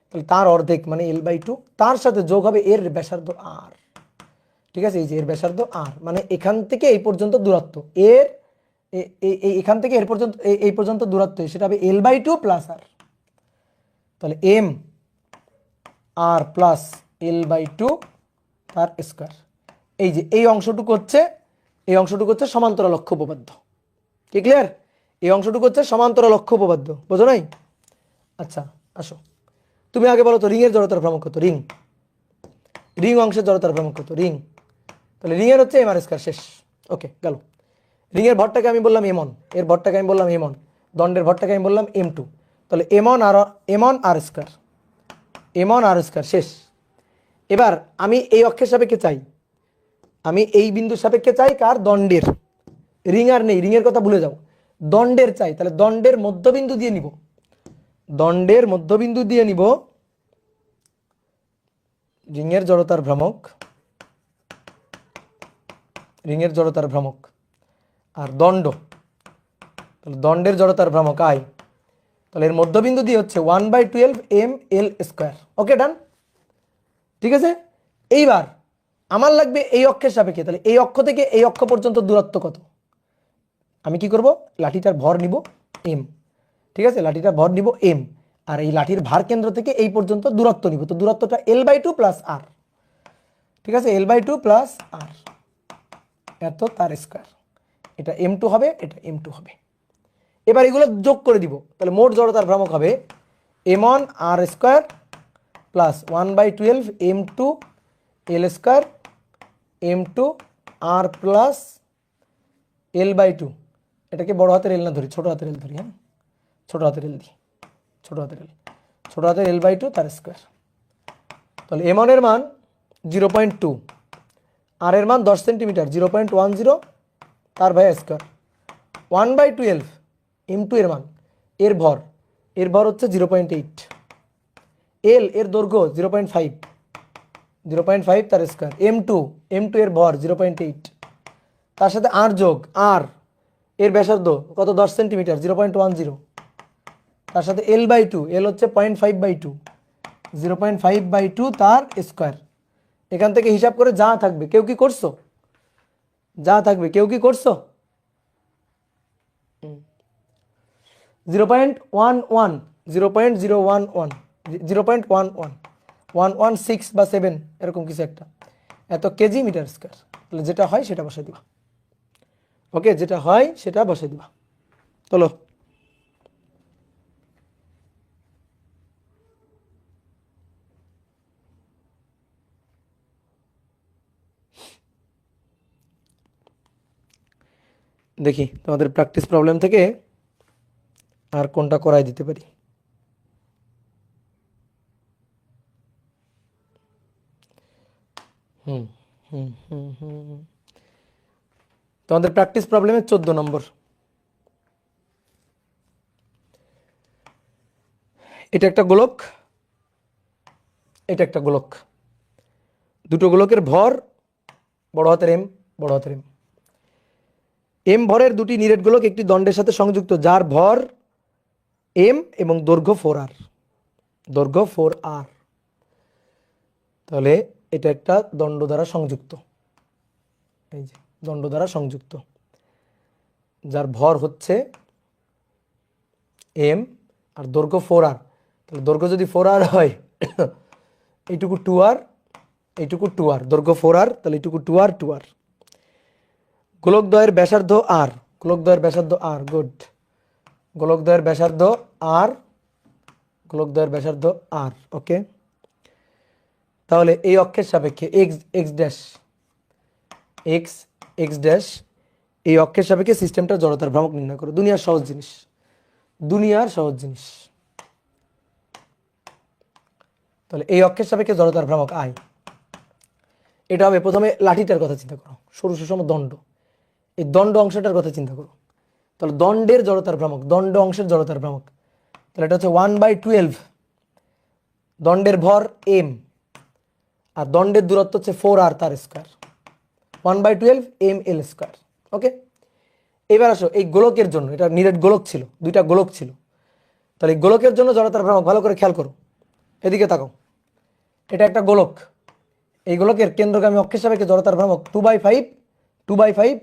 তাহলে তার অর্ধেক মানে l/2, তার সাথে যোগ হবে এর ব্যাসার্ধ আর। ঠিক আছে, এই যে এর ব্যাসার্ধ আর মানে এখান থেকে এই পর্যন্ত দূরত্ব, এর এখান থেকে এই পর্যন্ত দূরত্ব, সেটা হবে l/2 প্লাস আর। তাহলে m আর প্লাস l/2 তার স্কয়ার। এই যে এই অংশটুকু হচ্ছে সমান্তরাল অক্ষ উপপাদ্য। কি ক্লিয়ার? এই অংশটুকু হচ্ছে সমান্তরাল অক্ষ উপপাদ্য, বোঝো নাই? আচ্ছা আসো, তুমি আগে বলো তো রিং এর জড়তার ভ্রামক কত? রিং অংশের জড়তার ভ্রামক কত? তাহলে রিং এর হচ্ছে mr স্কয়ার। শেষ, ওকে গেল। রিং এর ভরটাকে আমি বললাম m1, এর ভরটাকে আমি বললাম m1, দণ্ডের ভরটাকে আমি বললাম m2। তাহলে m1 r স্কয়ার। শেষ। এবার আমি এই অক্ষের সাপেক্ষে চাই, আমি এই বিন্দুর সাপেক্ষে চাই কার? দণ্ডের। রিং আর নেই, রিং এর কথা ভুলে যাও, দণ্ডের চাই। তাহলে দণ্ডের মধ্যবিন্দু দিয়ে নিব, রিং এর জড়তার ভ্রামক আর দণ্ড, তাহলে দণ্ডের জড়তার ভ্রামক আই, তাহলে এর মধ্যবিন্দু দিয়ে হচ্ছে 1/12 ml স্কয়ার। ওকে ডান, ঠিক আছে। এইবার আমার লাগবে এই অক্ষের সাপেক্ষে, তাহলে এই অক্ষ থেকে এই অক্ষ পর্যন্ত দূরত্ব কত? আমি কি করব? লাঠিটার ভর নিব m, ঠিক আছে, লাঠিটার ভর নিব m, আর এই লাঠির ভার কেন্দ্র থেকে এই পর্যন্ত দূরত্ব নিব, তো দূরত্বটা l/2 প্লাস আর। ঠিক আছে, l/2 প্লাস আর, এত তার স্কয়ার। এটা m2 হবে, এটা m2 হবে। এবার এগুলো যোগ করে দিব, তাহলে মোট জড়তার ভ্রামক হবে m1 r square plus 1/12 m2 l square m2 r plus l/2। এটাকে বড় হাতের এল না ধরি, ছোট হাতের এল ধরি। হ্যাঁ, ছোট হাতের এল দিই, ছোট হাতের l/2 তার স্কয়ার। তাহলে m1 এর মান 0.2, আর এর মান 10 সেন্টিমিটার 0.10 তার ভাই স্কয়ার, 1/12 m2 এর মান, এর ভর হচ্ছে 0.8, এর দৈর্ঘ্য 0.5 তার স্কয়ার, m2 এর ভর 0.8, তার সাথে আর যোগ আর এর ব্যাসার্ধ কত? 10 সেন্টিমিটার 0.10, তার সাথে l/2, এল হচ্ছে 0.5/2, 0.5/2 তার স্কয়ার। এখান থেকে হিসাব করে যা থাকবে, কেউ কি করছো? 0.116 বা 7 এরকম কিছু একটা, এত কেজি মিটার স্কয়ার। তাহলে যেটা হয় সেটা বসাই দিবা। ওকে, যেটা হয় সেটা বসাই দিবা। চলো, দেখি তোমাদের প্র্যাকটিস প্রবলেম থেকে আর কোনটা করাই দিতে পারি। তোমাদের প্র্যাকটিস প্রবলেমে 14 নম্বর। এটা একটা গোলক, এটা একটা গোলক, দুটো গোলকের ভর বড় হাতের এম, এম ভরের দুটি নিরেট গোলক একটি দণ্ডের সাথে সংযুক্ত, যার ভর এম এবং দৈর্ঘ্য 4r, তাহলে এটা একটা দণ্ড দ্বারা সংযুক্ত, এই যে দণ্ড দ্বারা সংযুক্ত, যার ভর হচ্ছে এম আর দৈর্ঘ্য 4r। তাহলে দৈর্ঘ্য যদি 4r হয়, এইটুকু 2r, দৈর্ঘ্য 4r, তাহলে এইটুকু 2r। গোলকদ্বয়ের ব্যাসার্ধ r, গোলকদ্বয়ের ব্যাসার্ধ আর, গুড। গোলকদ্বয়ের ব্যাসার্ধ আর, গোলকদ্বয়ের ব্যাসার্ধ আর, ওকে। তাহলে এই অক্ষের সাপেক্ষে x x dash x x dash এই অক্ষের সাপেক্ষে সিস্টেমটা জড়তার ভ্রামক নির্ণয় করো। দুনিয়ার সহজ জিনিস, দুনিয়ার সহজ জিনিস। তাহলে এই অক্ষের সাপেক্ষে জড়তার ভ্রামক আই। এটা হবে, প্রথমে লাঠিটার কথা চিন্তা করো, সরু সুষম দণ্ড, এই দণ্ড অংশটার কথা চিন্তা করো। তাহলে দণ্ডের জড়তার ভ্রামক, দণ্ড অংশের জড়তার ভ্রামক, তাহলে এটা হচ্ছে 1/12। দণ্ডের ভর এম আর দণ্ডের দূরত্ব হচ্ছে 4r তার স্কয়ার, 1/12 ml স্কয়ার, ওকে। এবার আসো এই গোলকের জন্য, এটা নিরেট গোলক ছিল, দুইটা গোলক ছিল। তাহলে এই গোলকের জন্য জড়তার ভ্রামক ভালো করে খেয়াল করো, এদিকে তাকাও। এটা একটা গোলক, এই গোলকের কেন্দ্রগামী অক্ষের সাপেক্ষে জড়তার ভ্রামক 2/5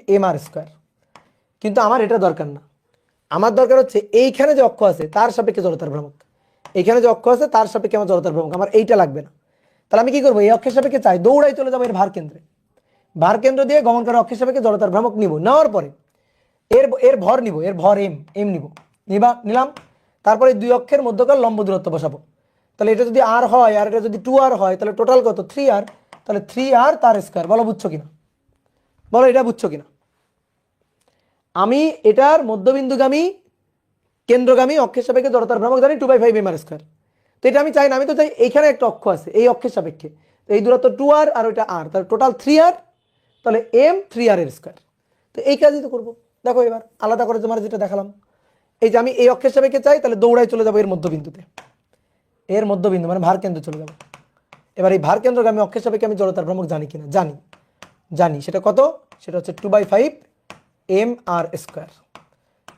mr স্কয়ার। কিন্তু আমার এটা দরকার না, আমার দরকার হচ্ছে এইখানে যে অক্ষ আছে তার সাপেক্ষে জড়তার ভ্রামক, এইখানে যে অক্ষ আছে তার সাপেক্ষে আমার জড়তার ভ্রামক, আমার এইটা লাগবে না। তাহলে আমি কি করবো, এই অক্ষের সাপেক্ষে চাই, দৌড়াই চলে যাবো এর ভার কেন্দ্রে, ভার কেন্দ্র দিয়ে গমনকারী অক্ষের সাপেক্ষে জড়তার ভ্রামক নিব, নেওয়ার পরে এর ভর নিব, এর ভর এম নিব, নিলাম। তারপরে দুই অক্ষের মধ্যকার লম্ব দূরত্ব বসাবো। তাহলে এটা যদি আর হয় আর এটা যদি 2r হয়, তাহলে টোটাল কত, 3r। তাহলে 3r তার স্কয়ার। বলো বুঝছো কিনা, বলো এটা বুঝছো কিনা। আমি এটার মধ্যবিন্দুগামী কেন্দ্রগামী অক্ষের সাপেক্ষে জড়তার ভ্রামক জানি 2/5 mr স্কয়ার। তো এটা আমি চাই না, আমি তো চাই এইখানে একটা অক্ষ আছে, এই অক্ষের সাপেক্ষে এই দূরত্ব 2r আর ওইটা r, তাহলে টোটাল 3r, তাহলে m 3r এর স্কয়ার। তো এই কাজই তো করবো। দেখো এবার আলাদা করে তোমার যেটা দেখালাম, এই যে আমি এই অক্ষের সাপেক্ষে চাই, তাহলে দৌড়াই চলে যাবো এর মধ্যবিন্দুতে, এর মধ্যবিন্দু মানে ভার কেন্দ্রে চলে যাবো। এবার এই ভার কেন্দ্রগামী অক্ষের সাপেক্ষে আমি জড়তার ভ্রামক জানি কিনা, জানি সেটা কত, সেটা হচ্ছে 2/5 mr স্কয়ার।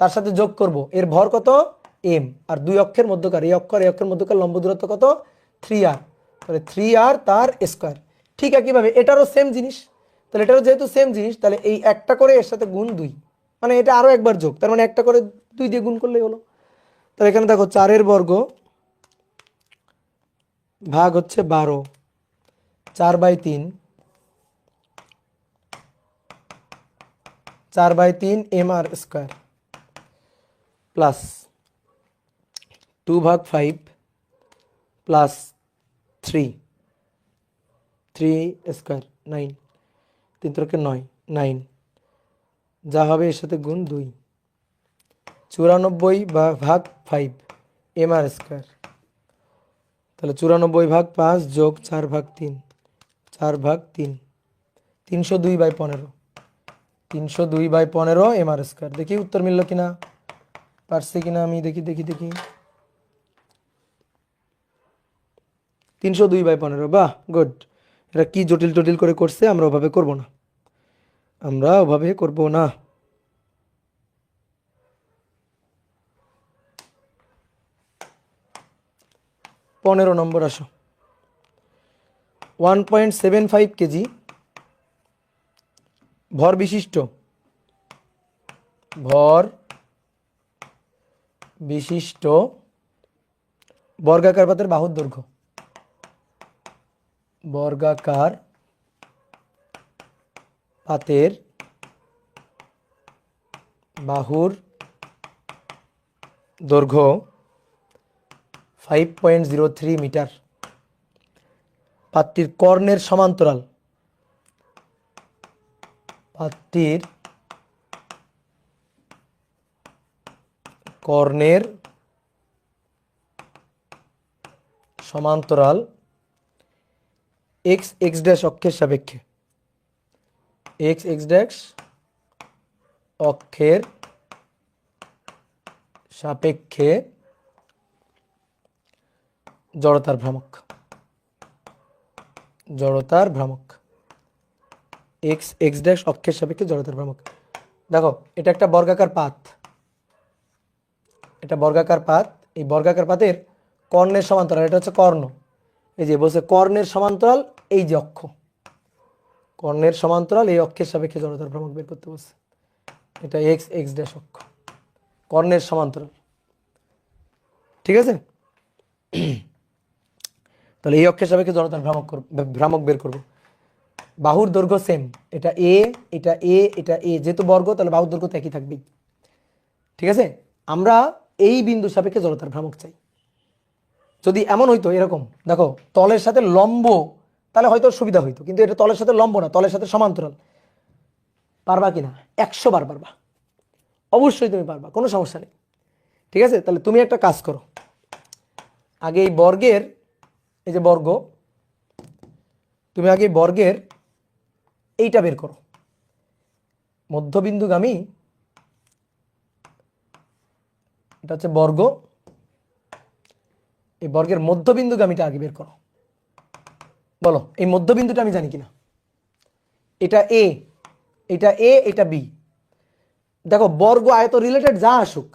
তার সাথে যোগ করব এর ভর কত m, আর দুই অক্ষের মধ্যকার এই অক্ষের মধ্যকার লম্ব দূরত্ব কত 3r, তাহলে 3r তার স্কয়ার। ঠিক একইভাবে এটারও সেম জিনিস, তাহলে এটারও যেহেতু সেম জিনিস, তাহলে এই একটা করে এর সাথে গুণ 2, মানে এটা আরো একবার যোগ, তার মানে একটা করে 2 দিয়ে গুণ করলেই হলো। তাহলে এখানে দেখো 4 বর্গ ভাগ হচ্ছে 12, 4/3 mr square plus 2/5 plus 3 square 9, 3 × 9 যা হবে এর সাথে গুণ 2, 94 / 5 mr স্কয়ার। তাহলে 94/5 যোগ 4/3, 4/3 302/15, 302/15 mr স্কয়ার। দেখি উত্তর মিলল কিনা, পারছি কিনা আমি দেখি 302/15। বাহ, গুড। এটা কি জটিল করে করছে, আমরা ওভাবে করব না, আমরা ওভাবে করব না। পনেরো নম্বর আসো। 1.75 কেজি ভর বিশিষ্ট বর্গাকার পাতের বাহুর দৈর্ঘ্য, বর্গাকার পাতের বাহুর দৈর্ঘ্য 5.03 মিটার। পাতটির কর্ণের সমান্তরাল, পাতটির কর্ণের সমান্তরাল x ড্যাশ অক্ষের সাপেক্ষে, x ড্যাশ অক্ষের সাপেক্ষে জড়তার ভ্রামক, x ড্যাশ অক্ষের সাপেক্ষে জড়তার ভ্রামক। দেখো এটা একটা বর্গাকার পাত, এটা বর্গাকার পাত, এই বর্গাকার পাতের কর্ণের সমান্তরাল, এটা হচ্ছে কর্ণ, এই যে বলছে কর্ণের সমান্তরাল, এই যে অক্ষ, কর্ণের সমান্তরাল এই অক্ষের সাপেক্ষে জড়তার ভ্রামক বের করতে বলছে। এটা x ড্যাশ অক্ষ, কর্ণের সমান্তরাল, ঠিক আছে। তাহলে এই অক্ষের সাপেক্ষে জড়তার ভ্রামক বের করব। বাহুর দৈর্ঘ্য সেম, এটা এ, এটা এ, এটা এ, যেহেতু বর্গ তাহলে বাহুর দৈর্ঘ্য তো একই থাকবেই। ঠিক আছে, আমরা এই বিন্দু সাপেক্ষে জড়তার ভ্রামক চাই। যদি এমন হইতো এরকম, দেখো তলের সাথে লম্ব, তাহলে হয়তো সুবিধা হইতো, কিন্তু এটা তলের সাথে লম্ব না, তলের সাথে সমান্তরাল। পারবা কিনা? 100 বার পারবা, অবশ্যই তুমি পারবা, কোনো সমস্যা নেই। ঠিক আছে, তাহলে তুমি একটা কাজ করো, আগে এই বর্গের, এই যে বর্গ, তুমি আগে বর্গের এইটা বের করো, মধ্যবিন্দুগামী, এটা হচ্ছে বর্গ, এই বর্গের মধ্যবিন্দুগামীটা আগে বের করো। বলো এই মধ্যবিন্দুটা আমি জানি কিনা। এটা এ, এটা এ, এটা বি। দেখো বর্গ আয়ত রিলেটেড যা আসুক,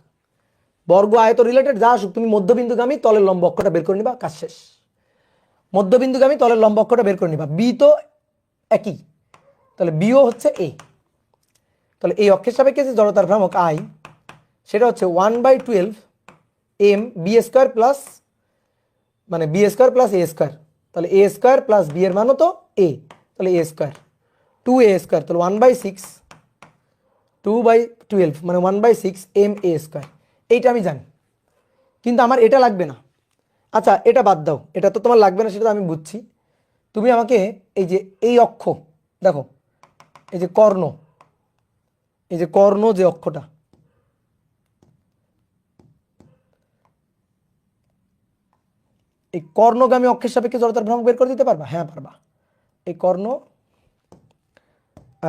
বর্গ আয়ত রিলেটেড যা আসুক, তুমি মধ্যবিন্দুগামী তলের লম্ব অক্ষটা বের করে নিবা, কাজ শেষ। মধ্যবিন্দুগামী তলের লম্ব অক্ষটা বের করে নিবা, বি তো একই, তাহলে বিও হচ্ছে এ। তাহলে এই অক্ষের সাপেক্ষে যে জড়তার ভ্রামক আই, সেটা হচ্ছে 1/12 এম বি স্কোয়ার প্লাস, মানে বি স্কোয়ার প্লাস এ স্কোয়ার, তাহলে এ স্কোয়ার প্লাস বি এর মানও তো এ, তাহলে এ স্কোয়ার 2a স্কোয়ার, তাহলে 1/6 2/12 মানে 1/6 এম এ স্কোয়ার। এইটা আমি জানি, কিন্তু আমার এটা লাগবে না। আচ্ছা এটা বাদ দাও, এটা তো তোমার লাগবে না, সেটা তো আমি বুঝছি। তুমি আমাকে এই যে এই অক্ষ দেখো, এই যে কর্ণ, এই যে কর্ণ যে অক্ষটা, এই কর্ণগামী অক্ষের সাপেক্ষে জড়তার ভ্রামক বের করে দিতে পারবা? হ্যাঁ পারবা। এই কর্ণ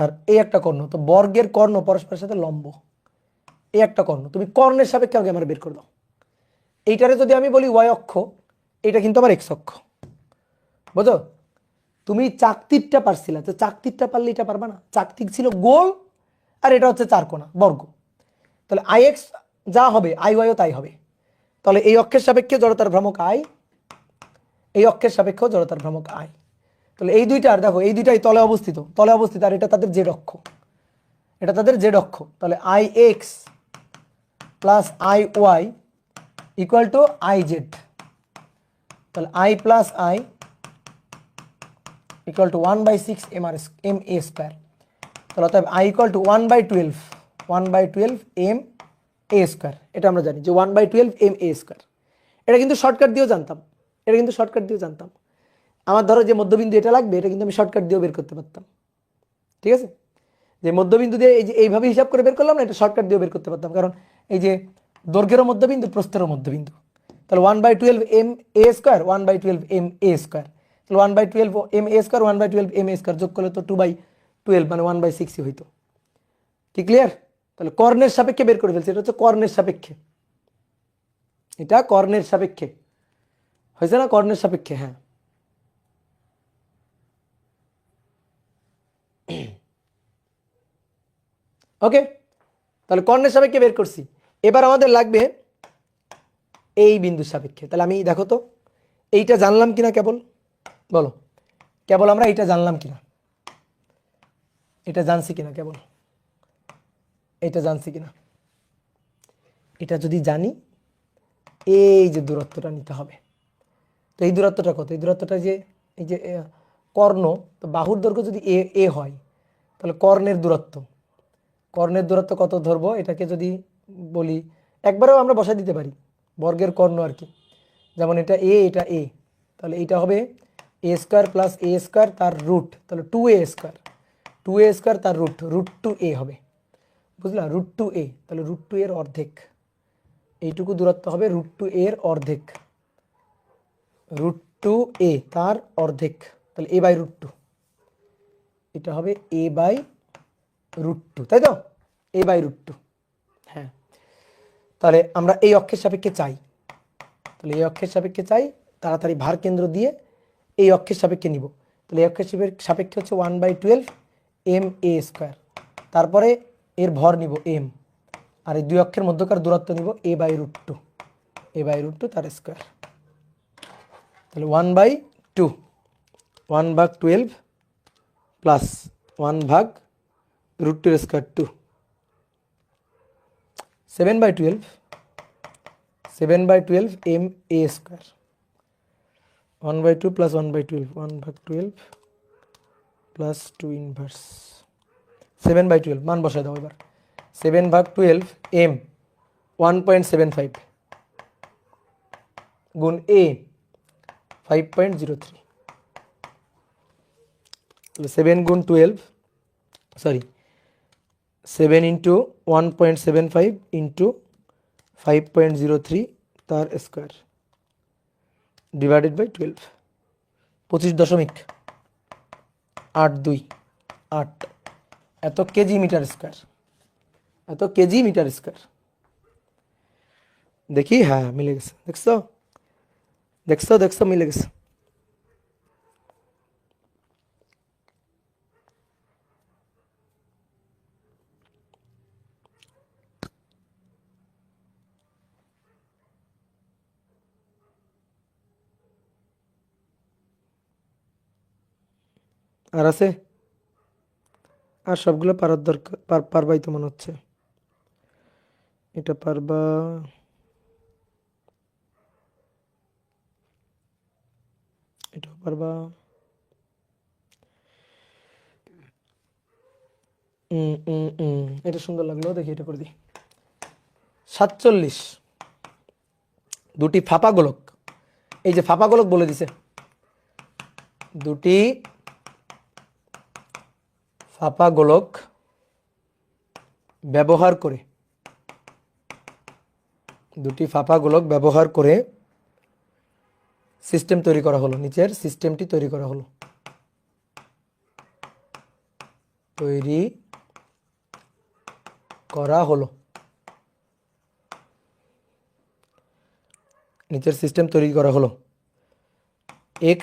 আর এই একটা কর্ণ, তো বর্গের কর্ণ পরস্পরের সাথে লম্ব, এই একটা কর্ণ, তুমি কর্ণের সাপেক্ষে আগে আমার বের করে দাও। এইটারে যদি আমি বলি ওয়াই অক্ষ, এটা কিন্তু আমার এক্স অক্ষ, বুঝো? তুমি চাকতিরটা পারছিলা, তো চাকতিরটা পারলে এটা পারবা না? চাকতিক ছিল গোল, আর এটা হচ্ছে চারকোনা বর্গ, তাহলে আই এক্স যা হবে আই ওয়াইও তাই হবে। তাহলে এই অক্ষের সাপেক্ষে জড়তার ভ্রামক আই, এই অক্ষের সাপেক্ষেও জড়তার ভ্রামক আই। তাহলে এই দুইটার দেখো, এই দুইটাই তলে অবস্থিত, তলে অবস্থিত, আর এটা তাদের জেড অক্ষ, এটা তাদের জেড অক্ষ। তাহলে I X plus I Y equal to I Z, তাহলে I plus I equal to 1/6 M A square. তাহলে অতএব I equal to 1/12 M A square. এটা আমরা জানি যে 1/12 এম এ স্কোয়ার। এটা কিন্তু শর্টকাট দিয়েও জানতাম, এটা কিন্তু শর্টকাট দিয়েও জানতাম। আমার ধরো যে মধ্যবিন্দু এটা লাগবে, এটা কিন্তু আমি শর্টকাট দিয়েও বের করতে পারতাম। ঠিক আছে, যে মধ্যবিন্দু দিয়ে এই যে এইভাবে হিসাব করে বের করলাম না, এটা শর্টকাট দিয়েও বের করতে পারতাম, কারণ এই যে দৈর্ঘ্যেরও মধ্যবিন্দু, প্রস্থেরও মধ্যবিন্দু। তাহলে 1/12 M A square, 1/12 M A square, তাহলে 1/12 M A square, 1/12 M A square যোগ করলে তো 2/12 মানে 1/6 হইতো। কি ক্লিয়ার? তাহলে কর্ণের সাপেক্ষে বের করে ফেলছি, এটা হচ্ছে কর্ণের সাপেক্ষে, এটা কর্ণের সাপেক্ষে হয়েছে না? কর্ণের সাপেক্ষে, হ্যাঁ। ওকে, তাহলে কর্ণের সাপেক্ষে বের করছি। এবার আমাদের লাগবে এই বিন্দুর সাপেক্ষে। তাহলে আমি দেখো তো এইটা জানলাম কিনা, কেবল বলো, কেবল আমরা এইটা জানলাম কিনা, এটা জানছি কিনা, কেবল এটা জানছি কিনা। এটা যদি জানি, এই যে দূরত্বটা নিতে হবে। তো এই দূরত্বটা কত? এই দূরত্বটা যে এই যে কর্ণ, তো বাহুর দৈর্ঘ্য যদি এ এ হয়, তাহলে কর্ণের দূরত্ব, কর্ণের দূরত্ব কত ধরবো? এটাকে যদি বলি, একবারেও আমরা বসাই দিতে পারি, বর্গের কর্ণ আর কি। যেমন এটা এ, এটা এ, তাহলে এইটা হবে এ স্কোয়ার প্লাস এ স্কোয়ার তার রুট, তাহলে 2a স্কোয়ার, 2a স্কোয়ার তার রুট, √2a হবে, বুঝলা? √2a, তাহলে √2 এর অর্ধেক, এইটুকু দূরত্ব হবে √2 এর অর্ধেক, √2a তার অর্ধেক, তাহলে a/√2, এটা হবে a/√2, তাই তো? a/√2, হ্যাঁ। তাহলে আমরা এই অক্ষের সাপেক্ষে চাই, তাহলে এই অক্ষের সাপেক্ষে চাই, তাড়াতাড়ি ভার কেন্দ্র দিয়ে এই অক্ষের সাপেক্ষে নিব। তাহলে এই অক্ষের সাপেক্ষে হচ্ছে 1/12 এম এ স্কোয়ার, তারপরে এর ভর নিব এম, আর এই দুই অক্ষের মধ্যকার দূরত্ব নিব a/√2, a/√2 তার স্কোয়ার। তাহলে 1/2, 1/12 plus 1/√2 square 2, 7/12 M A square, 1/2 plus 1/12, 1/12 plus 2 inverse 7/12 মান বসায় দাও এবার 7/12 m 1.75 গুণ a 5.03 তাহলে 7 গুণ 12 সরি 7 ইন্টু 1.75 ইন্টু 5.03 তার স্কোয়ার ডিভাইডেড বাই 12 25.82 এত কেজি মিটার স্কোয়ার এত কেজি মিটার স্কোয়ার দেখি হ্যাঁ মিলে গেছে দেখছো দেখছো দেখছো মিলে গেছে আর আছে আর সবগুলো পারার দরকার পারবাই তো মনে হচ্ছে এটা পারবা এটাও পারবা এটা সুন্দর লাগলো দেখি এটা করে দিই 47 দুটি ফাঁপা গোলক এই যে ফাঁপা গোলক বলে দিছে দুটি ফাঁপা গোলক ব্যবহার করে সিস্টেম তৈরি করা হলো নিচের সিস্টেমটি তৈরি করা হলো নিচের সিস্টেম তৈরি করা হলো x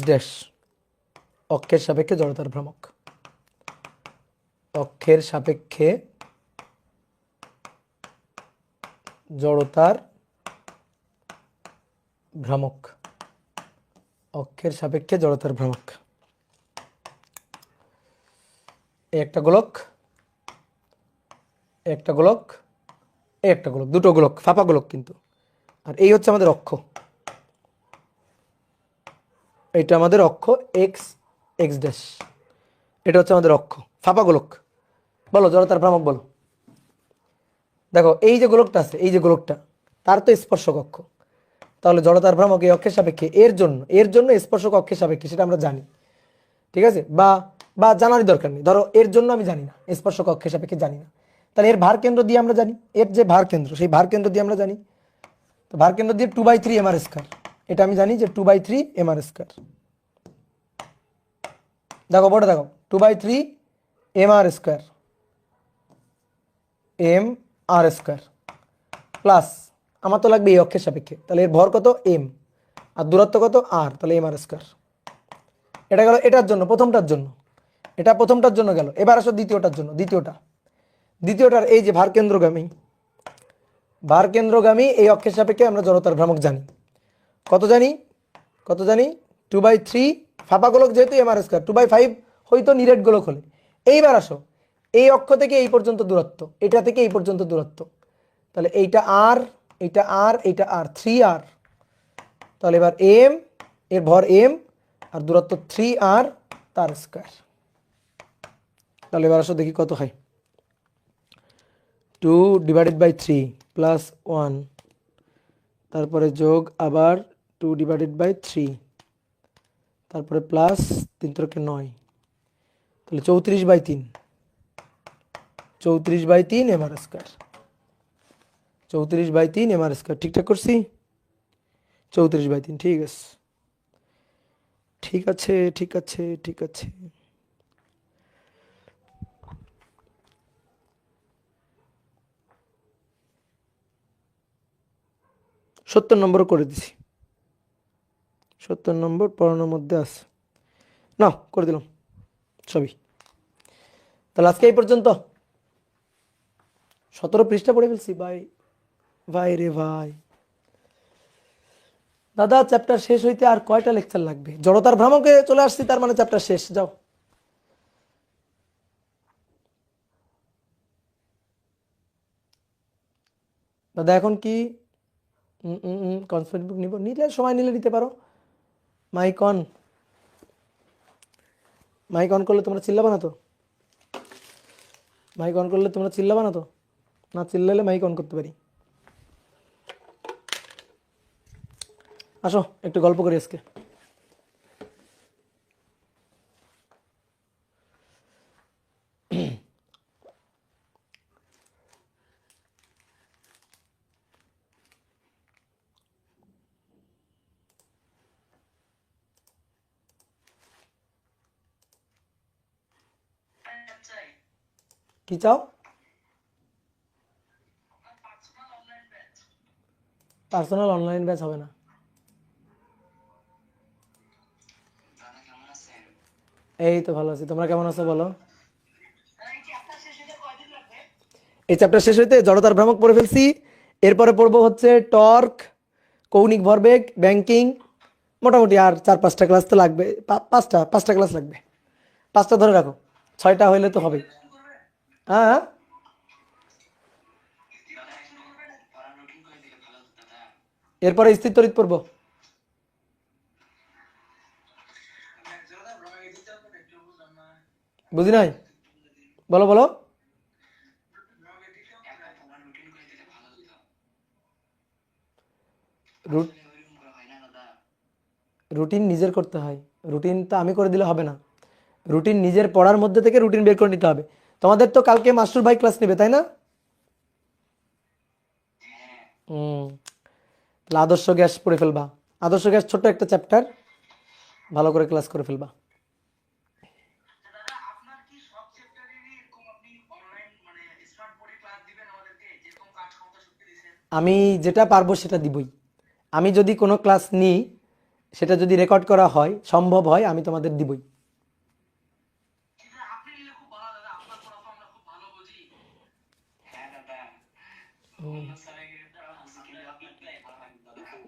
ড্যাশ অক্ষের সাপেক্ষে জড়তার ভ্রামক অক্ষের সাপেক্ষে জড়তার ভ্রামক একটা গোলক দুটো গোলক ফাঁপা গোলক কিন্তু আর এই হচ্ছে আমাদের অক্ষ এটা আমাদের অক্ষ x ড্যাশ এটা হচ্ছে আমাদের অক্ষ ফাঁপা গোলক বলো জড়তার ভ্রামক বলো দেখো এই যে গোলকটা আছে এই যে গোলকটা তার তো স্পর্শক অক্ষ তাহলে জড়তার ভ্রামক এই অক্ষের সাপেক্ষে এর জন্য স্পর্শক অক্ষের সাপেক্ষে সেটা আমরা জানি ঠিক আছে বা জানারই দরকার নেই ধরো এর জন্য আমি জানি না স্পর্শক অক্ষের সাপেক্ষে জানি না তাহলে এর ভার কেন্দ্র দিয়ে আমরা জানি এর যে ভার কেন্দ্র সেই ভার কেন্দ্র দিয়ে আমরা জানি তো ভার কেন্দ্র দিয়ে 2/3 mr স্কয়ার এটা আমি জানি যে 2/3 mr স্কয়ার দেখো বড় দেখো 2/3 mr স্কয়ার প্লাস আমার তো লাগবে এই অক্ষের সাপেক্ষে তাহলে এর ভর কত m আর দূরত্ব কত r তাহলে mr স্কয়ার এটা গেল এটার জন্য প্রথমটার জন্য গেল এবার আসো দ্বিতীয়টার এই যে ভার কেন্দ্রগামী এই অক্ষের সাপেক্ষে আমরা জড়তার ভ্রামক জানি কত জানি 2/3 ফাঁপা গোলক যেহেতু mr স্কয়ার 2/5 হয়তো নিরেট গোলক হলে এইবার আসো এই অক্ষ থেকে এই পর্যন্ত দূরত্ব এটা থেকে এই পর্যন্ত দূরত্ব তাহলে এইটা r এইটা r 3r তাহলে এবার m এর ভর m আর দূরত্ব 3r তার স্কয়ার তাহলে এবার আসো দেখি কত হয় 2/3 প্লাস 1 তারপরে যোগ আবার 2/3 তারপরে প্লাস 3 × 9 তাহলে 34/3 mr স্কয়ার 34/3 mr স্কয়ার ঠিকঠাক করছি 34/3 ঠিক আছে 70 নম্বর করে দিছি 70 নম্বর পড়ানোর মধ্যে আছে না করে দিলাম সবই তাহলে আজকে এই পর্যন্ত 17 পৃষ্ঠা পড়ে ফেলছি ভাই রে ভাই দাদা চ্যাপ্টার শেষ হইতে আর কয়টা লেকচার লাগবে জড়তার ভ্রামকে চলে আসছি তার মানে চ্যাপ্টার শেষ যাও দাদা এখন কি কনসেপ্ট বুক নিলে সময় নিতে পারো মাইক অন মাইক অন করলে তোমরা চিল্লাবা না তো? মাইক অন করলে তোমরা চিল্লাবা না তো? না চিল্লালে মাইক অন করতে পারি। আসো একটু গল্প করি আজকে। কি চাও? পার্সোনাল অনলাইন ব্যাচ হবে না। এই তো ভালো আছি, তোমরা কেমন আছো বলো? এই চ্যাপ্টার শেষ হইতে জড়তার ভ্রামক পড়ে ফেলছি। এরপরে পড়বো হচ্ছে টর্ক, কৌণিক ভরবেগ, ব্যাংকিং। মোটামুটি আর 4-5টা ক্লাস তো লাগবে, পাঁচটা ক্লাস লাগবে। 5টা ধরে রাখো, 6টা হইলে তো হবেই। হ্যাঁ, এরপরে স্থির তড়িৎ পড়বো। বুঝি নাই, বলো বলো। রুটিন নিজের করতে হয়, রুটিন তো আমি করে দিলে হবে না। রুটিন নিজের পড়ার মধ্যে থেকে রুটিন বের করে নিতে হবে। তোমাদের তো কালকে মাস্টার ভাই ক্লাস নেবে তাই না? হুম, তাহলে আদর্শ গ্যাস পড়ে ফেলবা। আদর্শ গ্যাস ছোট্ট একটা চ্যাপ্টার, ভালো করে ক্লাস করে ফেলবা। আমি যেটা পারবো সেটা দিবই। আমি যদি কোনো ক্লাস নিই, সেটা যদি রেকর্ড করা হয়, সম্ভব হয়, আমি তোমাদের দিবই।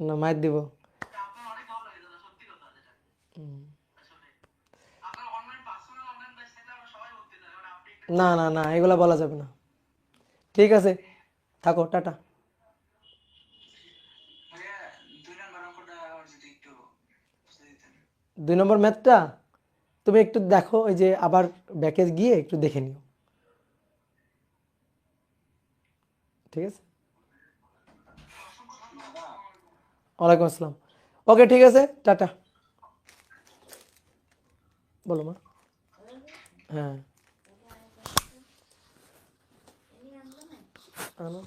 না, মায়ের দিব। না না না, এগুলা বলা যাবে না। ঠিক আছে, থাকো, টাটা। 2 নম্বর ম্যাথটা তুমি একটু দেখো, ওই যে আবার ব্যাকে গিয়ে একটু দেখে নিও। ঠিক আছে, ওয়ালাইকুম আসসালাম। ওকে, ঠিক আছে, টাটা। বলো মা। হ্যাঁ, আনো।